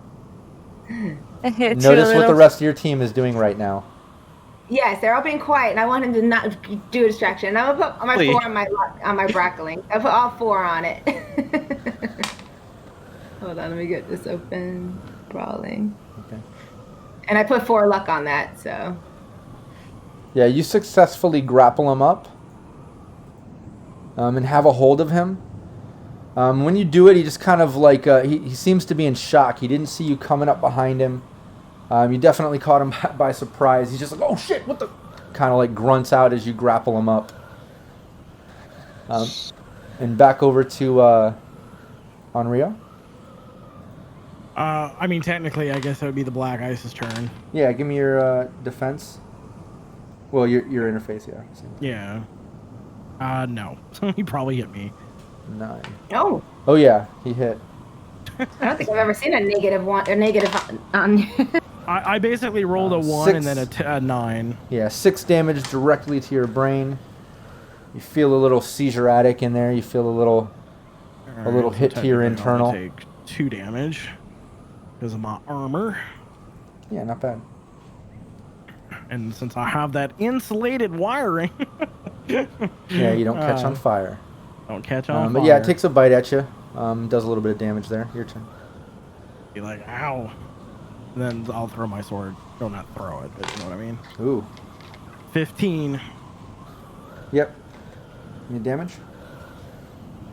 C: It's
A: Notice
C: a
A: what the
C: little-
A: rest of your team is doing right now.
B: Yes, they're all being quiet, and I want him to not do a distraction. And I'm gonna put my
D: Please.
B: 4 on my brackling. I put all 4 on it. Hold on, let me get this open. Brawling.
A: Okay.
B: And I put 4 luck on that, so.
A: Yeah, you successfully grapple him up and have a hold of him. When you do it, he just kind of he seems to be in shock. He didn't see you coming up behind him. You definitely caught him by surprise. He's just like, oh shit, what the? kind of like grunts out as you grapple him up. And back over to Onryo.
E: I mean, technically, I guess it would be the Black Ice's turn.
A: Yeah, give me your defense. Well, your interface, yeah.
E: Yeah. No. He probably hit me.
A: 9.
B: No.
A: Oh yeah, he hit.
B: I don't think I've ever seen a negative one. A negative on.
E: I basically rolled a 1
A: 6.
E: and then a 9.
A: Yeah, 6 damage directly to your brain. You feel a little seizure-atic in there. You feel a little hit to your internal.
E: I'll take 2 damage because of my armor.
A: Yeah, not bad.
E: And since I have that insulated wiring,
A: yeah, you don't catch on fire.
E: Don't catch on fire.
A: But yeah, it takes a bite at you. Does a little bit of damage there. Your turn.
E: Be like, ow. And then I'll throw my sword. No, not throw it, but you know what I mean.
A: Ooh.
E: 15.
A: Yep. Any damage?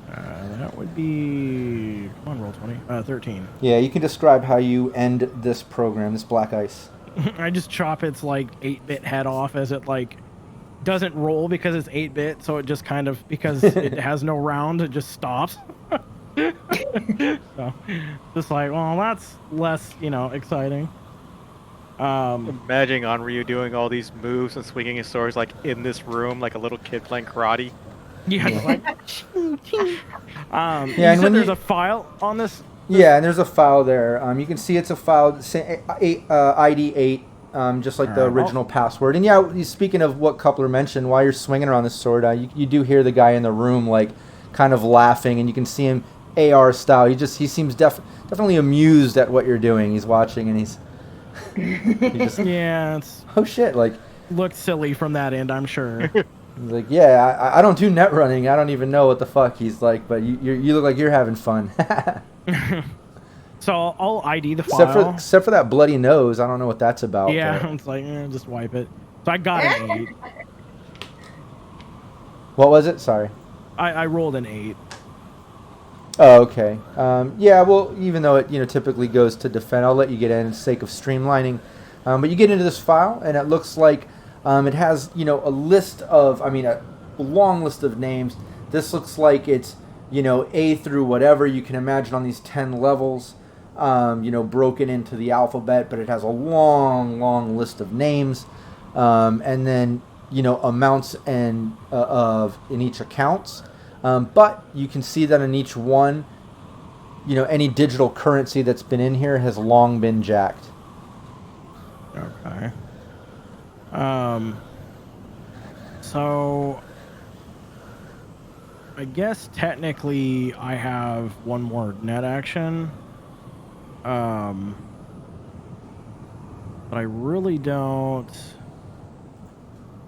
E: That would be... Come on, roll 20. 13.
A: Yeah, you can describe how you end this program, this Black Ice.
E: I just chop its, like, 8-bit head off as it, like, doesn't roll because it's 8-bit, so it just kind of... Because it has no round, it just stops. So, just like, well, that's less, exciting.
D: Imagining Onryu doing all these moves and swinging his swords like in this room, like a little kid playing karate.
E: Yeah, like,
A: yeah,
E: you
A: and
E: said there's a file on this?
A: Yeah, and there's a file there. You can see it's a file, ID 8, just like the original password. And yeah, speaking of what Coupler mentioned, while you're swinging around this sword, you do hear the guy in the room, like, kind of laughing, and you can see him AR style. He seems definitely amused at what you're doing. He's watching, and he's
E: yeah, it's
A: oh shit, like,
E: looked silly from that end, I'm sure.
A: He's like, yeah, I don't do net running. I don't even know what the fuck. He's like, but you look like you're having fun.
E: So I'll ID the file.
A: Except for that bloody nose. I don't know what that's about.
E: Yeah,
A: but...
E: it's like, just wipe it. So I got an 8.
A: What was it? Sorry.
E: I rolled an 8.
A: Oh, okay. Yeah, well, even though it typically goes to defend, I'll let you get in for the sake of streamlining. But you get into this file, and it looks like it has a list of, a long list of names. This looks like it's A through whatever you can imagine on these 10 levels, broken into the alphabet. But it has a long list of names, and then amounts and in each accounts. But you can see that in each one, any digital currency that's been in here has long been jacked.
E: Okay. So I guess technically I have one more net action. But I really don't.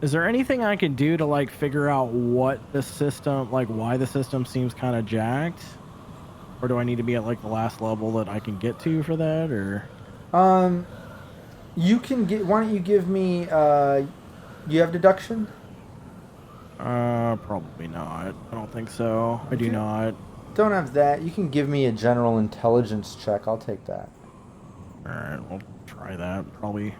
E: Is there anything I can do to like figure out what the system, like why the system seems kind of jacked? Or do I need to be at like the last level that I can get to for that, or?
A: You can get. Why don't you give me? You have deduction?
E: Probably not. I don't think so. I do not.
A: Don't have that. You can give me a general intelligence check. I'll take that.
E: All right, we'll try that. Probably.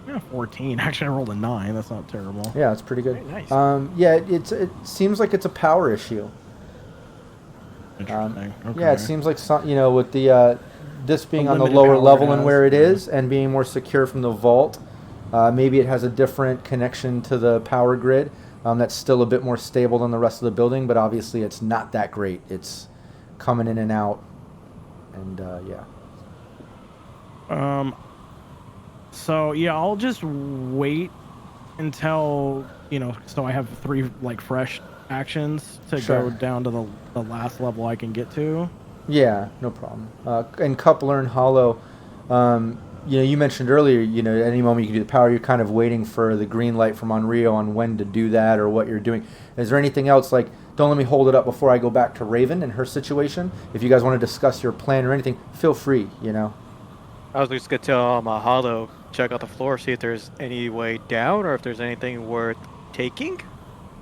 E: Yeah, 14. Actually, I rolled a 9. That's not terrible.
A: Yeah, that's pretty good.
E: Very nice.
A: Yeah, it seems like it's a power issue.
E: Interesting. Okay.
A: Yeah, it seems like with the this being on the
E: limited
A: lower
E: power
A: level
E: it
A: and
E: has,
A: where it
E: yeah.
A: is, and being more secure from the vault, maybe it has a different connection to the power grid that's still a bit more stable than the rest of the building. But obviously, it's not that great. It's coming in and out, and yeah.
E: So yeah, I'll just wait until so I have 3 like fresh actions to
A: Sure.
E: go down to the last level I can get to.
A: Yeah, no problem. And Coupler and Hollow, you mentioned earlier, at any moment you can do the power. You're kind of waiting for the green light from Onryo on when to do that or what you're doing. Is there anything else, like, don't let me hold it up before I go back to Raven and her situation? If you guys want to discuss your plan or anything, feel free,
D: I was just gonna tell Hollow, check out the floor, see if there's any way down or if there's anything worth taking.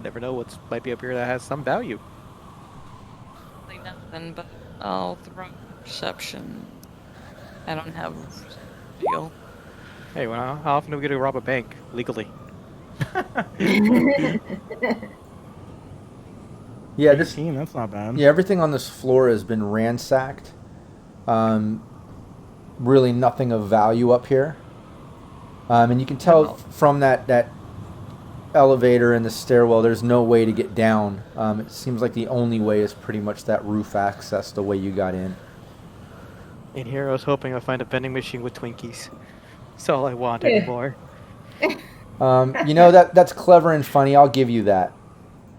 D: Never know what might be up here that has some value.
C: Nothing, but I'll throw perception. I don't have deal.
D: Hey, well, how often do we get to rob a bank legally?
A: Yeah,
E: 18, that's not bad.
A: Yeah, everything on this floor has been ransacked. Really nothing of value up here. And you can tell from that elevator and the stairwell, there's no way to get down. It seems like the only way is pretty much that roof access, the way you got in.
D: In here, I was hoping I'd find a vending machine with Twinkies. That's all I want anymore.
A: That's clever and funny. I'll give you that.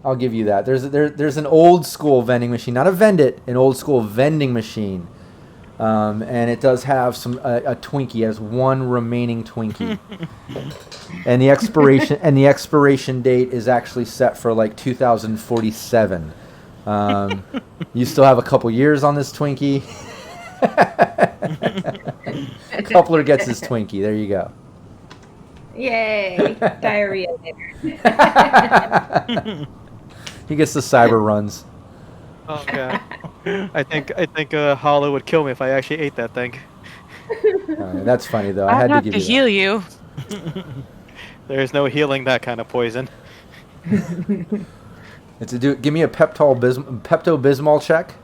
A: There's an old school vending machine, not a Vendit, an old school vending machine, and it does have a Twinkie. It has one remaining Twinkie, and the expiration date is actually set for like 2047. You still have a couple years on this Twinkie. Coupler gets his Twinkie. There you go.
B: Yay! Diarrhea later.
A: He gets the cyber runs.
D: Oh god. I think Hollow would kill me if I actually ate that thing.
A: That's funny though. I
C: I'd
A: had to
C: have
A: give
C: to
A: you
C: heal you.
D: There's no healing that kind of poison.
A: Give me a Pepto-Bismol check.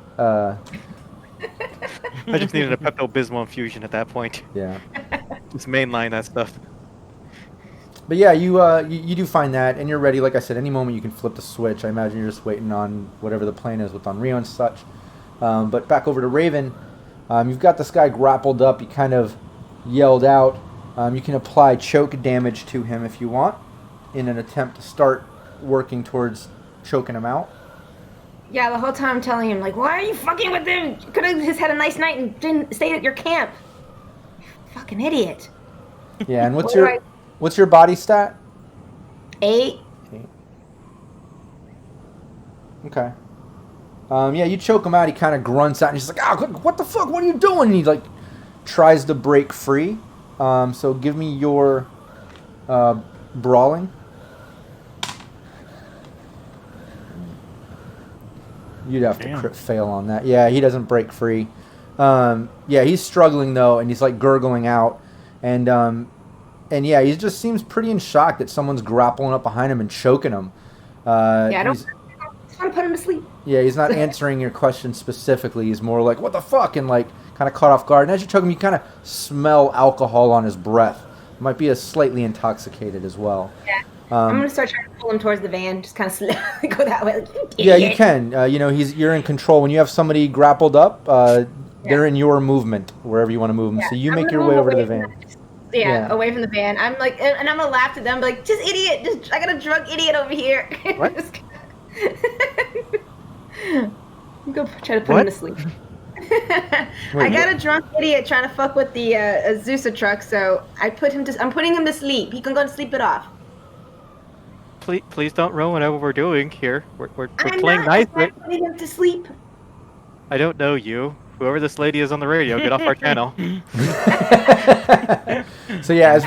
D: I just needed a Pepto-Bismol infusion at that point.
A: Yeah.
D: Just mainline that stuff.
A: But yeah, you do find that, and you're ready. Like I said, any moment you can flip the switch. I imagine you're just waiting on whatever the plan is with Onryo and such. But back over to Raven. You've got this guy grappled up. He kind of yelled out. You can apply choke damage to him if you want, in an attempt to start working towards choking him out.
B: Yeah, the whole time I'm telling him, like, why are you fucking with him? You could have just had a nice night and didn't stay at your camp. You fucking idiot.
A: Yeah, and what's your body stat?
B: 8.
A: Okay. Yeah, you choke him out. He kind of grunts out, and he's like, "Ah, what the fuck? What are you doing?" And he like tries to break free. So give me your brawling. You'd have to crit fail on that. Yeah, he doesn't break free. Yeah, he's struggling though, and he's like gurgling out, and yeah, he just seems pretty in shock that someone's grappling up behind him and choking him.
B: I just want to put him to sleep.
A: Yeah, he's not answering your question specifically. He's more like, "What the fuck?" and like kind of caught off guard. And as you choke him, you kind of smell alcohol on his breath. Might be slightly intoxicated as well.
B: Yeah. I'm gonna start trying to pull him towards the van. Just kind of go that way. Like,
A: yeah, you can. You're in control. When you have somebody grappled up, they're in your movement wherever you want to move them. Yeah. So you make your way over to the van.
B: Away from the van. I'm like, and I'm gonna laugh at them, like, just idiot. I got a drunk idiot over here.
A: What?
B: Go try to put him to sleep. I got a drunk idiot trying to fuck with the Azusa truck, so I'm putting him to sleep. He can go and sleep it off.
D: Please don't ruin whatever we're doing here. We're playing nice.
B: I'm putting him to sleep.
D: I don't know you. Whoever this lady is on the radio, get off our channel.
A: So yeah, as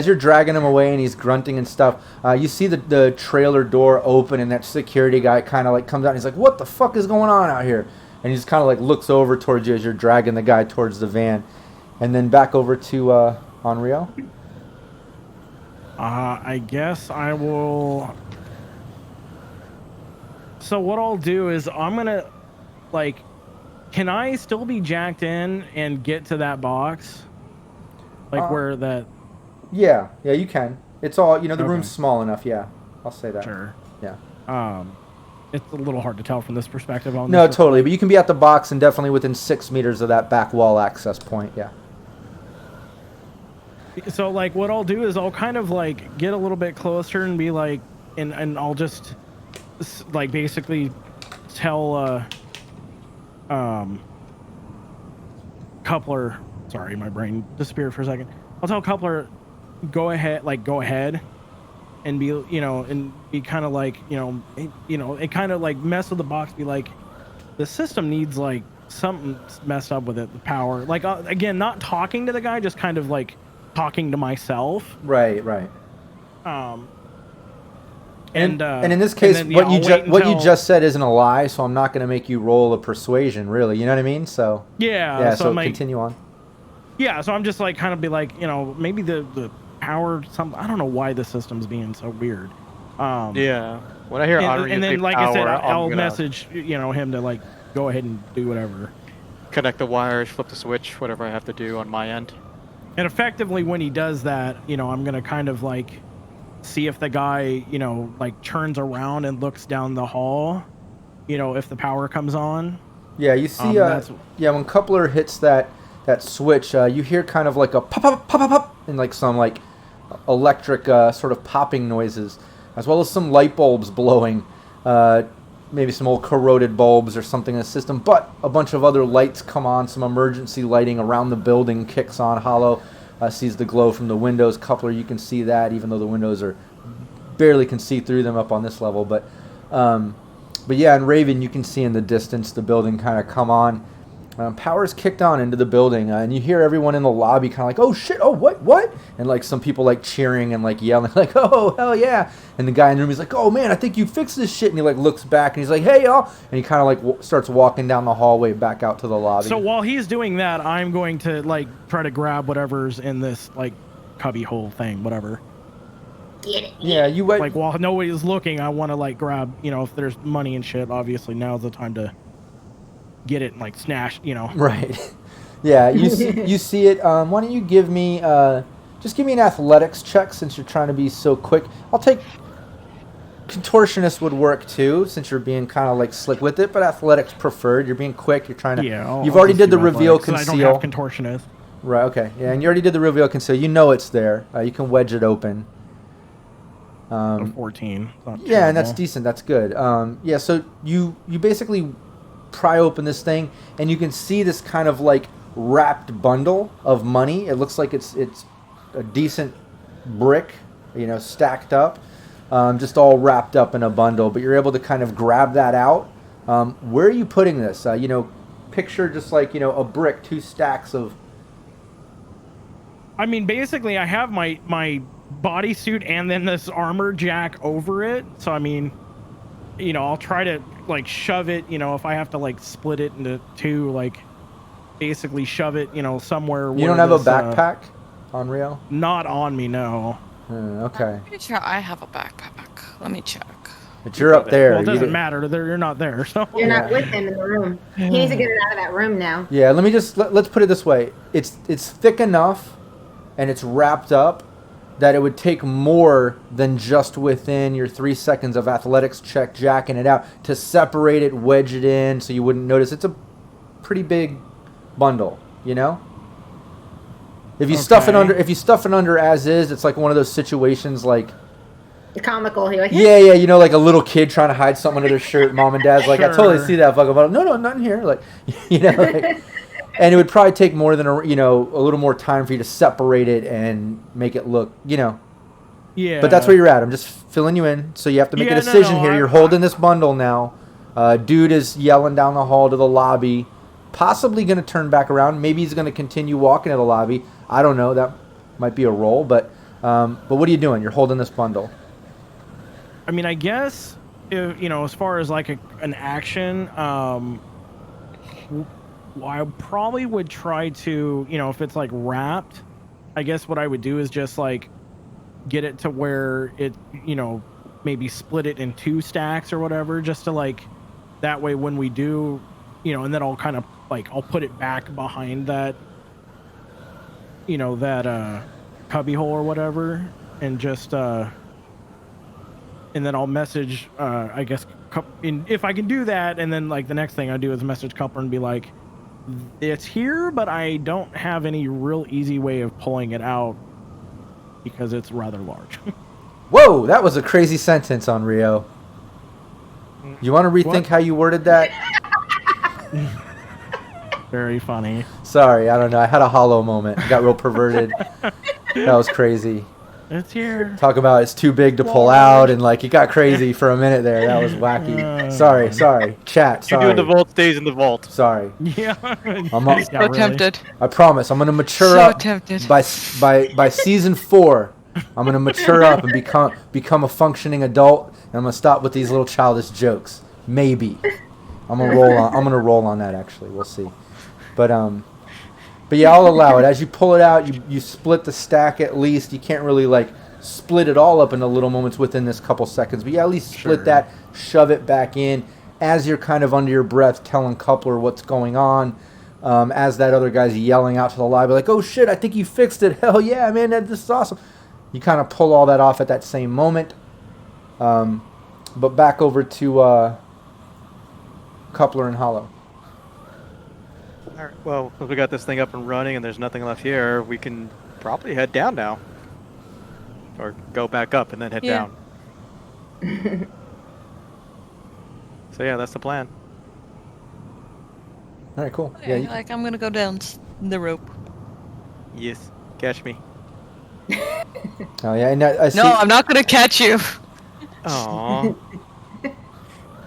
A: you're dragging him away and he's grunting and stuff, you see the trailer door open and that security guy kind of like comes out and he's like, "What the fuck is going on out here?" And he just kind of like looks over towards you as you're dragging the guy towards the van, and then back over to Onryo.
E: I guess I will. So what I'll do is I'm gonna, like, can I still be jacked in and get to that box? Like where that...
A: Yeah, you can. It's all, the room's small enough, yeah. I'll say that.
E: Sure.
A: Yeah.
E: It's a little hard to tell from this perspective.
A: No, totally. But you can be at the box and definitely within 6 meters of that back wall access point, yeah.
E: So, like, what I'll do is I'll kind of, like, get a little bit closer and be like... And I'll just, like, basically tell, Coupler... Sorry, my brain disappeared for a second. I'll tell Coupler, go ahead, and be, and be kind of like, it kind of like mess with the box. Be like, the system needs like something messed up with it, the power. Like again, not talking to the guy, just kind of like talking to myself.
A: Right. And in this case,
E: then,
A: what you just said isn't a lie, so I'm not going to make you roll a persuasion, really. You know what I mean? So
E: yeah.
A: So
E: like,
A: continue on.
E: Yeah, so I'm just like kind of be like, maybe the power, I don't know why the system's being so weird.
D: Yeah. When I hear
E: and then like I said,
D: power,
E: I'll
D: I'm gonna
E: message him to like go ahead and do whatever.
D: connect the wires, flip the switch, whatever I have to do on my end.
E: And effectively, when he does that, I'm gonna kind of like see if the guy, like turns around and looks down the hall, if the power comes on.
A: Yeah, you see, when Coupler hits that switch, you hear kind of like a pop, pop, pop, pop, pop, and like some like electric sort of popping noises, as well as some light bulbs blowing, maybe some old corroded bulbs or something in the system, but a bunch of other lights come on, some emergency lighting around the building kicks on. Hollow sees the glow from the windows. Coupler, you can see that, even though the windows are barely can see through them up on this level, but yeah, and Raven, you can see in the distance the building kind of come on. Power's kicked on into the building, and you hear everyone in the lobby kind of like, oh shit, oh what? And like some people like cheering and like yelling like, oh hell yeah. And the guy in the room, he's like, oh man, I think you fixed this shit. And he like looks back and he's like, hey y'all. And he kind of like starts walking down the hallway back out to the lobby.
E: So while he's doing that, I'm going to like try to grab whatever's in this like cubby hole thing, whatever.
A: Yeah, you went.
E: Like while nobody's looking, I want to like grab, if there's money and shit. Obviously, now's the time to get it and like snatch,
A: Right. Yeah, you see it. Why don't you give me just give me an athletics check since you're trying to be so quick. I'll take contortionist would work too since you're being kind of like slick with it, but athletics preferred. You're being quick. You're trying to.
E: Yeah.
A: You've already did the reveal conceal.
E: I don't have contortionist.
A: Right. Okay. Yeah, and you already did the reveal conceal. You know it's there. You can wedge it open.
E: 14.
A: Yeah, and that's decent. That's good. Yeah, so you basically pry open this thing, and you can see this kind of like wrapped bundle of money. It looks like it's a decent brick, stacked up, just all wrapped up in a bundle. But you're able to kind of grab that out. Where are you putting this? Picture just like a brick, 2 stacks of.
E: I mean, basically, I have my bodysuit and then this armor jack over it. So I mean, I'll try to like shove it. If I have to like split it into 2, like basically shove it. Somewhere.
A: You don't have a backpack on Rio?
E: Not on me, no.
A: Okay.
C: I'm pretty sure I have a backpack. Let me check.
A: But you're up there.
E: Well, it doesn't matter. You're not there. So
B: you're not with him in the room. He needs to get it out of that room now.
A: Yeah. Let me just let's put it this way. It's thick enough, and it's wrapped up, that it would take more than just within your 3 seconds of athletics check jacking it out to separate it, wedge it in, so you wouldn't notice. It's a pretty big bundle, If you stuff it under as is, it's like one of those situations like
B: comical. You're like,
A: yeah, like a little kid trying to hide something under their shirt. Mom and dad's like, I totally see that fucking bundle. No, nothing here. Like, like. And it would probably take more than a little more time for you to separate it and make it look, Yeah. But that's where you're at. I'm just filling you in. So you have to make a decision here. You're holding this bundle now. Dude is yelling down the hall to the lobby. Possibly going to turn back around. Maybe he's going to continue walking to the lobby. I don't know. That might be a roll. But what are you doing? You're holding this bundle.
E: I mean, I guess, as far as like an action, I probably would try to, if it's like wrapped, I guess what I would do is just like get it to where it, maybe split it in 2 stacks or whatever, just to like, that way when we do, and then I'll kind of like, I'll put it back behind that, that cubby hole or whatever, and just, and then I'll message, I guess, if I can do that, and then like the next thing I do is message Coupler and be like, it's here, but I don't have any real easy way of pulling it out because it's rather large.
A: Whoa, that was a crazy sentence on Rio. You want to rethink how you worded that?
E: Very funny.
A: Sorry, I don't know. I had a hollow moment. I got real perverted. That was crazy.
E: It's here.
A: Talk about it's too big to pull out, and like it got crazy for a minute there. That was wacky. Sorry. Chat, sorry.
D: You're doing the vault stays in the vault.
A: Sorry.
E: Yeah.
A: I'm
C: So tempted.
A: I promise. I'm gonna mature up.
C: Tempted.
A: By season 4. I'm gonna mature up and become a functioning adult, and I'm gonna stop with these little childish jokes. Maybe. I'm gonna roll on that actually. We'll see. But But yeah, I'll allow it. As you pull it out, you split the stack at least. You can't really like split it all up into little moments within this couple seconds. But yeah, at least split that, shove it back in as you're kind of under your breath telling Coupler what's going on. As that other guy's yelling out to the lobby like, oh shit, I think you fixed it. Hell yeah, man, this is awesome. You kind of pull all that off at that same moment. But back over to Coupler and Hollow.
D: All right, well, if we got this thing up and running and there's nothing left here, we can probably head down now. Or go back up and then head down. So yeah, that's the plan.
A: All right, cool.
C: Okay, yeah, I'm gonna go down the rope.
D: Yes, catch me.
A: Oh yeah, and I see.
C: No, I'm not gonna catch you.
D: Aww.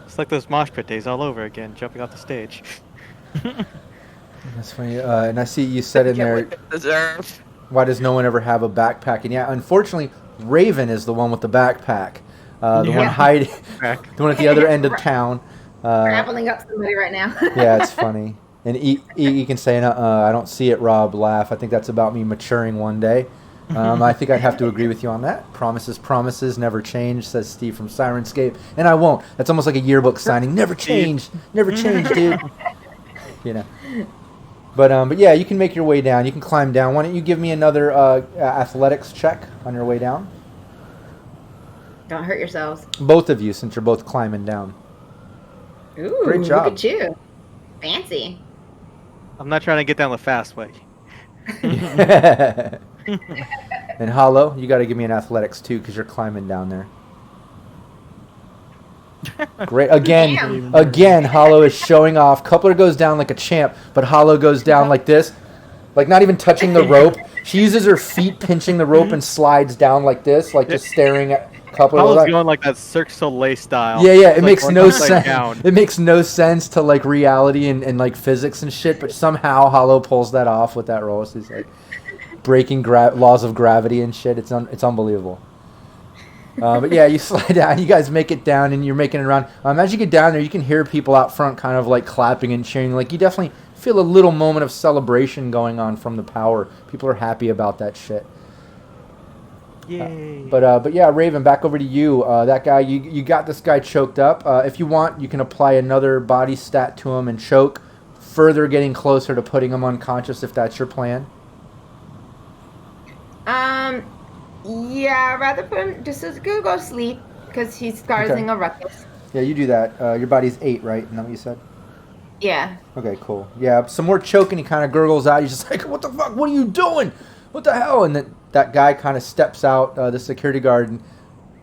D: It's like those mosh pit days all over again, jumping off the stage.
A: That's funny. And I see you said in there, why does no one ever have a backpack? And yeah, unfortunately, Raven is the one with the backpack. The one hiding, the one at the other end of town.
B: Grappling up somebody right now.
A: Yeah, it's funny. And you can say, I don't see it, Rob, laugh. I think that's about me maturing one day. I think I'd have to agree with you on that. Promises never change, says Steve from Sirenscape. And I won't. That's almost like a yearbook signing. Never change, dude. You know. But yeah, you can make your way down. You can climb down. Why don't you give me another athletics check on your way down?
B: Don't hurt yourselves.
A: Both of you, since you're both climbing down.
B: Ooh,
A: great job.
B: Look at you. Fancy.
D: I'm not trying to get down the fast way.
A: And Hollow, you got to give me an athletics too, because you're climbing down there. Great. Again, Hollow is showing off. Coupler goes down like a champ, but Hollow goes down like this, like not even touching the rope. She uses her feet pinching the rope and slides down like this, like just staring at Coupler.
D: Hollow's going like that Cirque du Soleil style.
A: Yeah. It makes no sense. It makes no sense to like reality and like physics and shit, but somehow Hollow pulls that off with that roll. She's like breaking laws of gravity and shit. It's unbelievable. But yeah, you slide down. You guys make it down, and you're making it around. As you get down there, you can hear people out front kind of like clapping and cheering. Like you definitely feel a little moment of celebration going on from the power. People are happy about that shit.
D: Yay.
A: But yeah, Raven, back over to you. That guy, you got this guy choked up. If you want, you can apply another body stat to him and choke, further getting closer to putting him unconscious if that's your plan.
B: Yeah, I'd rather put him just to go sleep because he's causing a ruckus.
A: Yeah, you do that. Your body's 8, right? Isn't that what you said?
B: Yeah.
A: Okay, cool. Yeah, some more choking. He kind of gurgles out. He's just like, "What the fuck? What are you doing? What the hell?" And then that guy kind of steps out, the security guard, and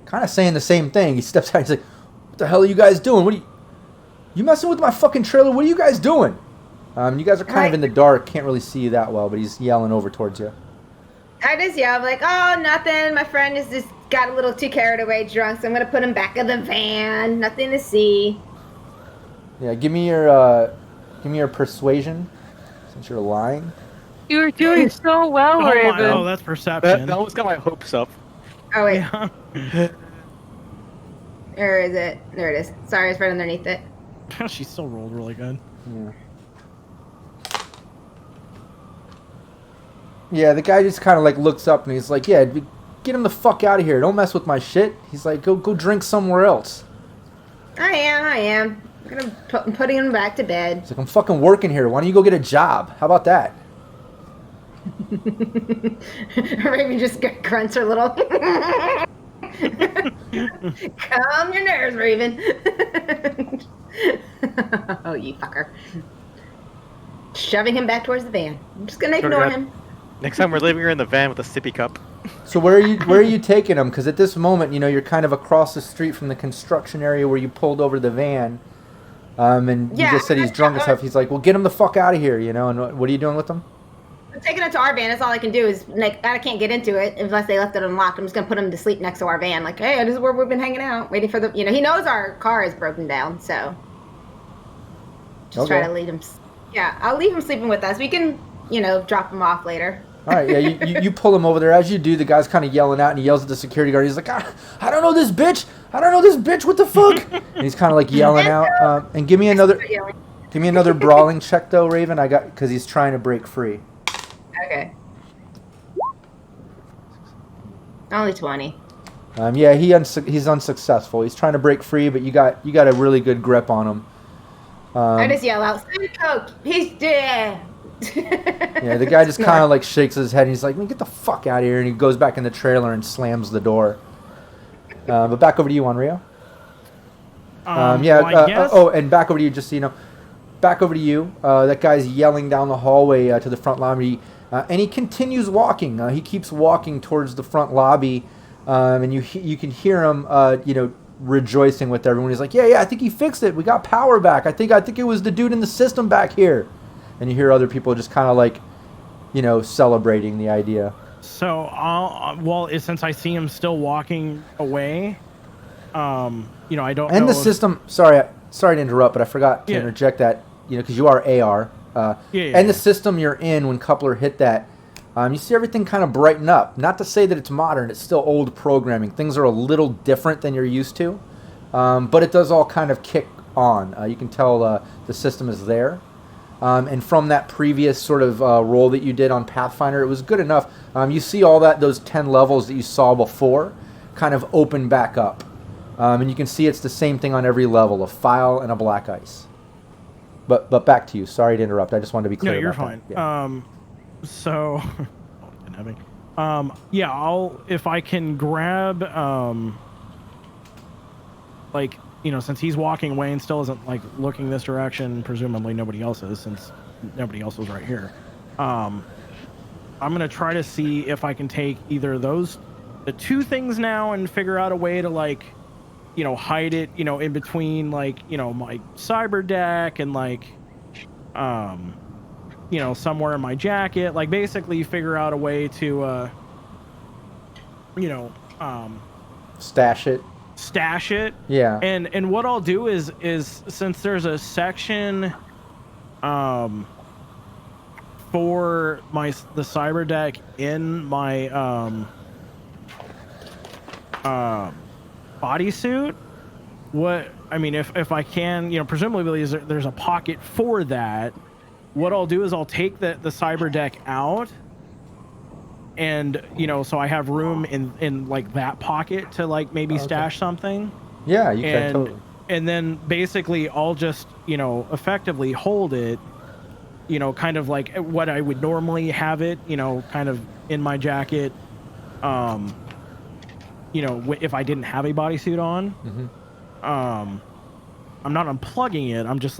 A: kind of saying the same thing. He steps out. He's like, "What the hell are you guys doing? What are you messing with my fucking trailer? What are you guys doing?" You guys are kind of in the dark. Can't really see you that well, but he's yelling over towards you.
B: I just yell like, "Oh, nothing. My friend is just got a little too carried away drunk, so I'm gonna put him back in the van. Nothing to see."
A: Yeah, give me your persuasion, since you're lying.
C: You were doing so well, Raven.
E: Oh, that's perception.
D: That almost got my hopes up.
B: Oh wait,
E: Yeah.
B: where is it? There it is. Sorry, it's right underneath it.
E: She still rolled really good.
A: Yeah. Yeah, the guy just kind of like looks up and he's like, "Yeah, get him the fuck out of here. Don't mess with my shit." He's like, "Go drink somewhere else."
B: I am. I'm putting him back to bed.
A: He's like, "I'm fucking working here. Why don't you go get a job? How about that?"
B: Raven just grunts her little. Calm your nerves, Raven. Oh, you fucker. Shoving him back towards the van. I'm just gonna ignore him.
D: Next time we're leaving her in the van with a sippy cup.
A: So where are you taking him? Because at this moment, you're kind of across the street from the construction area where you pulled over the van. And you just said he's drunk as stuff. He's like, "Well, get him the fuck out of here," And what are you doing with him?
B: I'm taking it to our van. That's all I can do is like I can't get into it unless they left it unlocked. I'm just gonna put him to sleep next to our van. Like, hey, this is where we've been hanging out, waiting for the. He knows our car is broken down, so just try to lead him. Yeah, I'll leave him sleeping with us. We can, drop him off later.
A: All right, yeah, you pull him over there. As you do, the guy's kind of yelling out, and he yells at the security guard. He's like, I don't know this bitch. What the fuck? And he's kind of like yelling out. And give me another brawling check though, Raven. Because he's trying to break free.
B: Okay. Only 20.
A: Yeah, he's unsuccessful. He's trying to break free, but you got a really good grip on him.
B: I just yell out, "Send Coke! He's dead!"
A: Yeah, the guy just kind of like shakes his head and he's like, "Man, get the fuck out of here!" And he goes back in the trailer and slams the door. But back over to you, Onryo. And back over to you, just so you know. Back over to you. That guy's yelling down the hallway to the front lobby, and he continues walking. He keeps walking towards the front lobby, and you can hear him, rejoicing with everyone. He's like, "Yeah, I think he fixed it. We got power back. I think it was the dude in the system back here." And you hear other people just kind of like, celebrating the idea.
E: So, since I see him still walking away, I don't.
A: And
E: know
A: the system. Sorry to interrupt, but I forgot to interject that. Because you are AR. The system you're in when Coupler hit that, you see everything kind of brighten up. Not to say that it's modern; it's still old programming. Things are a little different than you're used to, but it does all kind of kick on. You can tell the system is there. And from that previous sort of roll that you did on Pathfinder, it was good enough. You see all those 10 levels that you saw before kind of open back up. And you can see it's the same thing on every level, a file and a black ice. But back to you. Sorry to interrupt. I just wanted to be clear.
E: No, you're
A: about
E: fine.
A: That. Yeah.
E: I'll if I can grab since he's walking away and still isn't like looking this direction, presumably nobody else is, since nobody else was right here. I'm gonna try to see if I can take either the two things now and figure out a way to hide it, in between my cyber deck and somewhere in my jacket, basically figure out a way to stash it.
A: Yeah.
E: And what I'll do is since there's a section for the cyber deck in my bodysuit, if I can, presumably there's a pocket for that. What I'll do is I'll take the cyber deck out, and so I have room in that pocket to maybe stash something.
A: Yeah, you can totally.
E: And then basically I'll just effectively hold it, kind of like what I would normally have it, kind of in my jacket. If I didn't have a bodysuit on.
A: Mm-hmm.
E: I'm not unplugging it. I'm just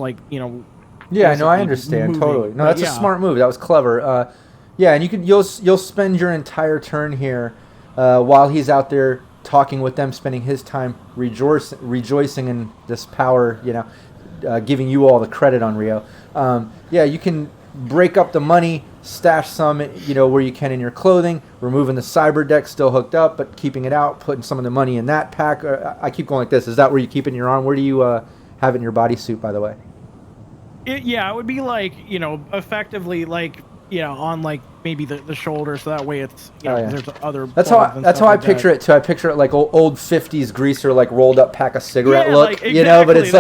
A: Yeah, no, I understand moving. Totally. No, that's a smart move. That was clever. And you'll spend your entire turn here while he's out there talking with them, spending his time rejoicing in this power. Giving you all the credit on Rio. You can break up the money, stash some, where you can in your clothing, removing the cyber deck still hooked up, but keeping it out, putting some of the money in that pack. I keep going like this. Is that where you keep it in your arm? Where do you have it in your bodysuit, by the way?
E: It would be effectively on maybe the shoulder, so that way it's there's other.
A: That's how I picture it too. I picture it like old 50s greaser, rolled up pack of cigarette look,
E: exactly.
A: But it's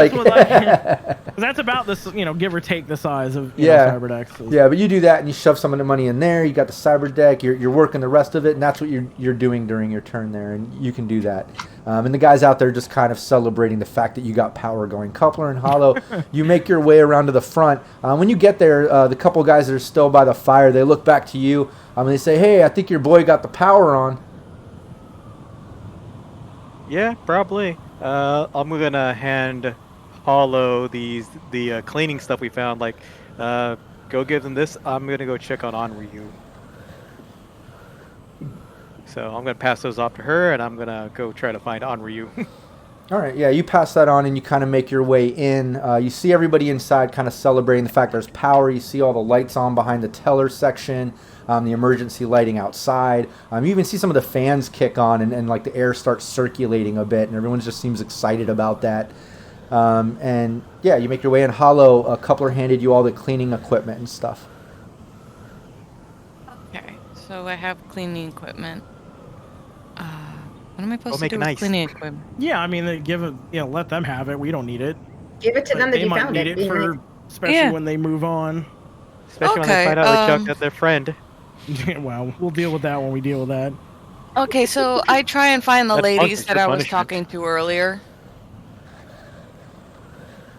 E: that's about this, give or take the size of cyber decks.
A: Yeah, but you do that and you shove some of the money in there. You got the cyber deck. You're working the rest of it, and that's what you're doing during your turn there, and you can do that. And the guys out there just kind of celebrating the fact that you got power going. Coupler and Hollow, you make your way around to the front. When you get there, the couple guys that are still by the fire, they look back to you. And they say, "Hey, I think your boy got the power on."
D: Yeah, probably. I'm gonna hand Hollow the cleaning stuff we found. Go give them this. I'm gonna go check on Onryu. So I'm gonna pass those off to her, and I'm gonna go try to find Onryu.
A: All right, yeah, you pass that on, and you kind of make your way in. You see everybody inside kind of celebrating the fact there's power. You see all the lights on behind the teller section, the emergency lighting outside. You even see some of the fans kick on, and the air starts circulating a bit, and everyone just seems excited about that. You make your way in. Hollow, a coupler handed you all the cleaning equipment and stuff.
C: Okay, so I have cleaning equipment. What am I supposed to do with cleaning equipment?
E: Yeah, they give it, let them have it. We don't need it.
B: Give it to them that you found
E: it. They might need it especially when they move on.
D: Especially when they find out that Chuck got their friend.
E: Well, we'll deal with that when we deal with that.
C: Okay, so I try and find the
D: That's
C: ladies
D: your
C: that I was
D: punishment.
C: talking to earlier.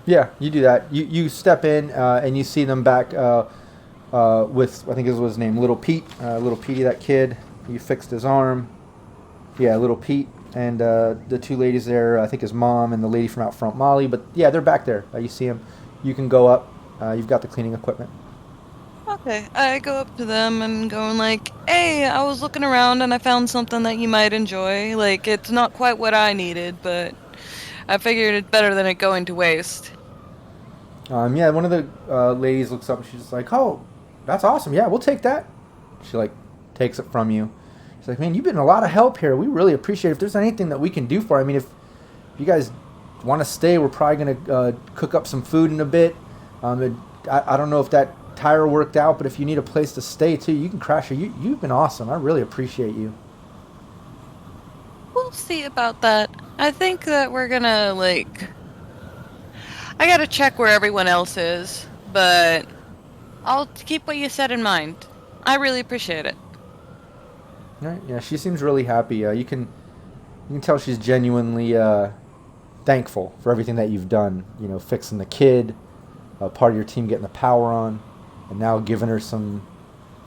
A: Yeah, you do that. You step in and you see them back with, I think this was his name, Little Pete. Little Petey, that kid. You fixed his arm. Yeah, Little Pete. And the two ladies there, I think his mom and the lady from out front, Molly. But yeah, they're back there. You see them. You can go up. You've got the cleaning equipment.
C: Okay, I go up to them and going like, hey, I was looking around and I found something that you might enjoy. Like, it's not quite what I needed, but I figured it's better than it going to waste.
A: Yeah, one of the ladies looks up and she's like, oh, that's awesome. Yeah, we'll take that. She like takes it from you. She's like, man, you've been a lot of help here. We really appreciate it. If there's anything that we can do for you, I mean, if you guys want to stay, we're probably going to cook up some food in a bit. I don't know if that tire worked out, but if you need a place to stay too, you can crash here. You've been awesome. I really appreciate you.
C: We'll see about that. I think that we're gonna, like... I gotta check where everyone else is, but I'll keep what you said in mind. I really appreciate it.
A: All right. Yeah, she seems really happy. You can tell she's genuinely thankful for everything that you've done. You know, fixing the kid, part of your team getting the power on, and now giving her some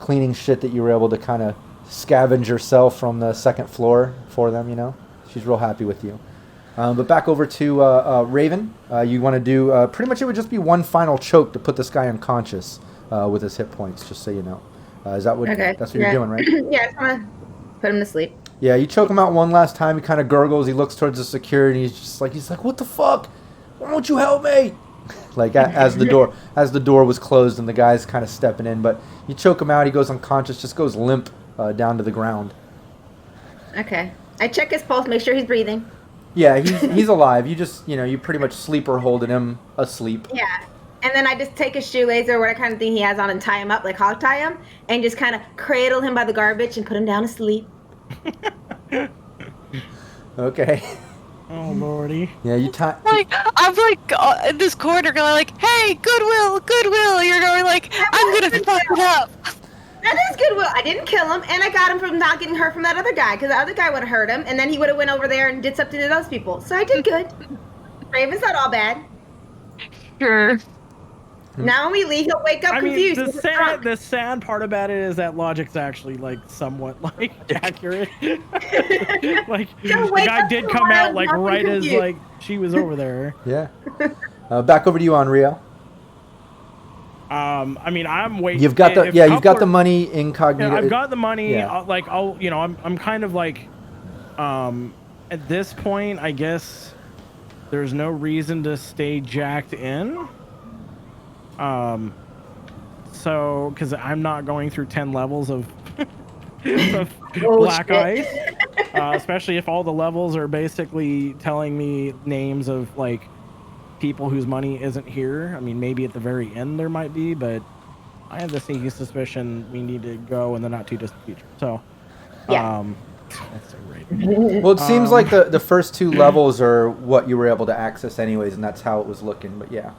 A: cleaning shit that you were able to kind of scavenge yourself from the second floor for them, you know. She's real happy with you. But back over to Raven. You want to do, pretty much it would just be one final choke to put this guy unconscious with his hit points, just so you know. Is that what,
B: Okay.
A: that's what you're doing, right?
B: Yeah, I just want to put him to sleep.
A: Yeah, you choke him out one last time. He kind of gurgles. He looks towards the security. He's like, what the fuck? Why don't you help me? Like as the door was closed and the guy's kind of stepping in, but you choke him out. He goes unconscious, just goes limp down to the ground.
B: Okay. I check his pulse, make sure he's breathing.
A: Yeah, he's alive. You just, you pretty much sleeper holding him asleep.
B: Yeah. And then I just take his shoelace or whatever kind of thing he has on and tie him up, like hog tie him, and just kind of cradle him by the garbage and put him down to sleep.
A: Okay.
E: Oh, Lordy.
A: Yeah, you tie.
C: Like, I'm like in this corner going like, hey, goodwill. You're going like, I'm gonna fuck it up.
B: That is goodwill. I didn't kill him, and I got him from not getting hurt from that other guy, because the other guy would have hurt him, and then he would have went over there and did something to those people. So I did good. Raven's not all bad.
C: Sure.
B: Now when we leave, he'll wake up confused.
E: The sad part about it is that logic's actually like somewhat like accurate. Like the guy did come out like right as like she was over there.
A: Yeah. Back over to you, Unreal.
E: I mean, I'm waiting.
A: You've got you've got the money incognito.
E: Yeah, I've got the money.
A: Yeah.
E: Like I'm kind of like, at this point, I guess there's no reason to stay jacked in. So because I'm not going through 10 levels of, black ice, especially if all the levels are basically telling me names of like people whose money isn't here. I mean, maybe at the very end there might be, but I have the sneaky suspicion we need to go in the not too distant future. So,
B: Yeah.
E: that's so great.
A: Well, it seems like the first two levels are what you were able to access anyways, and that's how it was looking. But yeah.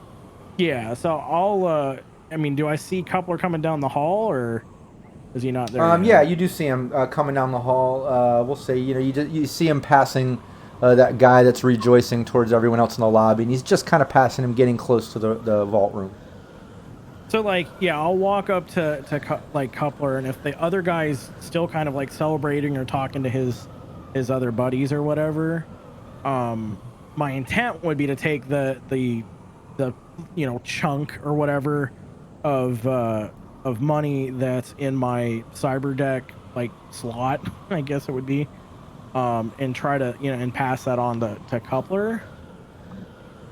E: Yeah. So I'll. I mean, do I see Coupler coming down the hall, or is he not there?
A: Yeah, you do see him coming down the hall. We'll say, you see him passing that guy that's rejoicing towards everyone else in the lobby, and he's just kind of passing him, getting close to the vault room.
E: So, like, yeah, I'll walk up to Coupler, and if the other guy's still kind of like celebrating or talking to his other buddies or whatever, my intent would be to take the chunk or whatever of money that's in my cyber deck like slot, I guess it would be, and try to and pass that on to Coupler.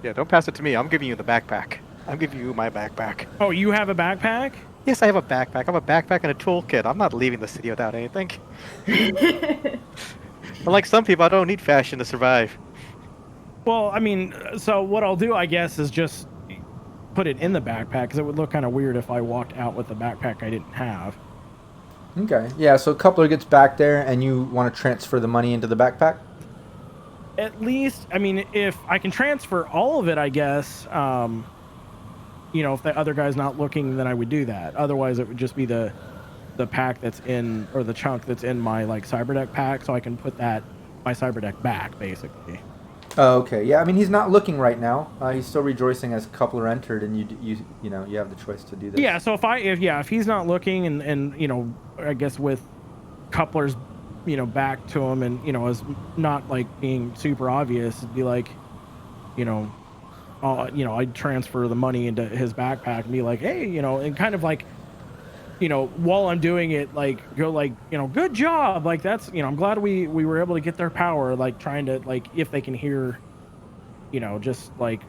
D: Yeah, don't pass it to me. I'm giving you the backpack. I'm giving you my backpack.
E: Oh, you have a backpack?
D: Yes, I have a backpack. I have a backpack and a toolkit. I'm not leaving the city without anything. Unlike some people, I don't need fashion to survive.
E: Well, I mean, so what I'll do, I guess, is just put it in the backpack, because it would look kind of weird if I walked out with the backpack I didn't have.
A: Okay. Yeah, so Coupler gets back there, and you want to transfer the money into the backpack?
E: At least, I mean, if I can transfer all of it, I guess, if the other guy's not looking, then I would do that. Otherwise, it would just be the the pack that's in, or the chunk that's in my like cyberdeck pack, so I can put my cyberdeck back basically.
A: Oh, okay. Yeah, I mean, he's not looking right now. He's still rejoicing as coupler entered, and you know, you have the choice to do this.
E: Yeah, so if he's not looking, and you know, I guess with couplers, you know, back to him, and you know, as not like being super obvious, it'd be like, you know, I'd transfer the money into his backpack and be like, hey, you know, and kind of like, you know, while I'm doing it, like, go like, you know, good job. Like, that's, you know, I'm glad we were able to get their power, like trying to, like, if they can hear, you know, just like,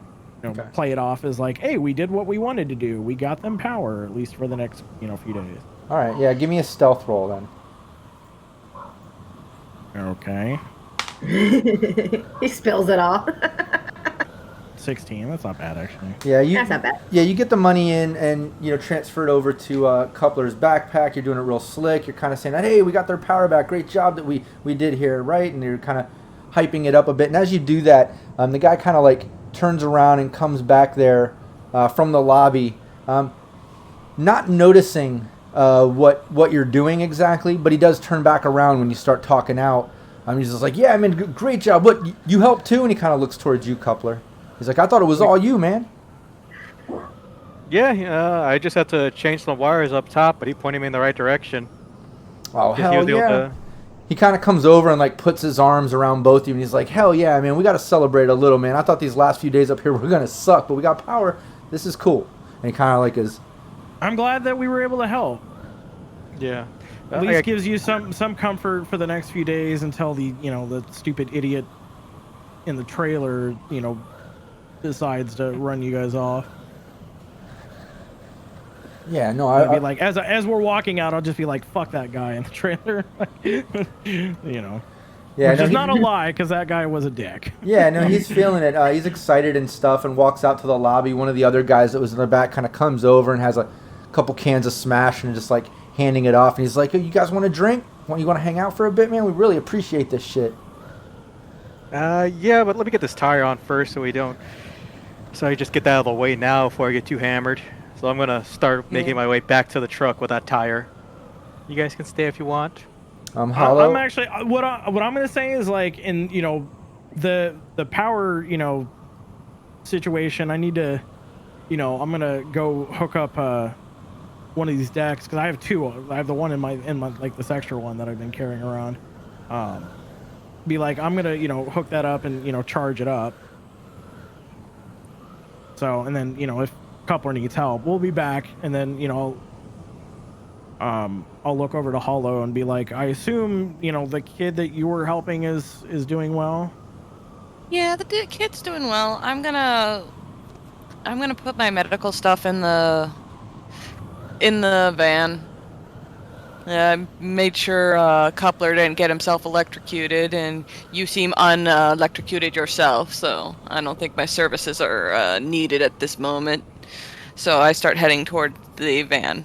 E: you know, play it off as like, hey, we did what we wanted to do. We got them power, at least for the next, you know, few days.
A: All right. Yeah. Give me a stealth roll then.
E: Okay.
B: He spills it all.
E: 16. That's not bad, actually.
A: Yeah,
B: That's not bad.
A: Yeah, you get the money in, and you know, transfer it over to Coupler's backpack. You're doing it real slick. You're kind of saying, "Hey, we got their power back. Great job that we did here, right?" And you're kind of hyping it up a bit. And as you do that, the guy kind of like turns around and comes back there from the lobby, not noticing what you're doing exactly, but he does turn back around when you start talking out. He's just like, "Yeah, man, great job. What, you helped too?" And he kind of looks towards you, Coupler. He's like, "I thought it was all you, man."
D: Yeah, I just had to change some wires up top, but he pointed me in the right direction.
A: Oh, hell yeah. He kind of comes over and like puts his arms around both of you, and he's like, "Hell yeah, man, we got to celebrate a little, man. I thought these last few days up here were going to suck, but we got power. This is cool." And he kind of like is...
E: I'm glad that we were able to help.
D: Yeah.
E: At least gives you some comfort for the next few days until the, you know, the stupid idiot in the trailer, you know, decides to run you guys off.
A: Yeah, no,
E: I'd be like, as we're walking out, I'll just be like, "Fuck that guy in the trailer," you know.
A: Yeah,
E: which is not a lie, because that guy was a dick.
A: Yeah, no, he's feeling it. He's excited and stuff, and walks out to the lobby. One of the other guys that was in the back kind of comes over and has a couple cans of Smash and just like handing it off. And he's like, "Oh, you guys want a drink? You want to hang out for a bit, man? We really appreciate this shit."
D: Yeah, but let me get this tire on first so I just get that out of the way now before I get too hammered. So I'm gonna start making my way back to the truck with that tire. You guys can stay if you want.
A: Hollow.
E: I'm actually what I'm gonna say is, like, in, you know, the power, you know, situation, I need to, you know, I'm gonna go hook up one of these decks, because I have two. I have the one in my like this extra one that I've been carrying around. Be like, I'm gonna, you know, hook that up and, you know, charge it up. So, and then, you know, if Coupler needs help, we'll be back, and then, you know, I'll look over to Hollow and be like, "I assume, you know, the kid that you were helping is doing well."
C: Yeah, the kid's doing well. I'm gonna put my medical stuff in the van. I made sure Coupler didn't get himself electrocuted, and you seem unelectrocuted yourself, so I don't think my services are needed at this moment. So I start heading toward the van.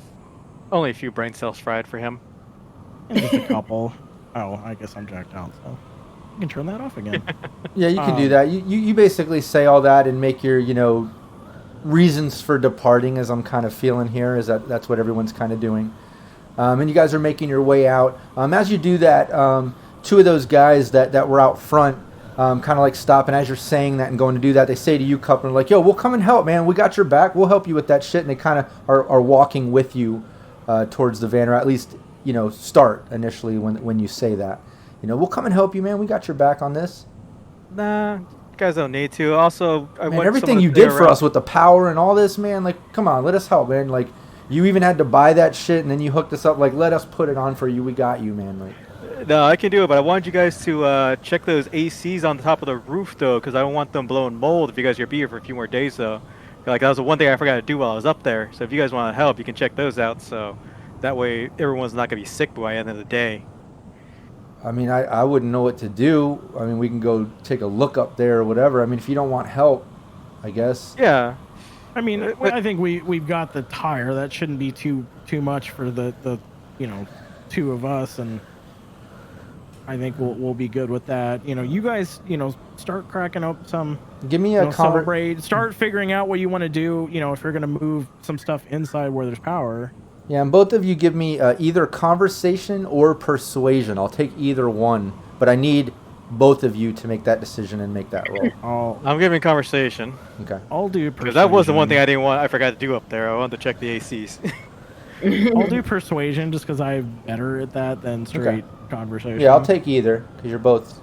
D: Only a few brain cells fried for him.
E: Just a couple. Oh, I guess I'm jacked out, so you can turn that off again.
A: Yeah, you can do that. You basically say all that and make your, you know, reasons for departing, as I'm kind of feeling here, is that's what everyone's kind of doing. And you guys are making your way out. As you do that, two of those guys that were out front kind of like stop, and as you're saying that and going to do that, they say to you, Coupler, like, "Yo, we'll come and help, man. We got your back. We'll help you with that shit." And they kind of are walking with you towards the van, or at least, you know, start initially when you say that. You know, "We'll come and help you, man. We got your back on this."
D: Nah, you guys don't need to. Also, I want
A: everything you did for us with the power and all this, man, like, come on, let us help, man. Like, you even had to buy that shit, and then you hooked us up. Like, let us put it on for you. We got you, man. Like,
D: no, I can do it, but I wanted you guys to check those ACs on the top of the roof, though, because I don't want them blowing mold if you guys are be here for a few more days, though. Like, that was the one thing I forgot to do while I was up there. So if you guys want to help, you can check those out. So that way, everyone's not going to be sick by the end of the day.
A: I mean, I wouldn't know what to do. I mean, we can go take a look up there or whatever. I mean, if you don't want help, I guess.
D: Yeah.
E: I mean, I think we've got the tire. That shouldn't be too much for the you know, two of us, and I think we'll be good with that. You know, you guys, you know, start cracking up some.
A: Give me a
E: celebrate. Start figuring out what you want to do. You know, if you're gonna move some stuff inside where there's power.
A: Yeah, and both of you give me either conversation or persuasion. I'll take either one, but I need both of you to make that decision and make that roll.
D: I'm giving conversation.
A: Okay.
E: I'll do persuasion.
D: Because that was the one thing I forgot to do up there. I wanted to check the ACs.
E: I'll do persuasion just because I'm better at that than straight conversation.
A: Yeah, I'll take either because you're both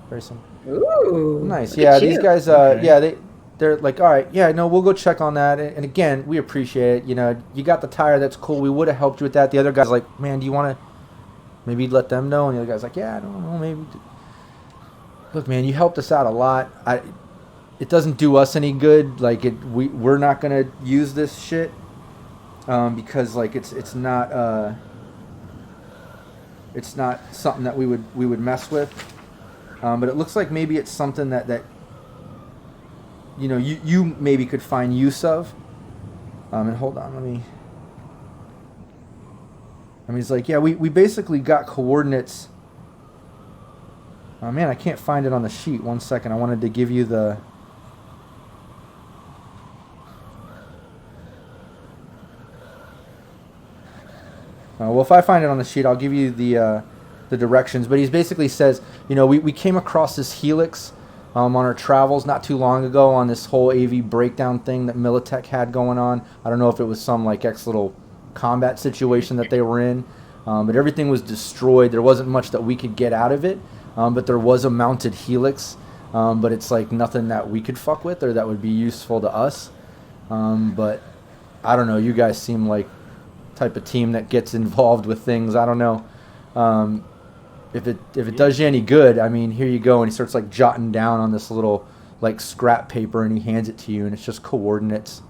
A: very similar.
B: Ooh.
A: Nice. Yeah, these guys. Yeah, they're like, all right. Yeah, no, we'll go check on that. And again, we appreciate it. You know, you got the tire. That's cool. We would have helped you with that. The other guy's like, man, do you want to maybe let them know? And the other guy's like, yeah, I don't know, maybe. Look, man, you helped us out a lot. It doesn't do us any good. Like we're not gonna use this shit because like it's not something that we would mess with. But it looks like maybe it's something that you know you maybe could find use of. And hold on, let me. I mean, he's like, yeah, we basically got coordinates. Oh man, I can't find it on the sheet. 1 second, I wanted to give you the. Well, if I find it on the sheet, I'll give you the directions. But he basically says, you know, we came across this helix on our travels not too long ago on this whole AV breakdown thing that Militech had going on. I don't know if it was some like little combat situation that they were in, but everything was destroyed. There wasn't much that we could get out of it. But there was a mounted helix, but it's like nothing that we could fuck with or that would be useful to us. But I don't know. You guys seem like type of team that gets involved with things. I don't know. If it does you any good, I mean, here you go. And he starts like jotting down on this little like scrap paper, and he hands it to you, and it's just coordinates.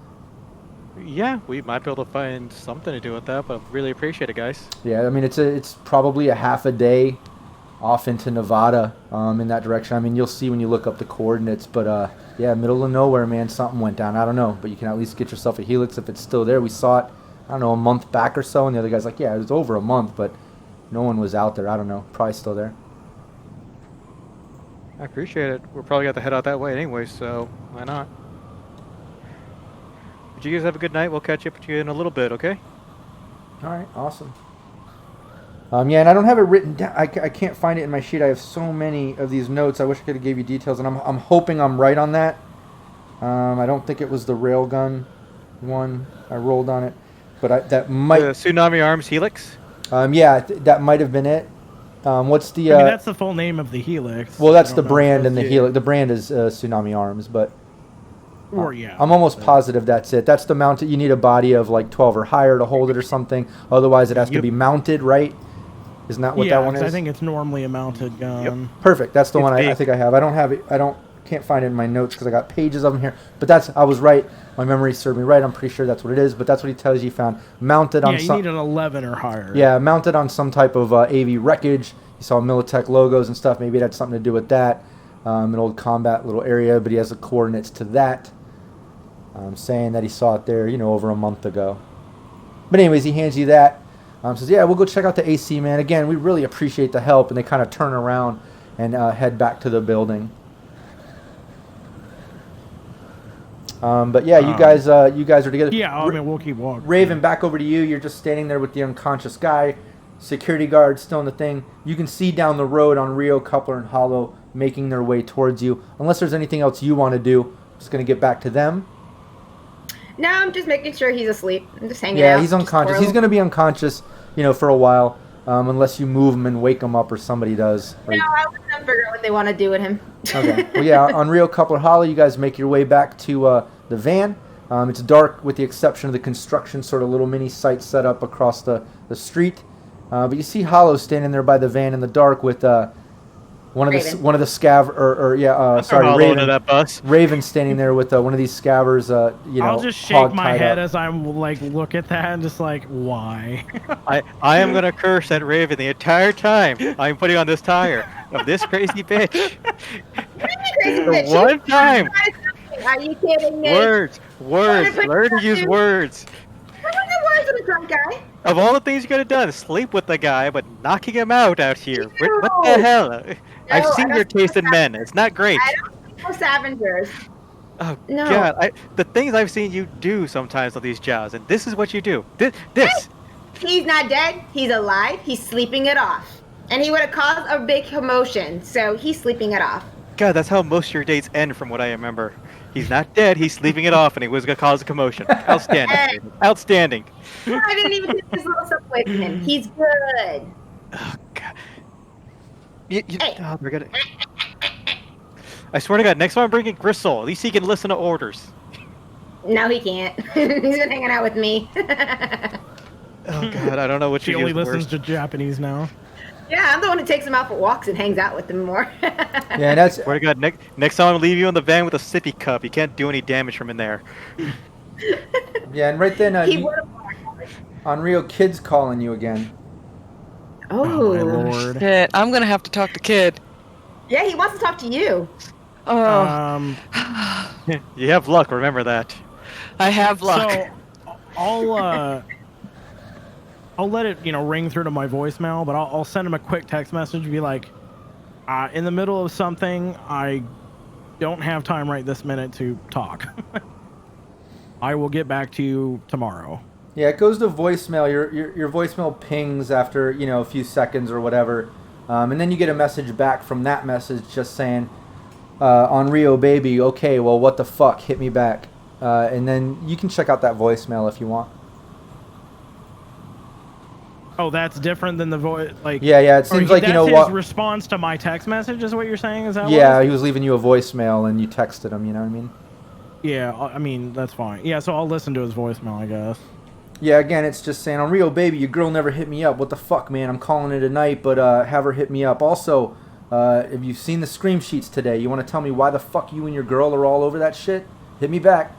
D: Yeah, we might be able to find something to do with that, but really appreciate it, guys.
A: Yeah, I mean, it's probably a half a day off into Nevada in that direction. I mean, you'll see when you look up the coordinates, but yeah, middle of nowhere, man, something went down. I don't know, but you can at least get yourself a helix if it's still there. We saw it, I don't know, a month back or so, and the other guy's like, yeah, it was over a month, but no one was out there. I don't know, probably still there.
D: I appreciate it. We're probably got to head out that way anyway, so why not? But you guys have a good night. We'll catch up with you in a little bit, okay?
A: All right, awesome. Yeah, and I don't have it written down. I can't find it in my sheet. I have so many of these notes. I wish I could have gave you details, and I'm hoping I'm right on that. I don't think it was the railgun one. I rolled on it, but that might.
D: The Tsunami Arms Helix?
A: Yeah, that might have been it. What's the?
E: I mean, that's the full name of the helix.
A: Well, that's the brand, and the helix. The brand is Tsunami Arms, but.
E: Or yeah.
A: I'm almost positive that's it. That's the mounted. You need a body of like 12 or higher to hold it or something. Otherwise, it has to be mounted, right? Isn't that what that one is?
E: I think it's normally a mounted gun.
A: Yep. Perfect. That's the one I think I have. I don't have it. Can't find it in my notes because I got pages of them here. But I was right. My memory served me right. I'm pretty sure that's what it is. But that's what he tells you found. Mounted on
E: some. Yeah, you need an 11 or higher.
A: Yeah, mounted on some type of AV wreckage. You saw Militech logos and stuff. Maybe it had something to do with that. An old combat little area. But he has the coordinates to that. Saying that he saw it there, over a month ago. But anyways, he hands you that. Says, yeah, we'll go check out the AC, man. Again, we really appreciate the help. And they kind of turn around and head back to the building. But yeah, you guys are together.
E: Yeah, I mean, we'll keep walking.
A: Raven, back over to you. You're just standing there with the unconscious guy. Security guard still in the thing. You can see down the road on Rio, Coupler, and Hollow making their way towards you. Unless there's anything else you want to do, I'm just going to get back to them.
B: No, I'm just making sure he's asleep. I'm just hanging out.
A: Yeah, he's unconscious. He's going to be unconscious, for a while, unless you move him and wake him up or somebody does.
B: No, I'll let them figure out what they want to do with him.
A: Okay. Well, yeah, on Rio, Coupler, Hollow, you guys make your way back to the van. It's dark with the exception of the construction sort of little mini site set up across the street. But you see Hollow standing there by the van in the dark with one of the scav Raven.
D: That bus.
A: Raven standing there with one of these scabbers.
E: I'll just shake my head as I'm like look at that and just like why.
D: I am gonna curse at Raven the entire time I'm putting on this tire of this crazy bitch. For one time.
B: Are you kidding me?
D: Words. Learn to use words.
B: What are the words of a drunk guy?
D: Of all the things you could have done, sleep with the guy, but knocking him out here. What the hell? No, I've seen your taste in men. It's not great.
B: I don't know scavengers.
D: Oh,
B: no.
D: God. The things I've seen you do sometimes on these jobs, and this is what you do. This.
B: He's not dead. He's alive. He's sleeping it off. And he would have caused a big commotion, so he's sleeping it off.
D: God, that's how most of your dates end, from what I remember. He's not dead. He's sleeping it off, and he was gonna cause a commotion. Outstanding. Outstanding.
B: I didn't even get this little stuff away from him. He's good.
D: Oh God. Hey. Oh, we're gonna. I swear to God, next time I'm bringing Gristle. At least he can listen to orders.
B: No, he can't. He's been hanging out with me.
D: Oh God, I don't know what
E: She
D: you
E: only
D: use
E: listens
D: worse.
E: to Japanese now.
B: Yeah, I'm the one who takes him out for walks and hangs out with him more.
A: Yeah, and that's
D: Swear to God, next time I'll leave you in the van with a sippy cup. You can't do any damage from in there.
A: yeah, and right then,
B: He would've-
A: Unreal Kid's calling you again.
E: Oh my
B: Oh,
E: lord.
C: Shit, I'm gonna have to talk to Kid.
B: yeah, he wants to talk to you.
C: Oh,
D: You have luck. Remember that.
C: I have luck.
E: So I'll let it, ring through to my voicemail, but I'll send him a quick text message, be like, in the middle of something, I don't have time right this minute to talk. I will get back to you tomorrow.
A: Yeah, it goes to voicemail. Your voicemail pings after a few seconds or whatever, and then you get a message back from that message just saying, "On Rio, baby. Okay, well, what the fuck? Hit me back." And then you can check out that voicemail if you want.
E: Oh, that's different than the voice. Like,
A: Yeah, it
E: or
A: seems like
E: that's
A: you know
E: his
A: what.
E: response to my text message is what you're saying. Is that?
A: Yeah,
E: what
A: he was leaving you a voicemail and you texted him. You know what I mean?
E: Yeah, I mean that's fine. Yeah, so I'll listen to his voicemail, I guess.
A: Yeah, again, it's just saying, "On Rio, baby, your girl never hit me up. What the fuck, man? I'm calling it a night, but have her hit me up. Also, if you've seen the scream sheets today, you want to tell me why the fuck you and your girl are all over that shit? Hit me back."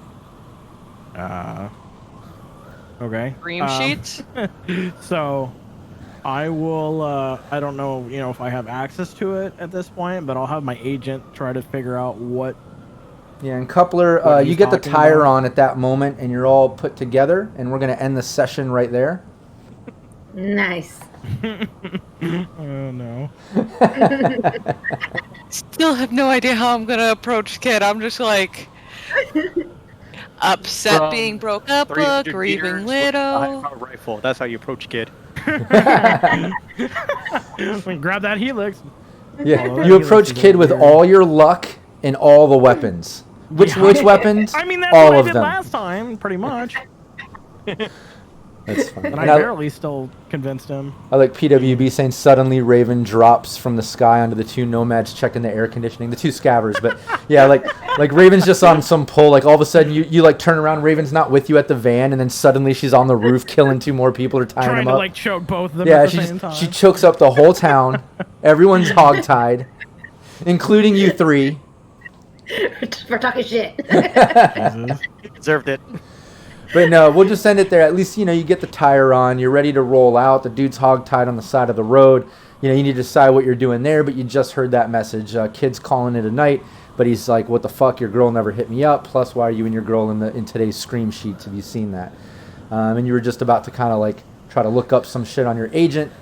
E: Okay.
C: Cream sheets?
E: So, I will. I don't know, if I have access to it at this point, but I'll have my agent try to figure out what.
A: Yeah, and Coupler,
E: What
A: you
E: he's
A: get the
E: talking
A: tire
E: about.
A: on at that moment, and you're all put together, and we're gonna end the session right there.
B: Nice.
E: Oh no.
C: Still have no idea how I'm gonna approach Kid. I'm just like upset
D: From
C: being broke up,
D: 300
C: grieving
D: meters with a
C: widow.
D: high-powered rifle. That's how you approach Kid.
E: Grab that helix.
A: Yeah,
E: Oh, that
A: you
E: helix
A: approach
E: is
A: Kid with
E: weird.
A: all your luck and all the weapons. Which weapons?
E: I mean, that's
A: all
E: what I
A: of
E: did
A: them.
E: last time, pretty much.
A: That's funny.
E: And
A: And
E: I barely still convinced him.
A: I like PWB saying suddenly Raven drops from the sky onto the two nomads checking the air conditioning, the two scavers. But yeah, like Raven's just on some pole. Like all of a sudden you like turn around, Raven's not with you at the van, and then suddenly she's on the roof killing two more people or tying
E: Trying
A: them
E: to
A: up.
E: like choke both of them
A: Yeah,
E: at the same time.
A: she chokes up the whole town. Everyone's hogtied, including you three.
B: For talking shit.
E: Jesus.
D: He deserved it.
A: But no, we'll just end it there. At least, you get the tire on. You're ready to roll out. The dude's hogtied on the side of the road. You need to decide what you're doing there, but you just heard that message. Kid's calling it a night, but he's like, what the fuck? Your girl never hit me up. Plus, why are you and your girl in today's scream sheets? Have you seen that? And you were just about to kind of like try to look up some shit on your agent.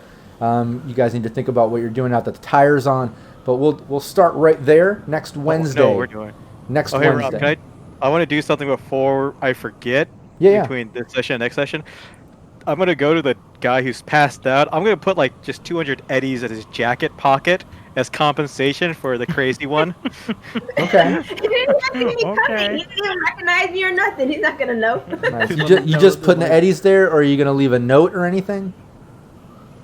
A: You guys need to think about what you're doing out that the tire's on. But we'll start right there next Wednesday.
D: No, we're doing.
A: Next
D: Oh, hey,
A: Wednesday.
D: Rob, I want to do something before I forget.
A: Yeah.
D: Between this session and next session, I'm gonna go to the guy who's passed out. I'm gonna put like just 200 eddies in his jacket pocket as compensation for the crazy one.
A: Okay.
B: He didn't have to be
E: Okay.
B: coming. He didn't even recognize me or nothing. He's not gonna know.
A: Nice.
E: He's
A: You,
E: on
A: ju-
E: the
A: you
E: nose
A: just
E: of,
A: putting the
E: like-
A: eddies there, or are you going to leave a note or anything?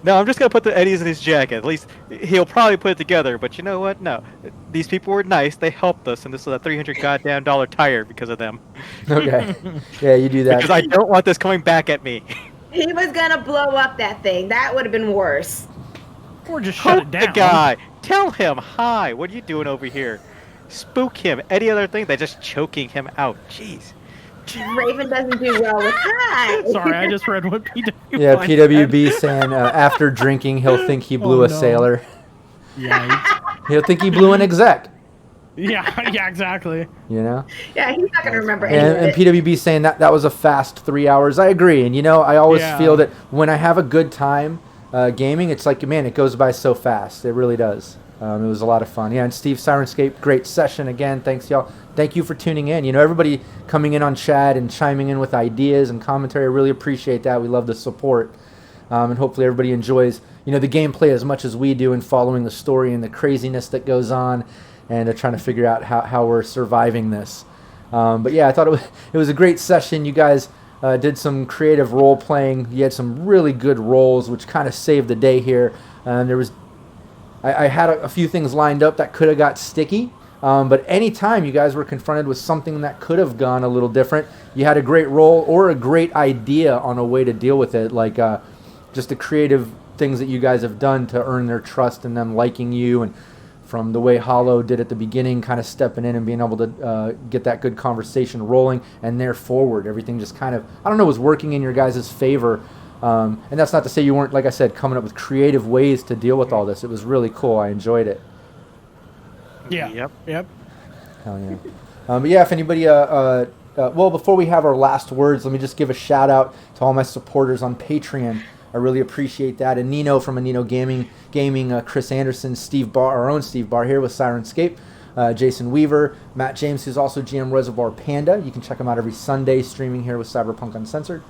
D: No, I'm just gonna put the eddies in his jacket. At least he'll probably put it together. But you know what? No, these people were nice. They helped us, and this is a $300 goddamn tire because of them.
A: Okay. Yeah, you do that.
D: Because I don't want this coming back at me.
B: He was gonna blow up that thing. That would have been worse.
E: Or just shut it
D: Poke
E: down.
D: the guy. Tell him, hi. What are you doing over here? Spook him. Any other thing? They're just choking him out. Jeez.
B: Raven doesn't do well with hi.
E: Sorry, I just read what PWB
A: Yeah,
E: said.
A: PWB saying after drinking, he'll think he blew
E: Oh,
A: a
E: no.
A: sailor.
E: Yikes.
A: He'll think he blew an exec.
E: Yeah, exactly.
A: You know?
B: Yeah, he's not gonna remember any
A: And
B: of it.
A: PWB saying that was a fast 3 hours. I agree. And, I always
E: Yeah.
A: feel that when I have a good time gaming, it's like, man, it goes by so fast. It really does. It was a lot of fun. Yeah, and Steve Sirenscape, great session again. Thanks, y'all. Thank you for tuning in. Everybody coming in on chat and chiming in with ideas and commentary. I really appreciate that. We love the support. and hopefully everybody enjoys, the gameplay as much as we do, and following the story and the craziness that goes on, and trying to figure out how we're surviving this. But yeah, I thought it was a great session. You guys did some creative role playing. You had some really good roles, which kind of saved the day here. I had a few things lined up that could have got sticky. But anytime you guys were confronted with something that could have gone a little different, you had a great role or a great idea on a way to deal with it, like just the creative things that you guys have done to earn their trust and them liking you, and from the way Hollow did at the beginning, kind of stepping in and being able to get that good conversation rolling, and there forward, everything just kind of, I don't know, was working in your guys' favor. And that's not to say you weren't, like I said, coming up with creative ways to deal with all this. It was really cool. I enjoyed it.
E: Yeah. Yep.
A: Hell yeah. But yeah, if anybody, well, before we have our last words, let me just give a shout out to all my supporters on Patreon. I really appreciate that. And Nino from Nino Gaming, Chris Anderson, Steve Barr, our own Steve Barr here with Sirenscape, Jason Weaver, Matt James, who's also GM Reservoir Panda. You can check him out every Sunday streaming here with Cyberpunk Uncensored.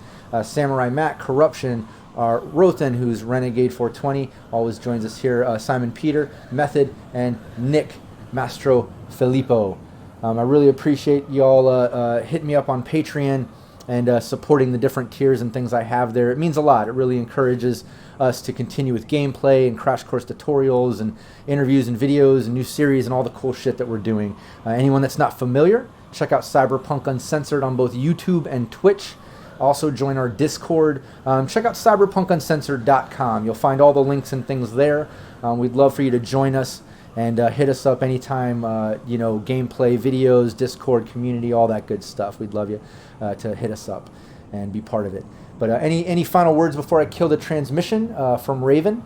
A: Samurai Matt, Corruption, Rothan, who's Renegade 420, always joins us here. Simon Peter, Method, and Nick Mastro Filippo. I really appreciate y'all hitting me up on Patreon and supporting the different tiers and things I have there. It means a lot. It really encourages us to continue with gameplay and crash course tutorials and interviews and videos and new series and all the cool shit that we're doing. Anyone that's not familiar, check out Cyberpunk Uncensored on both YouTube and Twitch. Also join our Discord. Check out cyberpunkuncensored.com. You'll find all the links and things there. We'd love for you to join us and hit us up anytime, gameplay, videos, Discord, community, all that good stuff. We'd love you to hit us up and be part of it. But any final words before I kill the transmission from Raven?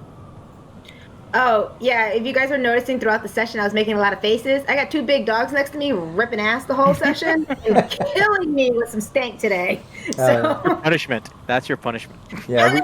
B: Oh, yeah, if you guys were noticing throughout the session, I was making a lot of faces. I got two big dogs next to me ripping ass the whole session and killing me with some stank today. So
D: Punishment. That's your punishment.
A: Yeah,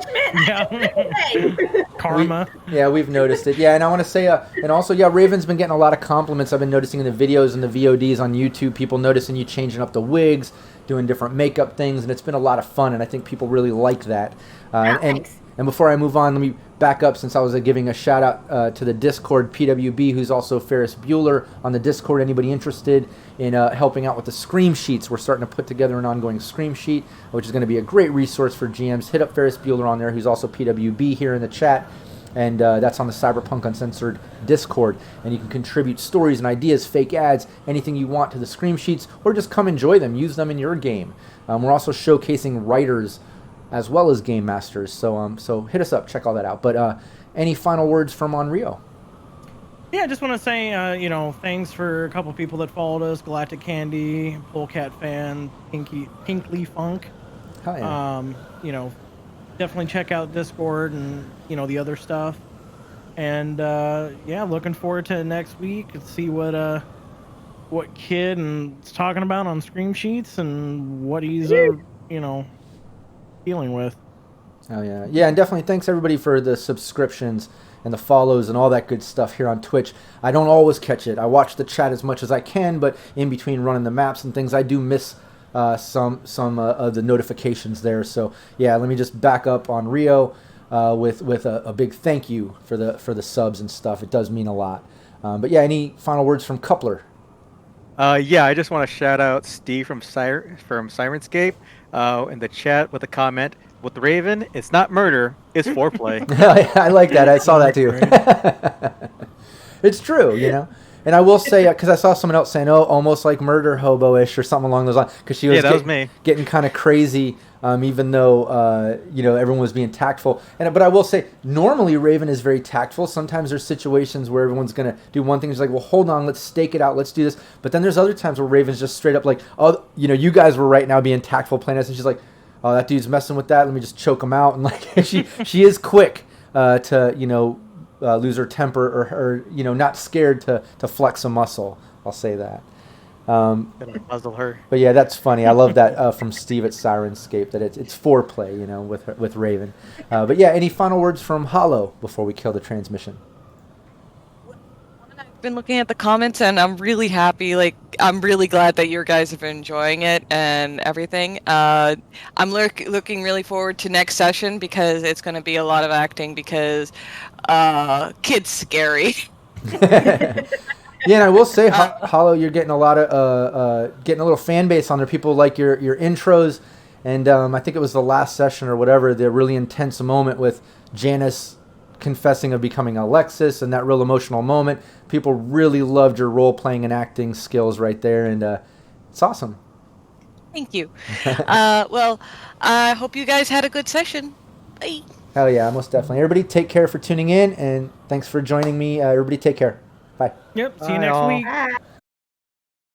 E: Karma.
A: We've noticed it. Yeah, and I want to say, and also, Raven's been getting a lot of compliments. I've been noticing in the videos and the VODs on YouTube, people noticing you changing up the wigs, doing different makeup things, and it's been a lot of fun, and I think people really like that.
B: Thanks.
A: And before I move on, let me back up, since I was giving a shout out to the Discord, PWB, who's also Ferris Bueller on the Discord. Anybody interested in helping out with the Scream Sheets? We're starting to put together an ongoing Scream Sheet, which is going to be a great resource for GMs. Hit up Ferris Bueller on there, who's also PWB here in the chat. And that's on the Cyberpunk Uncensored Discord. And you can contribute stories and ideas, fake ads, anything you want to the Scream Sheets, or just come enjoy them. Use them in your game. We're also showcasing writers as well as game masters. So hit us up, check all that out. But any final words from Onryo?
E: Yeah, I just want to say, thanks for a couple people that followed us: Galactic Candy, Polecat Fan, Pinkly Funk.
A: Hell yeah.
E: Definitely check out Discord and the other stuff. And looking forward to next week and see what Kid is talking about on Scream Sheets and what he's dealing with.
A: Oh yeah, and definitely thanks everybody for the subscriptions and the follows and all that good stuff here on Twitch. I don't always catch it. I watch the chat as much as I can, but in between running the maps and things, I do miss some of the notifications there. So yeah, let me just back up on Rio with a big thank you for the subs and stuff. It does mean a lot. But yeah, any final words from Coupler?
D: I just want to shout out Steve from Sirenscape in the chat with a comment. With Raven, it's not murder, it's foreplay.
A: I like that. I saw that too. It's true, And I will say, because I saw someone else saying, almost like murder hobo-ish or something along those lines, because she was,
D: was me.
A: Getting kind of crazy, even though, everyone was being tactful. But I will say, normally Raven is very tactful. Sometimes there's situations where everyone's going to do one thing. She's like, well, hold on, let's stake it out, let's do this. But then there's other times where Raven's just straight up like, you guys were right now being tactful playing us. And she's like, oh, that dude's messing with that. Let me just choke him out. And like, she is quick to, lose her temper or not scared to flex a muscle. I'll say that.
D: Gonna muzzle her.
A: But yeah, that's funny. I love that from Steve at Sirenscape, that it's foreplay, with Raven. But yeah, any final words from Hollow before we kill the transmission?
C: One been looking at the comments, and I'm really happy. Like, I'm really glad that you guys have been enjoying it and everything. I'm looking really forward to next session because it's going to be a lot of acting because kid's scary.
A: Yeah, and I will say, Hollow, you're getting a lot of getting a little fan base on there. People like your intros, and I think it was the last session or whatever, the really intense moment with Janice confessing of becoming Alexis, and that real emotional moment. People really loved your role playing and acting skills right there, and it's awesome.
C: Thank you. Well, I hope you guys had a good session. Bye.
A: Hell yeah, most definitely. Everybody, take care for tuning in, and thanks for joining me. Everybody, take care. Bye.
E: Yep. See
D: Bye,
E: you next
D: all.
E: week.
B: Ah.